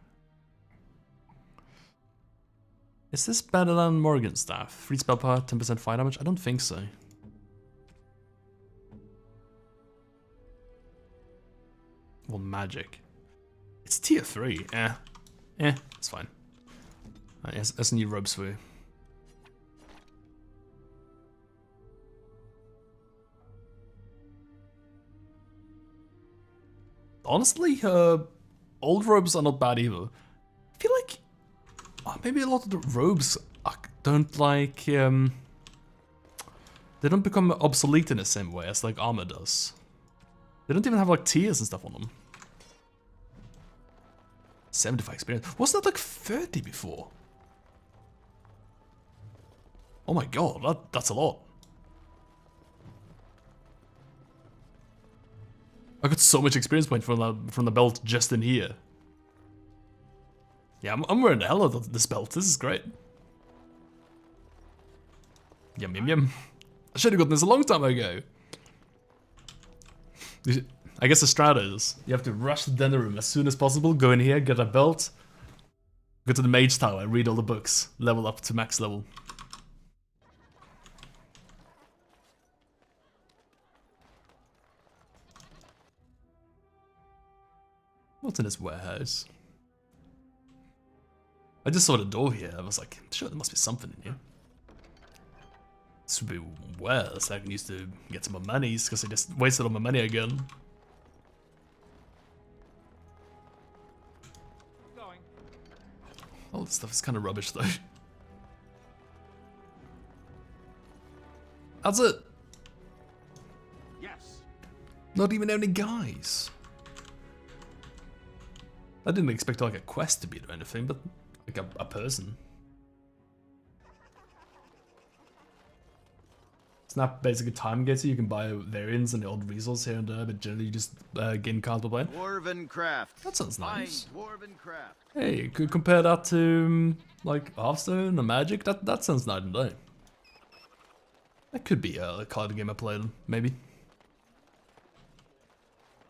Is this better than Morgan's staff? 3 spell power, 10% fire damage? I don't think so. Well, magic. It's tier 3. It's fine. That's new robes for you. Honestly, old robes are not bad either. I feel like maybe a lot of the robes don't like They don't become obsolete in the same way as like armor does. They don't even have like tiers and stuff on them. 75 experience. Wasn't that like 30 before? Oh my god, that's a lot. I got so much experience point from the belt just in here. Yeah, I'm wearing the hell out of this belt. This is great. Yum yum yum. I should have gotten this a long time ago. I guess the strat is you have to rush to the dinner room as soon as possible, go in here, get a belt, go to the mage tower, read all the books, level up to max level. What's in this warehouse? I just saw the door here. I was like, sure, there must be something in here. This would be well, so I can use to get some more monies because I just wasted all my money again. All this stuff is kind of rubbish though. That's it. Yes. Not even any guys. I didn't expect like a quest to be or anything, but like a person. It's not basically time gates, so you can buy variants and the odd resource here and there, but generally you just gain cards by playing. Dwarven craft. That sounds nice. Dwarven craft. Hey, you could compare that to like Hearthstone or Magic. That sounds nice and day. That could be a card game I played, maybe.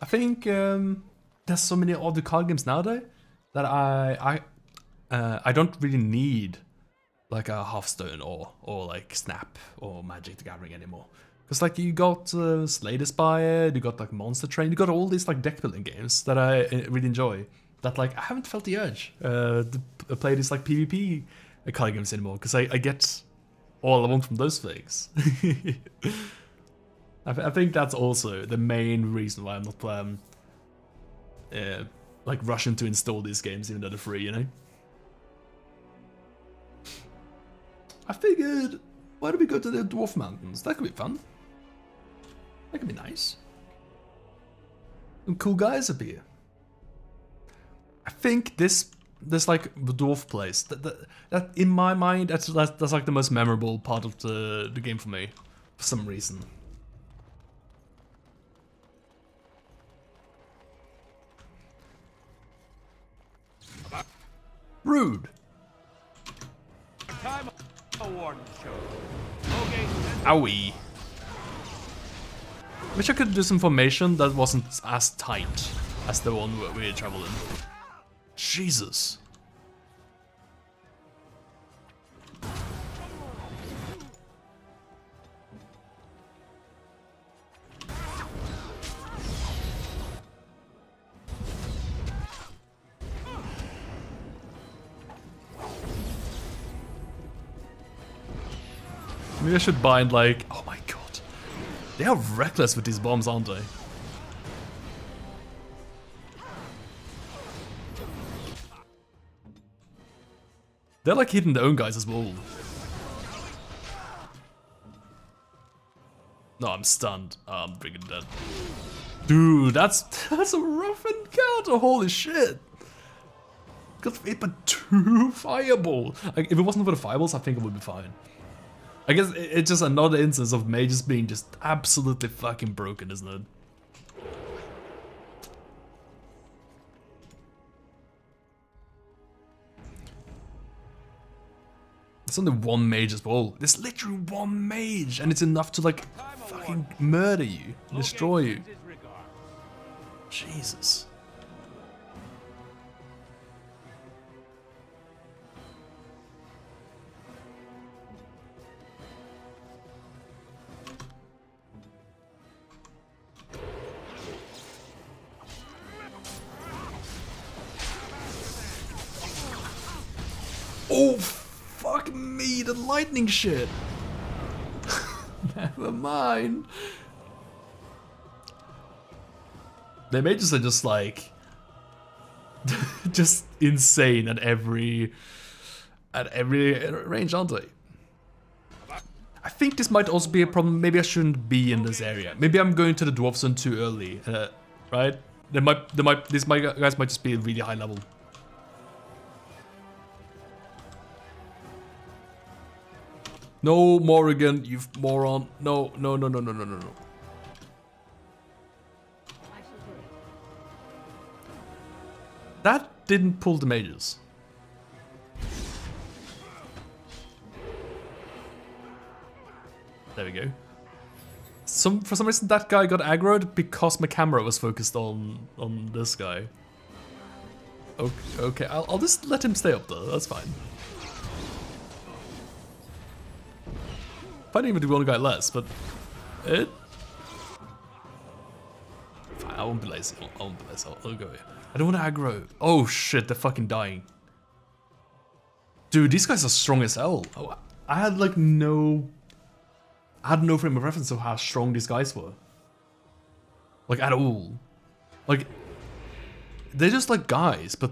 I think there's so many other card games nowadays that I don't really need like a Hearthstone or like Snap or Magic the Gathering anymore. Because like you got Slay the Spire, you got like Monster Train, you got all these like deck building games that I really enjoy. That like I haven't felt the urge to play these like PvP card games anymore because I get all I want from those things. I think that's also the main reason why I'm not like rushing to install these games even though they're free, you know? I figured, why don't we go to the Dwarf Mountains? That could be fun. That could be nice. Some cool guys up here. I think this like the dwarf place that in my mind that's like the most memorable part of the game for me for some reason. Rude. Time award show. Owie. Wish I could do some formation that wasn't as tight as the one where we traveled in. Jesus. Maybe I should bind like, oh my god. They are reckless with these bombs, aren't they? They're like hitting their own guys as well. No, I'm stunned. I'm freaking dead. Dude, that's a rough encounter, holy shit. Got hit by 2 fireballs. Like, if it wasn't for the fireballs, I think it would be fine. I guess it's just another instance of mages being just absolutely fucking broken, isn't it? There's only one mage as well. There's literally one mage, and it's enough to like fucking murder you, destroy you. Jesus. Oh, fuck me, the lightning shit. Never mind. The mages are just like, just insane at every range, aren't they? I think this might also be a problem. Maybe I shouldn't be in this area. Maybe I'm going to the dwarf zone too early, right? These guys might just be really high level. No, Morrigan, you moron. No, no, no, no, no, no, no, no. That didn't pull the mages. There we go. For some reason that guy got aggroed because my camera was focused on this guy. Okay, I'll just let him stay up there, that's fine. Fighting with the one guy less, but it... Fine, I won't be lazy, I won't be lazy, I'll go here. I don't want to aggro. Oh shit, they're fucking dying. Dude, these guys are strong as hell. Oh, I had like no... I had no frame of reference of how strong these guys were. Like, at all. Like, they're just like guys, but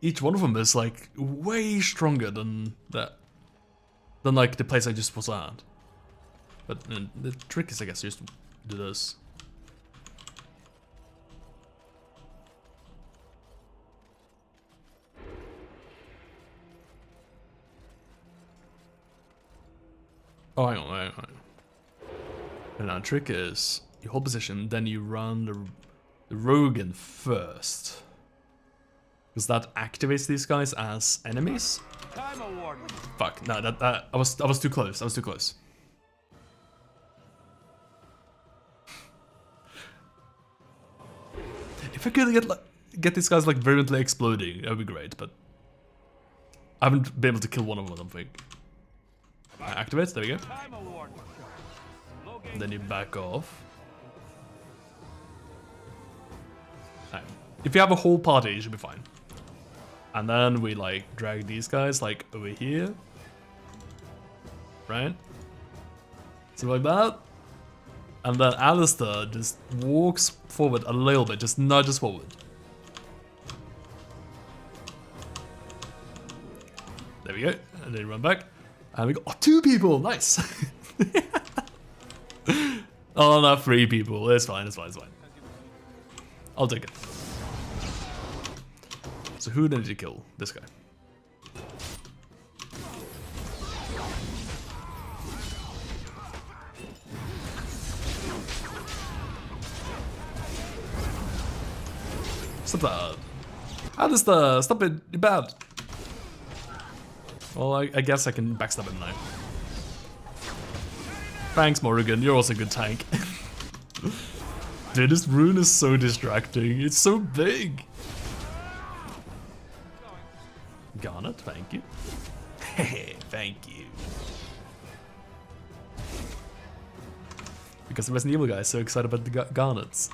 each one of them is like way stronger than that. Than like the place I just was at. But the trick is, I guess, just to do this. Oh, hang on. And now the trick is, you hold position, then you run the rogue in first. Because that activates these guys as enemies. Fuck, no, I was too close, I was too close. If I could get these guys like virulently exploding, that would be great, but I haven't been able to kill one of them, I don't think. Activate, there we go. And then you back off. Right. If you have a whole party, you should be fine. And then we like drag these guys like over here. Right? So like that. And then Alistair just walks forward a little bit, just nudges forward. There we go. And then run back. And we got 2 people, nice. Oh no, 3 people. It's fine, it's fine, it's fine. I'll take it. So who did you kill? This guy. Stop that. Alistair, stop it, you're bad. Well, I guess I can backstab him now. Thanks, Morrigan, you're also a good tank. Dude, this rune is so distracting. It's so big. Garnet, thank you. Hey, thank you. Because the Resident Evil guy is so excited about the garnets.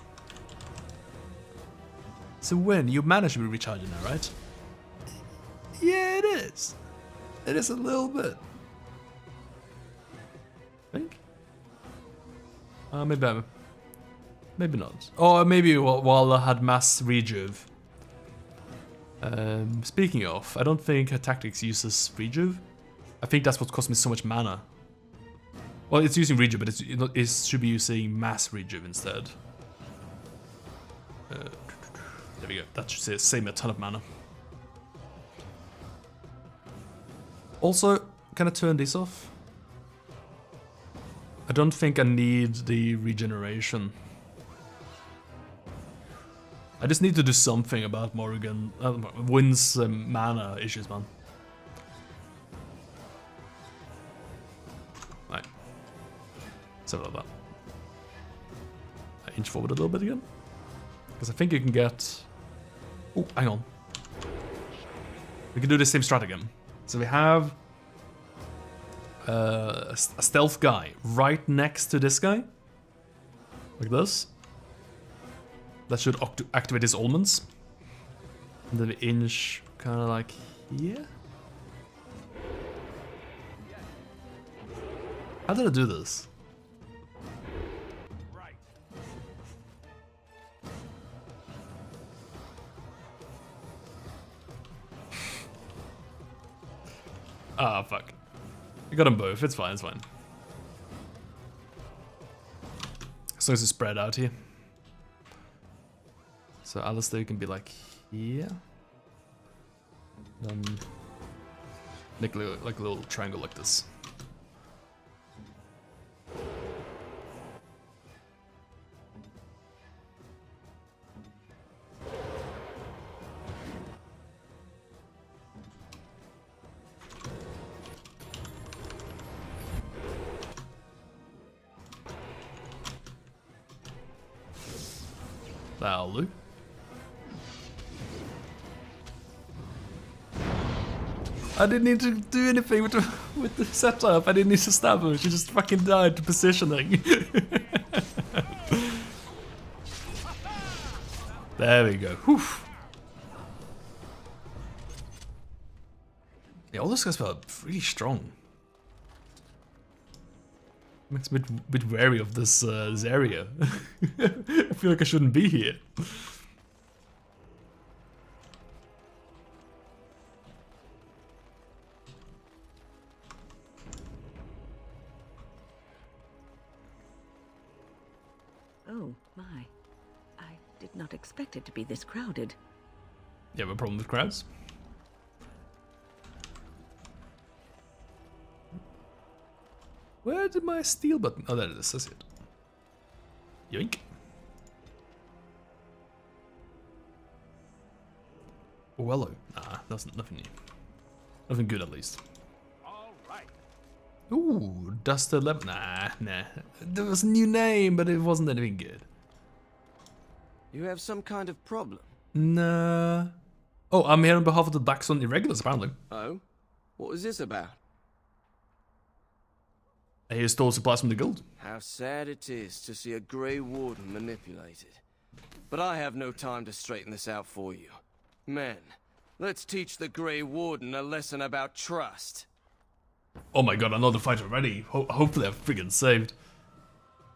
So when you manage to be recharging now, right? Yeah, it is. It is a little bit. I think. Maybe not. Or maybe while I had mass rejuve. Speaking of, I don't think her tactics uses rejuve. I think that's what cost me so much mana. Well, it's using rejuve, but it should be using mass rejuve instead. There we go. That should save me a ton of mana. Also, can I turn this off? I don't think I need the regeneration. I just need to do something about Morrigan, Wynn's mana issues, man. Right. So about that. I inch forward a little bit again. Because I think you can get... Oh, hang on. We can do the same strat again. So we have a stealth guy right next to this guy. Like this. That should activate his almonds. And then we inch kind of like here. How did I do this? Ah, fuck. We got them both. It's fine, it's fine. as long as it's spread out here. So Alistair can be like here. Then make a little triangle like this. That'll do. I didn't need to do anything with the setup. I didn't need to stab her. She just fucking died to positioning. There we go. Whew. Yeah, all those guys were really strong. Makes me a bit wary of this area. I feel like I shouldn't be here. Oh, my. I did not expect it to be this crowded. You have a problem with crowds? Where did my steel button? Oh, there it is. That's it. Yoink. Oh, hello. Nah, that's nothing new. Nothing good, at least. Ooh, Duster Lemon. Nah. There was a new name, but it wasn't anything good. You have some kind of problem? Nah. Oh, I'm here on behalf of the Blackstone Irregulars, apparently. Oh? What is this about? He stole supplies from the guild. How sad it is to see a Grey Warden manipulated. But I have no time to straighten this out for you. Men, let's teach the Grey Warden a lesson about trust. Oh my god, another fight already. Hopefully I'm friggin' saved.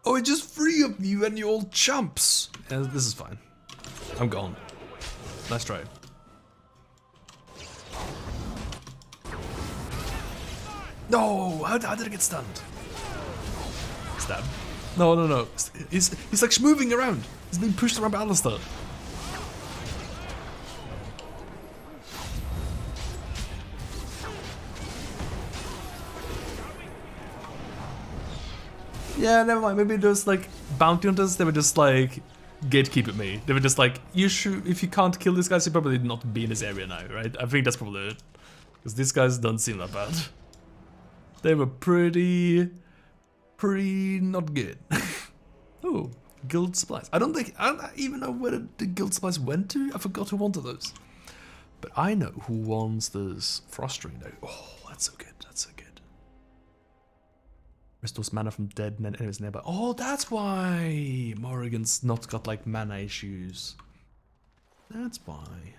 Oh, it's just 3 of you and you all chumps. Yeah, this is fine. I'm gone. Nice try. No, how did I get stunned? Stab. No. He's like moving around. He's being pushed around by Alistair. Yeah, never mind. Maybe those like bounty hunters, they were just like gatekeeping me. They were just like, you should, if you can't kill these guys, you probably not be in this area now, right? I think that's probably it. Because these guys don't seem that bad. They were pretty not good. Oh, guild supplies. I don't even know where the guild supplies went to. I forgot who wanted those. But I know who wants this frost ring though. Oh, that's so good. That's so good. Restores mana from dead enemies nearby. Oh, that's why Morrigan's not got like mana issues. That's why.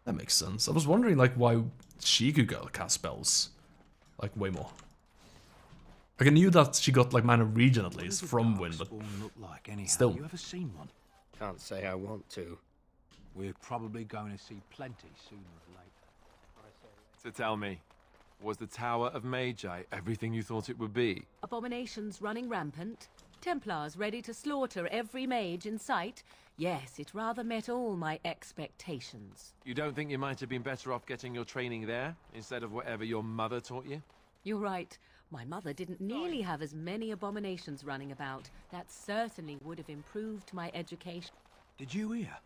That makes sense. I was wondering like why she could go cast spells like way more. Like I knew that she got like mana regen at least from Wind, but still. You ever seen one? Can't say I want to. We're probably going to see plenty sooner or later. So tell me, was the Tower of Magi everything you thought it would be? Abominations running rampant? Templars ready to slaughter every mage in sight? Yes, it rather met all my expectations. You don't think you might have been better off getting your training there, instead of whatever your mother taught you? You're right. My mother didn't nearly have as many abominations running about. That certainly would have improved my education. Did you hear?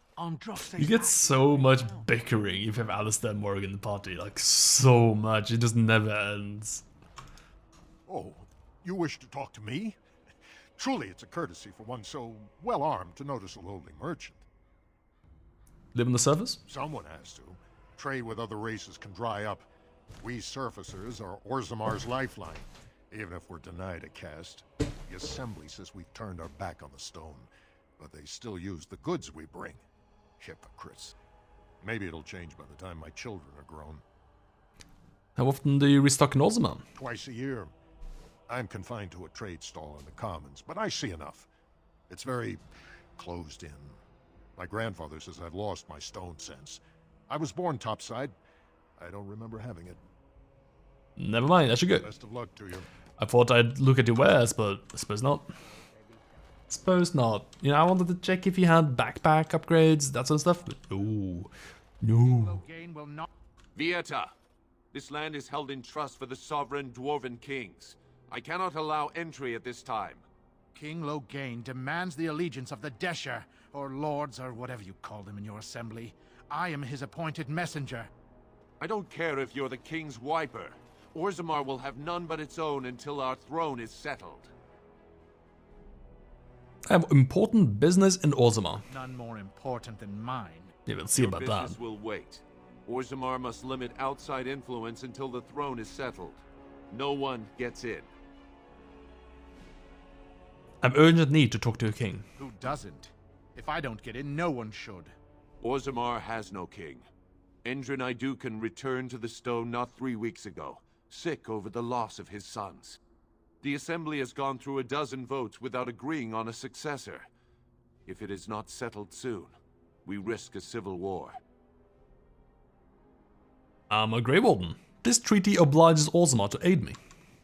You get so much bickering if you have Alistair and Morrigan in the party, like so much. It just never ends. Oh, you wish to talk to me? Truly, it's a courtesy for one so well-armed to notice a lowly merchant. Live on the surface? Someone has to. Trade with other races can dry up. We surfacers are Orzamar's lifeline, even if we're denied a caste. The Assembly says we've turned our back on the stone, but they still use the goods we bring. Hypocrites. Maybe it'll change by the time my children are grown. How often do you restock in Orzammar? Twice a year. I'm confined to a trade stall in the Commons, but I see enough. It's very closed in. My grandfather says I've lost my stone sense. I was born topside. I don't remember having it. Never mind, I should go. Best of luck to you. I thought I'd look at your wares, but I suppose not. Suppose not. You know, I wanted to check if you had backpack upgrades, that sort of stuff, but no. No. Vieta, this land is held in trust for the sovereign dwarven kings. I cannot allow entry at this time. King Loghain demands the allegiance of the Desher, or lords, or whatever you call them in your assembly. I am his appointed messenger. I don't care if you're the king's wiper. Orzammar will have none but its own until our throne is settled. I have important business in Orzammar. None more important than mine. Yeah, we'll see Your about business that. will wait. Orzammar must limit outside influence until the throne is settled. No one gets in. I have urgent need to talk to a king. Who doesn't? If I don't get in, no one should. Orzammar has no king. Endrin Idukan returned to the stone not 3 weeks ago, sick over the loss of his sons. The Assembly has gone through a dozen votes without agreeing on a successor. If it is not settled soon, we risk a civil war. I'm a Grey Warden. This treaty obliges Orzammar to aid me.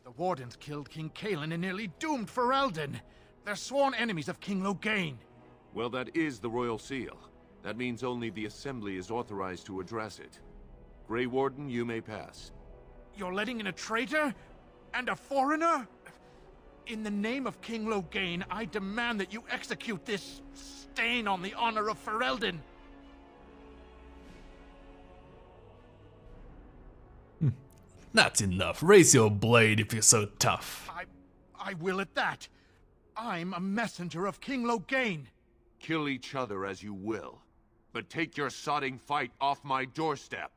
The Wardens killed King Kaelin and nearly doomed Ferelden. They're sworn enemies of King Loghain. Well, that is the Royal Seal. That means only the Assembly is authorized to address it. Grey Warden, you may pass. You're letting in a traitor? And a foreigner? In the name of King Loghain, I demand that you execute this stain on the honor of Ferelden. That's enough. Raise your blade if you're so tough. I will at that. I'm a messenger of King Loghain. Kill each other as you will, but take your sodding fight off my doorstep.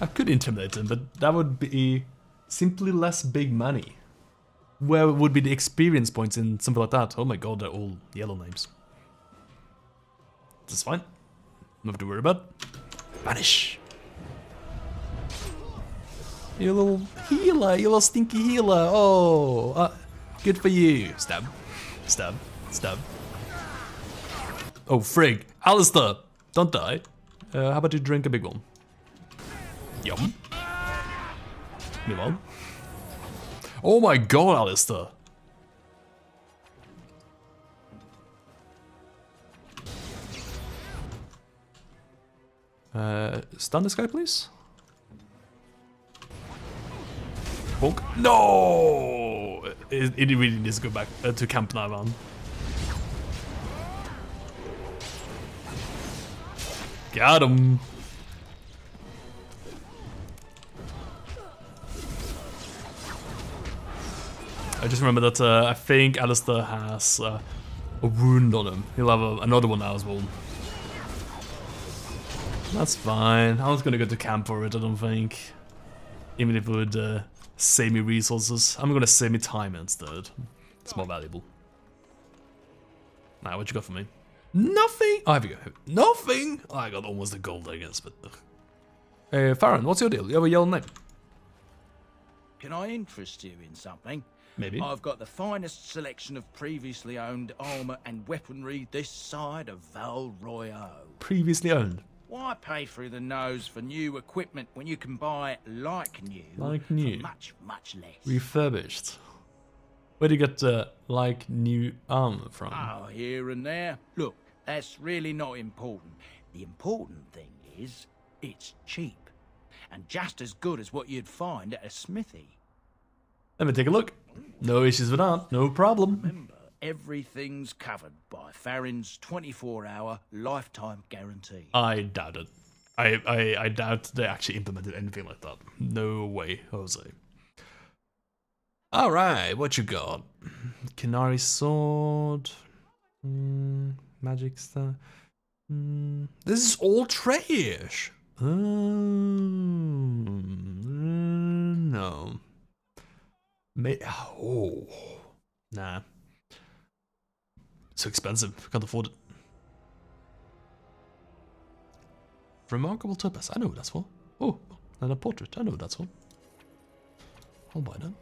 I could intimidate him, but that would be simply less big money. Where would be the experience points in something like that? Oh my god, they're all yellow names. That's fine. Nothing to worry about. Vanish. You little healer, you little stinky healer. Oh, good for you. Stab, stab, stab. Oh, frig. Alistair, don't die. How about you drink a big one? Yum. Move on. Oh my god, Alistair. Stun this guy, please. Bonk. No! It really needs to go back to camp now, man. Got him. I just remember that I think Alistair has a wound on him. He'll have another one now as well. That's fine. I was gonna go to camp for it, I don't think. Even if it would save me resources. I'm gonna save me time instead. It's more valuable. Now, what you got for me? Nothing! Oh, here we go. Nothing! Oh, I got almost a gold, I guess, but... Farron, what's your deal? You have a yellow name. Can I interest you in something? Maybe. I've got the finest selection of previously owned armor and weaponry this side of Val Royale. Previously owned? Why pay through the nose for new equipment when you can buy it like new, like new. for much, much less? Refurbished. Where do you get like new armor from? Oh, here and there. Look, that's really not important. The important thing is, it's cheap. And just as good as what you'd find at a smithy. Let me take a look. No issues with that, no problem. Remember, everything's covered by Farron's 24-hour lifetime guarantee. I doubt it. I doubt they actually implemented anything like that. No way, Jose. Alright, what you got? Canary sword. Magic stuff. This is all trash. No. Oh. Nah. So expensive. Can't afford it. Remarkable topaz. I know what that's for. Oh, and a portrait. I know what that's for. I'll buy that.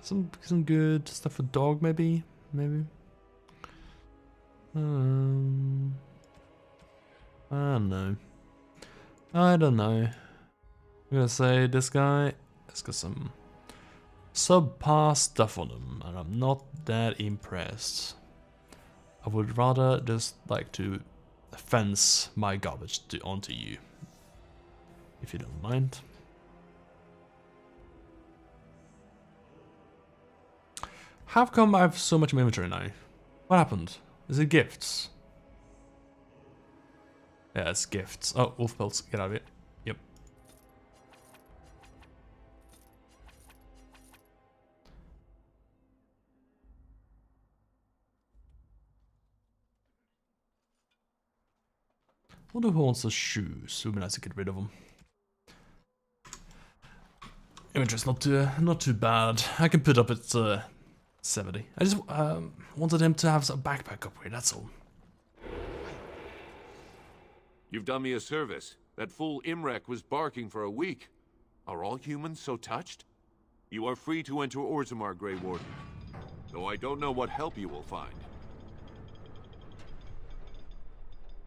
Some good stuff for dog, maybe. I don't know. I'm gonna say this guy has got some subpar stuff on him, and I'm not that impressed. I would rather just like to fence my garbage onto you, if you don't mind. How come I have so much inventory now? What happened? Is it gifts? Yeah, it's gifts. Oh, wolf pelts, get out of it. Yep. Wonder who wants the shoes. It would be nice to get rid of them. Inventory's not too bad. I can put up at 70. I just wanted him to have a backpack upgrade, that's all. You've done me a service. That fool Imrek was barking for a week. Are all humans so touched? You are free to enter Orzammar, Grey Warden. Though I don't know what help you will find.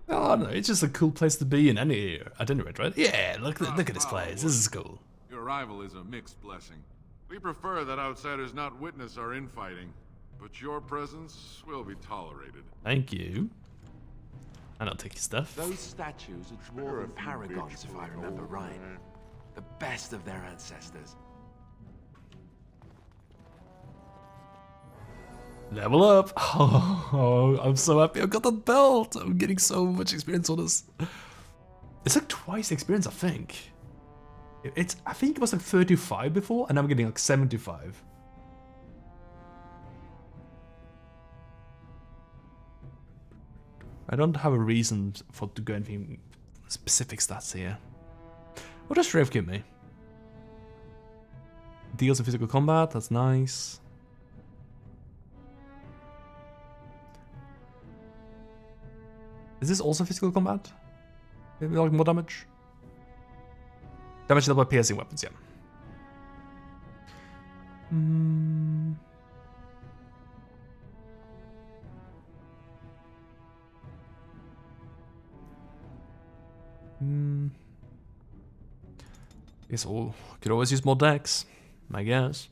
Oh no, it's just a cool place to be at any rate, right? Yeah, look at this place. This is cool. Your arrival is a mixed blessing. We prefer that outsiders not witness our infighting, but your presence will be tolerated. Thank you. And I'll take your stuff. Those statues are dwarven paragons, if I remember right. The best of their ancestors. Level up! Oh, I'm so happy I got that belt! I'm getting so much experience on this. It's like twice the experience, I think. I think it was like 35 before, and I'm getting like 75. I don't have a reason for to go anything specific stats here. What does Rev give me? Deals in physical combat, that's nice. Is this also physical combat? Maybe like more damage? Damage dealt by piercing weapons, yeah. Guess all could always use more decks, I guess.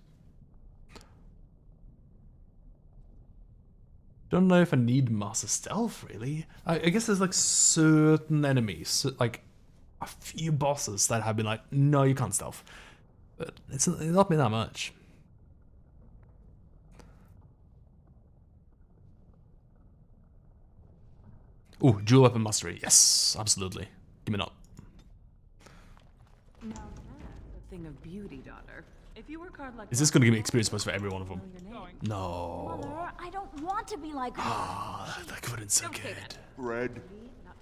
Don't know if I need Master Stealth, really. I guess there's like certain enemies, like a few bosses that have been like, no, you can't stealth. But it's not been that much. Ooh, dual weapon mastery. Yes, absolutely. Give me that. Now that's a thing of beauty, daughter. If you work hard like Is this going to give me experience points for every one of them? No. Mother, I don't want to be like her. Ah, that could have been so good. Bread,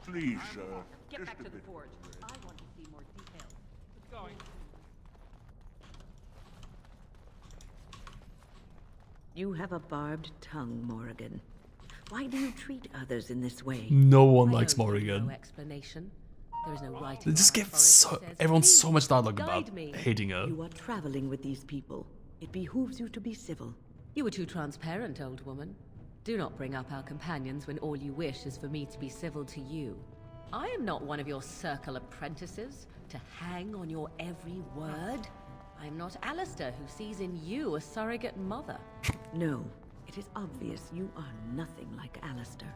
please, sir. Get back to the forge. I want to see more details. It's going. You have a barbed tongue, Morrigan. Why do you treat others in this way? No one likes Morrigan. No explanation. There is no writing. They just give everyone so much dialogue about hating her. You are traveling with these people. It behooves you to be civil. You were too transparent, old woman. Do not bring up our companions when all you wish is for me to be civil to you. I am not one of your circle apprentices to hang on your every word. I am not Alistair, who sees in you a surrogate mother. No, it is obvious you are nothing like Alistair.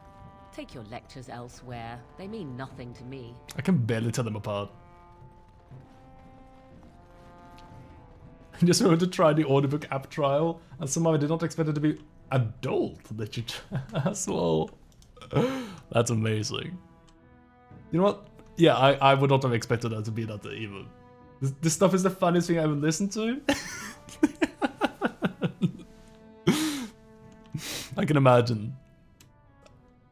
Take your lectures elsewhere. They mean nothing to me. I can barely tell them apart. I just wanted to try the audiobook app trial, and somehow I did not expect it to be adult literature as well. That's amazing. You know what? Yeah, I would not have expected that to be that even. This stuff is the funniest thing I ever listened to. I can imagine.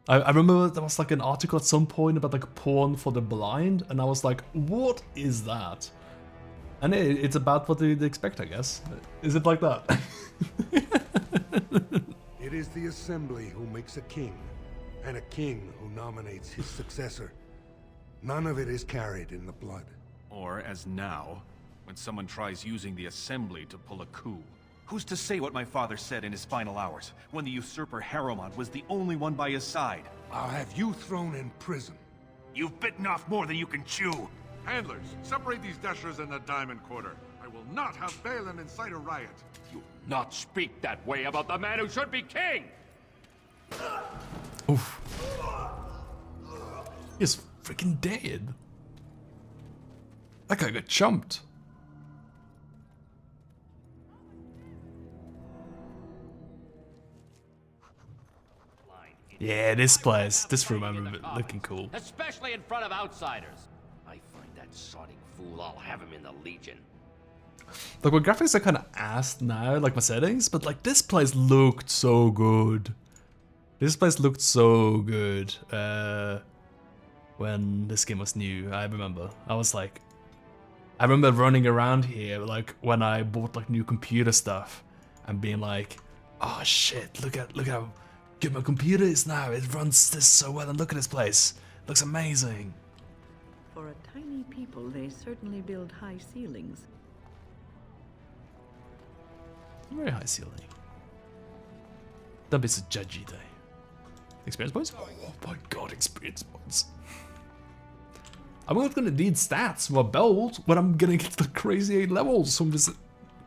I remember there was like an article at some point about like porn for the blind, and I was like, what is that? And it's about what they expect, I guess. Is it like that? It is the Assembly who makes a king, and a king who nominates his successor. None of it is carried in the blood. Or, as now, when someone tries using the Assembly to pull a coup. Who's to say what my father said in his final hours, when the usurper Harrowmont was the only one by his side? I'll have you thrown in prison. You've bitten off more than you can chew. Handlers, separate these dashers in the Diamond Quarter. I will not have Balin incite a riot. You not speak that way about the man who should be king! Oof. He's freaking dead. That guy got jumped. Yeah, this place, this room, I remember looking cool. Especially in front of outsiders. I find that sodding fool, I'll have him in the Legion. Like, my graphics are kind of assed now, like my settings, but like this place looked so good. This place looked so good when this game was new, I remember. I remember running around here, like, when I bought like new computer stuff and being like, oh shit, look how good my computer is now. It runs this so well, and look at this place. It looks amazing. For a tiny people, they certainly build high ceilings. Very high ceiling. Don't be so judgy, though. Experience points? Oh my god, experience points. I'm not gonna need stats for a belt when I'm gonna get the crazy 8 levels from just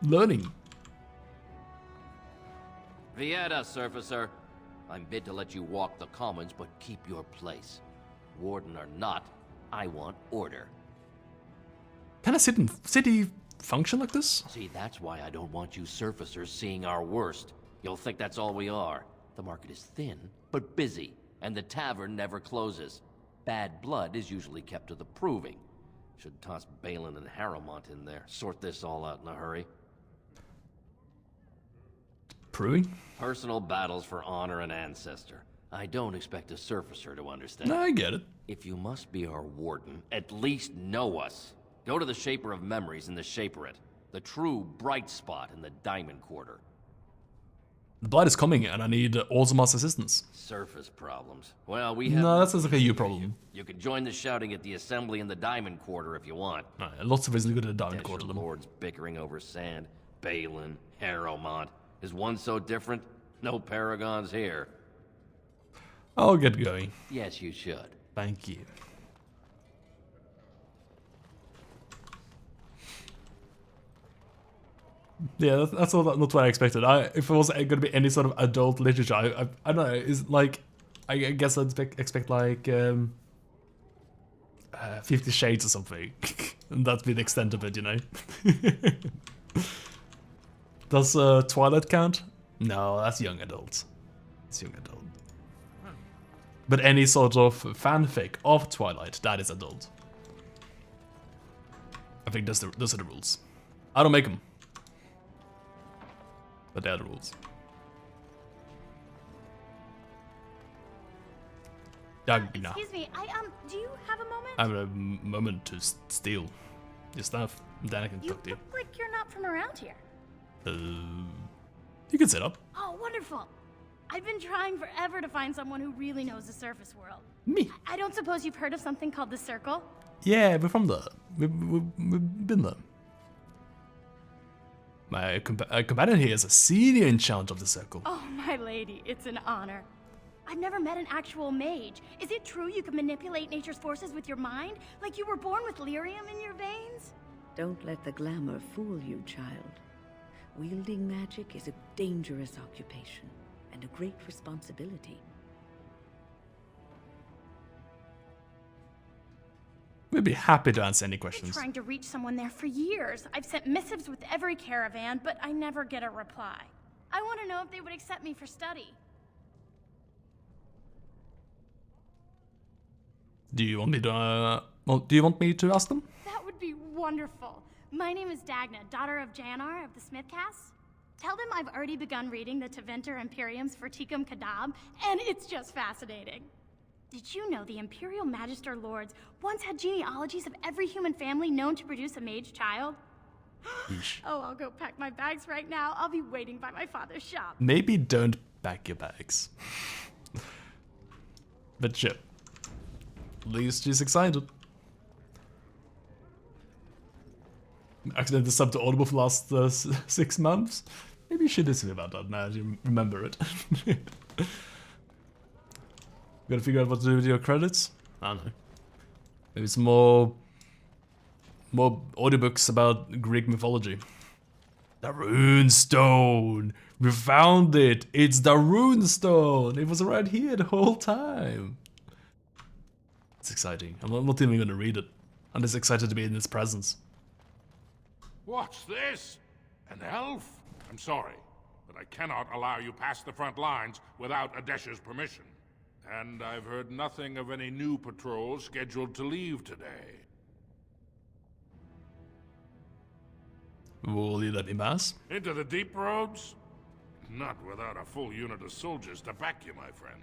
learning. Vieta, Surfacer. I'm bid to let you walk the commons, but keep your place. Warden or not, I want order. Can a city function like this? See, that's why I don't want you surfacers seeing our worst. You'll think that's all we are. The market is thin, but busy, and the tavern never closes. Bad blood is usually kept to the proving. Should toss Balin and Harrowmont in there, sort this all out in a hurry. Proving? Personal battles for honor and ancestor. I don't expect a surfacer to understand. No, I get it. If you must be our warden, at least know us. Go to the Shaper of Memories in the Shaperate, the true bright spot in the Diamond Quarter. The blood is coming, and I need Orzamar's assistance. Surface problems. Well, we have... No, that sounds like a you problem. You can join the shouting at the assembly in the Diamond Quarter if you want. Lots of reasons to go to the Diamond Quarter. Lords bickering over sand. Balin, Harrowmont. Is one so different? No paragons here. I'll get going. Yes, you should. Thank you. Yeah, that's all. Not what I expected. If it was going to be any sort of adult literature, I don't know. Is like, I guess I'd expect like 50 Shades or something, and that'd be the extent of it, you know. Does Twilight count? No, that's young adult. It's young adult. But any sort of fanfic of Twilight, that is adult. I think those are the rules. I don't make them. But they are the rules. Excuse me, do you have a moment? I have a moment to steal your stuff, then I can talk to you. You look like you're not from around here. You can sit up. Oh, wonderful. I've been trying forever to find someone who really knows the surface world. Me? I don't suppose you've heard of something called the Circle? Yeah, we're from there. We've been there. My companion here is a senior enchanter of the Circle. Oh, my lady, it's an honor. I've never met an actual mage. Is it true you can manipulate nature's forces with your mind? Like you were born with lyrium in your veins? Don't let the glamour fool you, child. Wielding magic is a dangerous occupation and a great responsibility. We'd be happy to answer any I've questions. been trying to reach someone there for years. I've sent missives with every caravan, but I never get a reply. I want to know if they would accept me for study. Do you want me to? Do you want me to ask them? That would be wonderful. My name is Dagna, daughter of Janar of the Smithcast. Tell them I've already begun reading the Tevinter Imperiums for Tikum Kadab, and it's just fascinating. Did you know the Imperial Magister Lords once had genealogies of every human family known to produce a mage child? Oh, I'll go pack my bags right now. I'll be waiting by my father's shop. Maybe don't pack your bags. But sure. At least she's excited. Accidentally subbed to Audible for the last 6 months. Maybe you should listen about that now as you remember it. Gotta figure out what to do with your credits? I don't know. Maybe some more more audiobooks about Greek mythology. The rune stone! We found it! It's the rune stone! It was right here the whole time! It's exciting. I'm not even gonna read it. I'm just excited to be in its presence. What's this? An elf? I'm sorry, but I cannot allow you past the front lines without Adesh's permission. And I've heard nothing of any new patrols scheduled to leave today. Will you let me pass? Into the deep roads? Not without a full unit of soldiers to back you, my friend.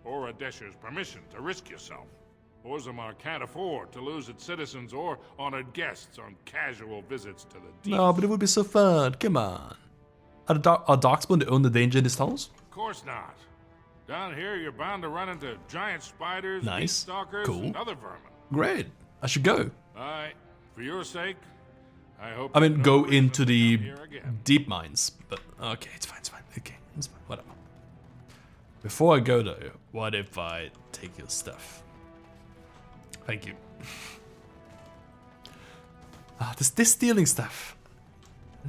Or Adesh's permission to risk yourself. Orzammar can't afford to lose its citizens or honored guests on casual visits to the deep. No, but it would be so fun. Come on. Are Darkspawn the only danger in these tunnels? Of course not. Down here, you're bound to run into giant spiders, Nice. stalkers, Cool. and other vermin. Great. I should go. Alright, for your sake, I hope. I mean, you go know into the here again. deep mines. But okay, it's fine, it's fine. Okay, it's fine. Whatever. Before I go though, what if I take your stuff? Thank you. This stealing stuff.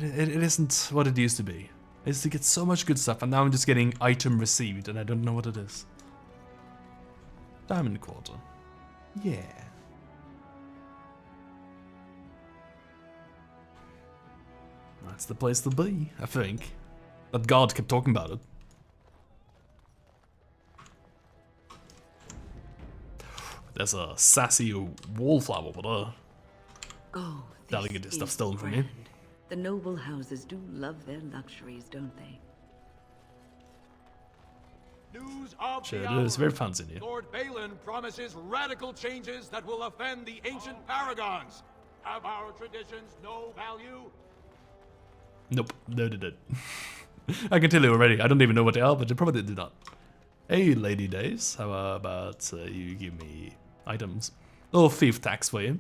It isn't what it used to be. I used to get so much good stuff, and now I'm just getting item received, and I don't know what it is. Diamond quarter. Yeah. That's the place to be, I think. That guard kept talking about it. There's a sassy wallflower over there. Oh, That'll get this stuff is stolen from me. grand. The noble houses do love their luxuries, don't they? News of Sure the it hour. is. Very fancy in here. Lord Balin promises radical changes that will offend the ancient paragons. Have our traditions no value? Nope, no they did. I can tell you already, I don't even know what they are, but they probably did not. Hey, Lady Days, how about you give me items? Little thief tax for you.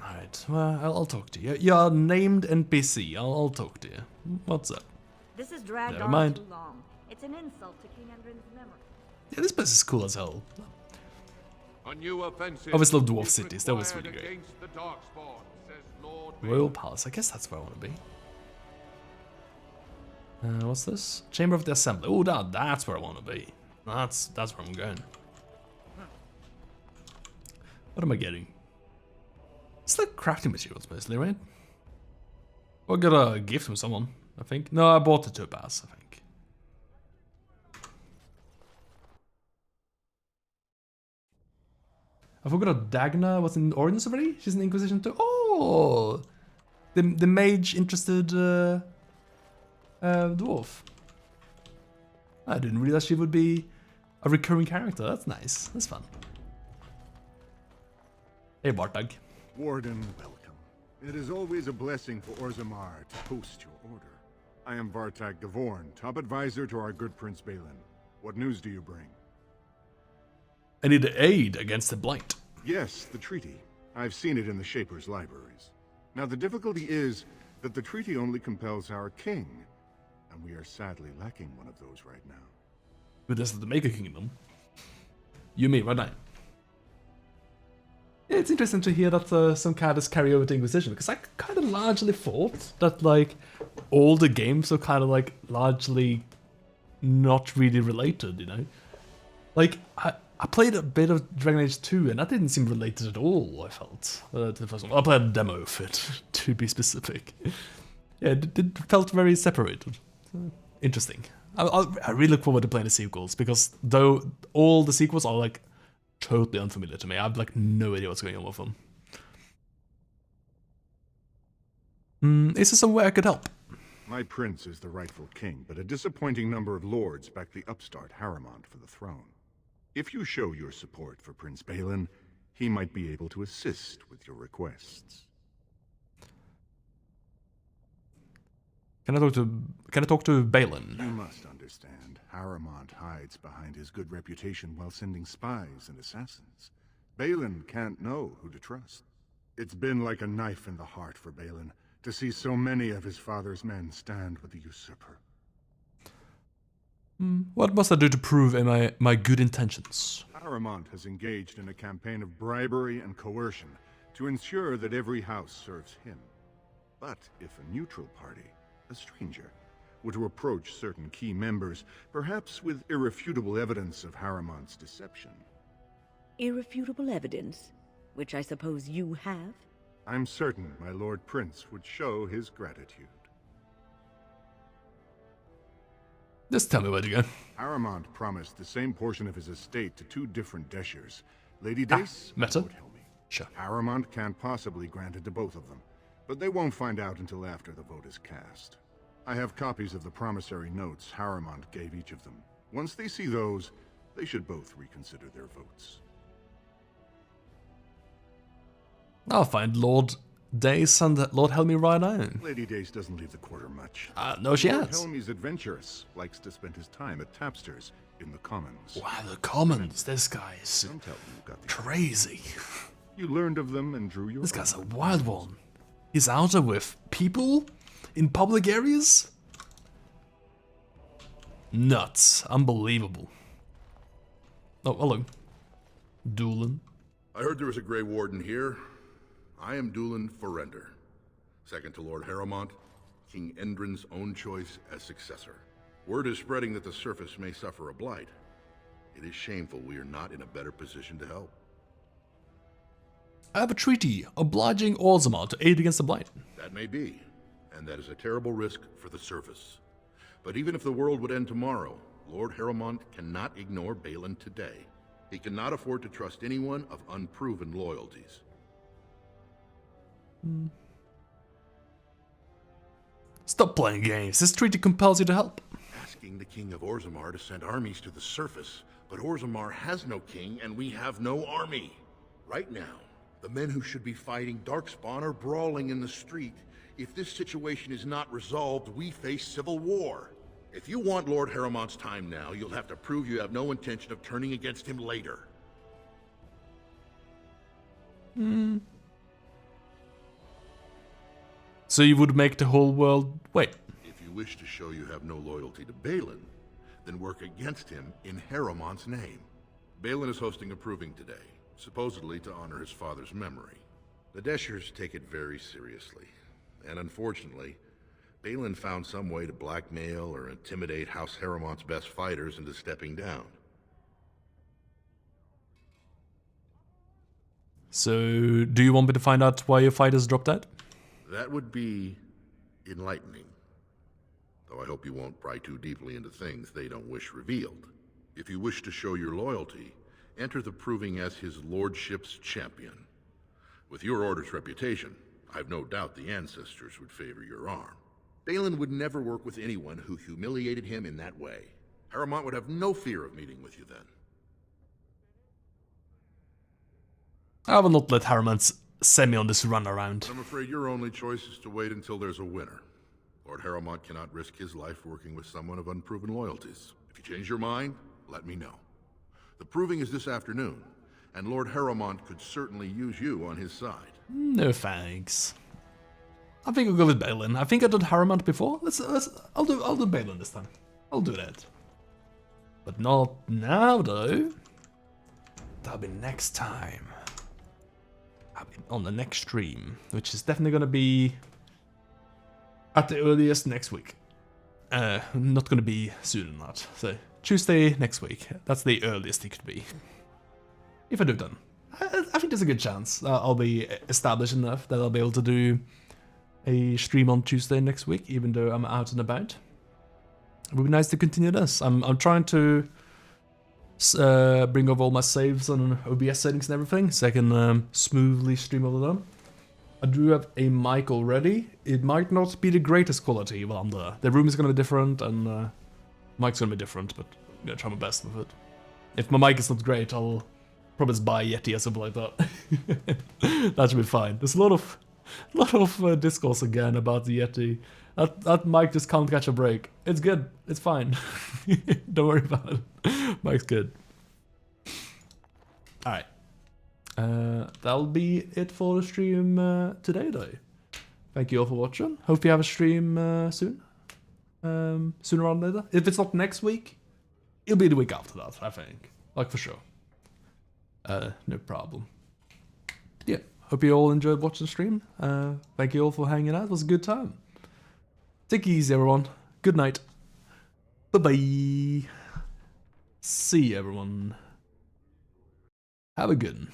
Alright, well, I'll talk to you. You're named NPC, I'll talk to you. What's up? This has dragged Never on mind. too long. It's an insult to King Endrin's memory. Yeah, this place is cool as hell. A new offensive. I always love dwarf cities, that was really required great. against the Darkspawn, says Lord Royal Palace, I guess that's where I want to be. What's this? Chamber of the Assembly. Oh, that's where I want to be. That's where I'm going. What am I getting? It's like crafting materials mostly, right? Or got a gift from someone, I think. No, I bought the topaz, I think. I forgot Dagna was in Ordinance already? She's in Inquisition too. Oh! The mage interested dwarf. I didn't realize she would be a recurring character. That's nice. That's fun. Hey, Bartag. Warden, welcome. It is always a blessing for Orzammar to host your order. I am Vartag Gavorn, top advisor to our good Prince Balin. What news do you bring? I need aid against the blight. Yes, the treaty. I've seen it in the Shaper's libraries. Now the difficulty is that the treaty only compels our king, and we are sadly lacking one of those right now. But this is the Maker Kingdom. You mean right now? Yeah, it's interesting to hear that some characters carry over to Inquisition, because I kind of largely thought that like all the games are kind of like largely not really related, you know? Like I played a bit of Dragon Age 2 and that didn't seem related at all, I felt, to the first one. I played a demo of it, to be specific. Yeah, it felt very separated. Interesting. I really look forward to playing the sequels, because though all the sequels are like totally unfamiliar to me, I have like no idea what's going on with them. Is there some way I could help? My prince is the rightful king, but a disappointing number of lords back the upstart Harriman for the throne. If you show your support for Prince Balin, he might be able to assist with your requests. Can I talk to Balin? You must understand, Harriman hides behind his good reputation while sending spies and assassins. Balin can't know who to trust. It's been like a knife in the heart for Balin to see so many of his father's men stand with the usurper. What must I do to prove my good intentions? Paramount has engaged in a campaign of bribery and coercion to ensure that every house serves him. But if a neutral party, a stranger, were to approach certain key members, perhaps with irrefutable evidence of Haramant's deception. Irrefutable evidence, which I suppose you have? I'm certain my Lord Prince would show his gratitude. Just tell me where to go. Haramant promised the same portion of his estate to two different Deshers, Lady Dace Meta? and Lord Helmy. Sure. Haramant can't possibly grant it to both of them, but they won't find out until after the vote is cast. I have copies of the promissory notes Haramant gave each of them. Once they see those, they should both reconsider their votes. I'll find Lord Dace and Lord Helmy right now. Lady Dace doesn't leave the quarter much. No, she Lord has. Helmy's adventurous, likes to spend his time at Tapster's in the Commons. Wow, the Commons. This guy is Don't tell me you got the crazy. You learned of them and drew your This guy's a own. wild one. He's out there with people in public areas? Nuts. Unbelievable. Oh, hello. Doolin. I heard there was a Grey Warden here. I am Doolin Forrender, second to Lord Haramont, King Endrin's own choice as successor. Word is spreading that the surface may suffer a blight. It is shameful we are not in a better position to help. I have a treaty obliging Orzammar to aid against the blight. That may be, and that is a terrible risk for the surface. But even if the world would end tomorrow, Lord Haramont cannot ignore Balin today. He cannot afford to trust anyone of unproven loyalties. Stop playing games. This treaty compels you to help. Asking the King of Orzammar to send armies to the surface, but Orzammar has no king and we have no army. Right now, the men who should be fighting Darkspawn are brawling in the street. If this situation is not resolved, we face civil war. If you want Lord Haramont's time now, you'll have to prove you have no intention of turning against him later. So you would make the whole world wait. If you wish to show you have no loyalty to Balin, then work against him in Haramont's name. Balin is hosting a proving today, supposedly to honor his father's memory. The Deshers take it very seriously, and unfortunately, Balin found some way to blackmail or intimidate House Haramont's best fighters into stepping down. So, do you want me to find out why your fighters dropped out? That would be enlightening. Though I hope you won't pry too deeply into things they don't wish revealed. If you wish to show your loyalty, enter the proving as his lordship's champion. With your order's reputation, I've no doubt the ancestors would favor your arm. Balin would never work with anyone who humiliated him in that way. Haramont would have no fear of meeting with you then. I will not let Haramont send me on this run around. I'm afraid your only choice is to wait until there's a winner. Lord Haramont cannot risk his life working with someone of unproven loyalties. If you change your mind, let me know. The proving is this afternoon, and Lord Haramont could certainly use you on his side. No thanks. I think I'll go with Balin. I think I did Haramont before. I'll do Balin this time. I'll do that. But not now though. That'll be next time. I'll be on the next stream, which is definitely gonna be at the earliest next week. Not gonna be sooner than that. So Tuesday next week. That's the earliest it could be. If I do done. I think there's a good chance I'll be established enough that I'll be able to do a stream on Tuesday next week, even though I'm out and about. It would be nice to continue this. I'm trying to bring over all my saves and OBS settings and everything, so I can smoothly stream over them. I do have a mic already. It might not be the greatest quality while I'm there. The room is going to be different, and mic's going to be different, but I'm going to try my best with it. If my mic is not great, I'll probably just buy a Yeti or something like that. That should be fine. There's a lot of discourse again about the Yeti. That mic just can't catch a break. It's good. It's fine. Don't worry about it. Mic's good. Alright. That'll be it for the stream today, though. Thank you all for watching. Hope you have a stream soon. Sooner or later. If it's not next week, it'll be the week after that, I think. Like, for sure. No problem. Yeah, hope you all enjoyed watching the stream. Thank you all for hanging out. It was a good time. Take it easy, everyone. Good night. Bye-bye. See you, everyone. Have a good one.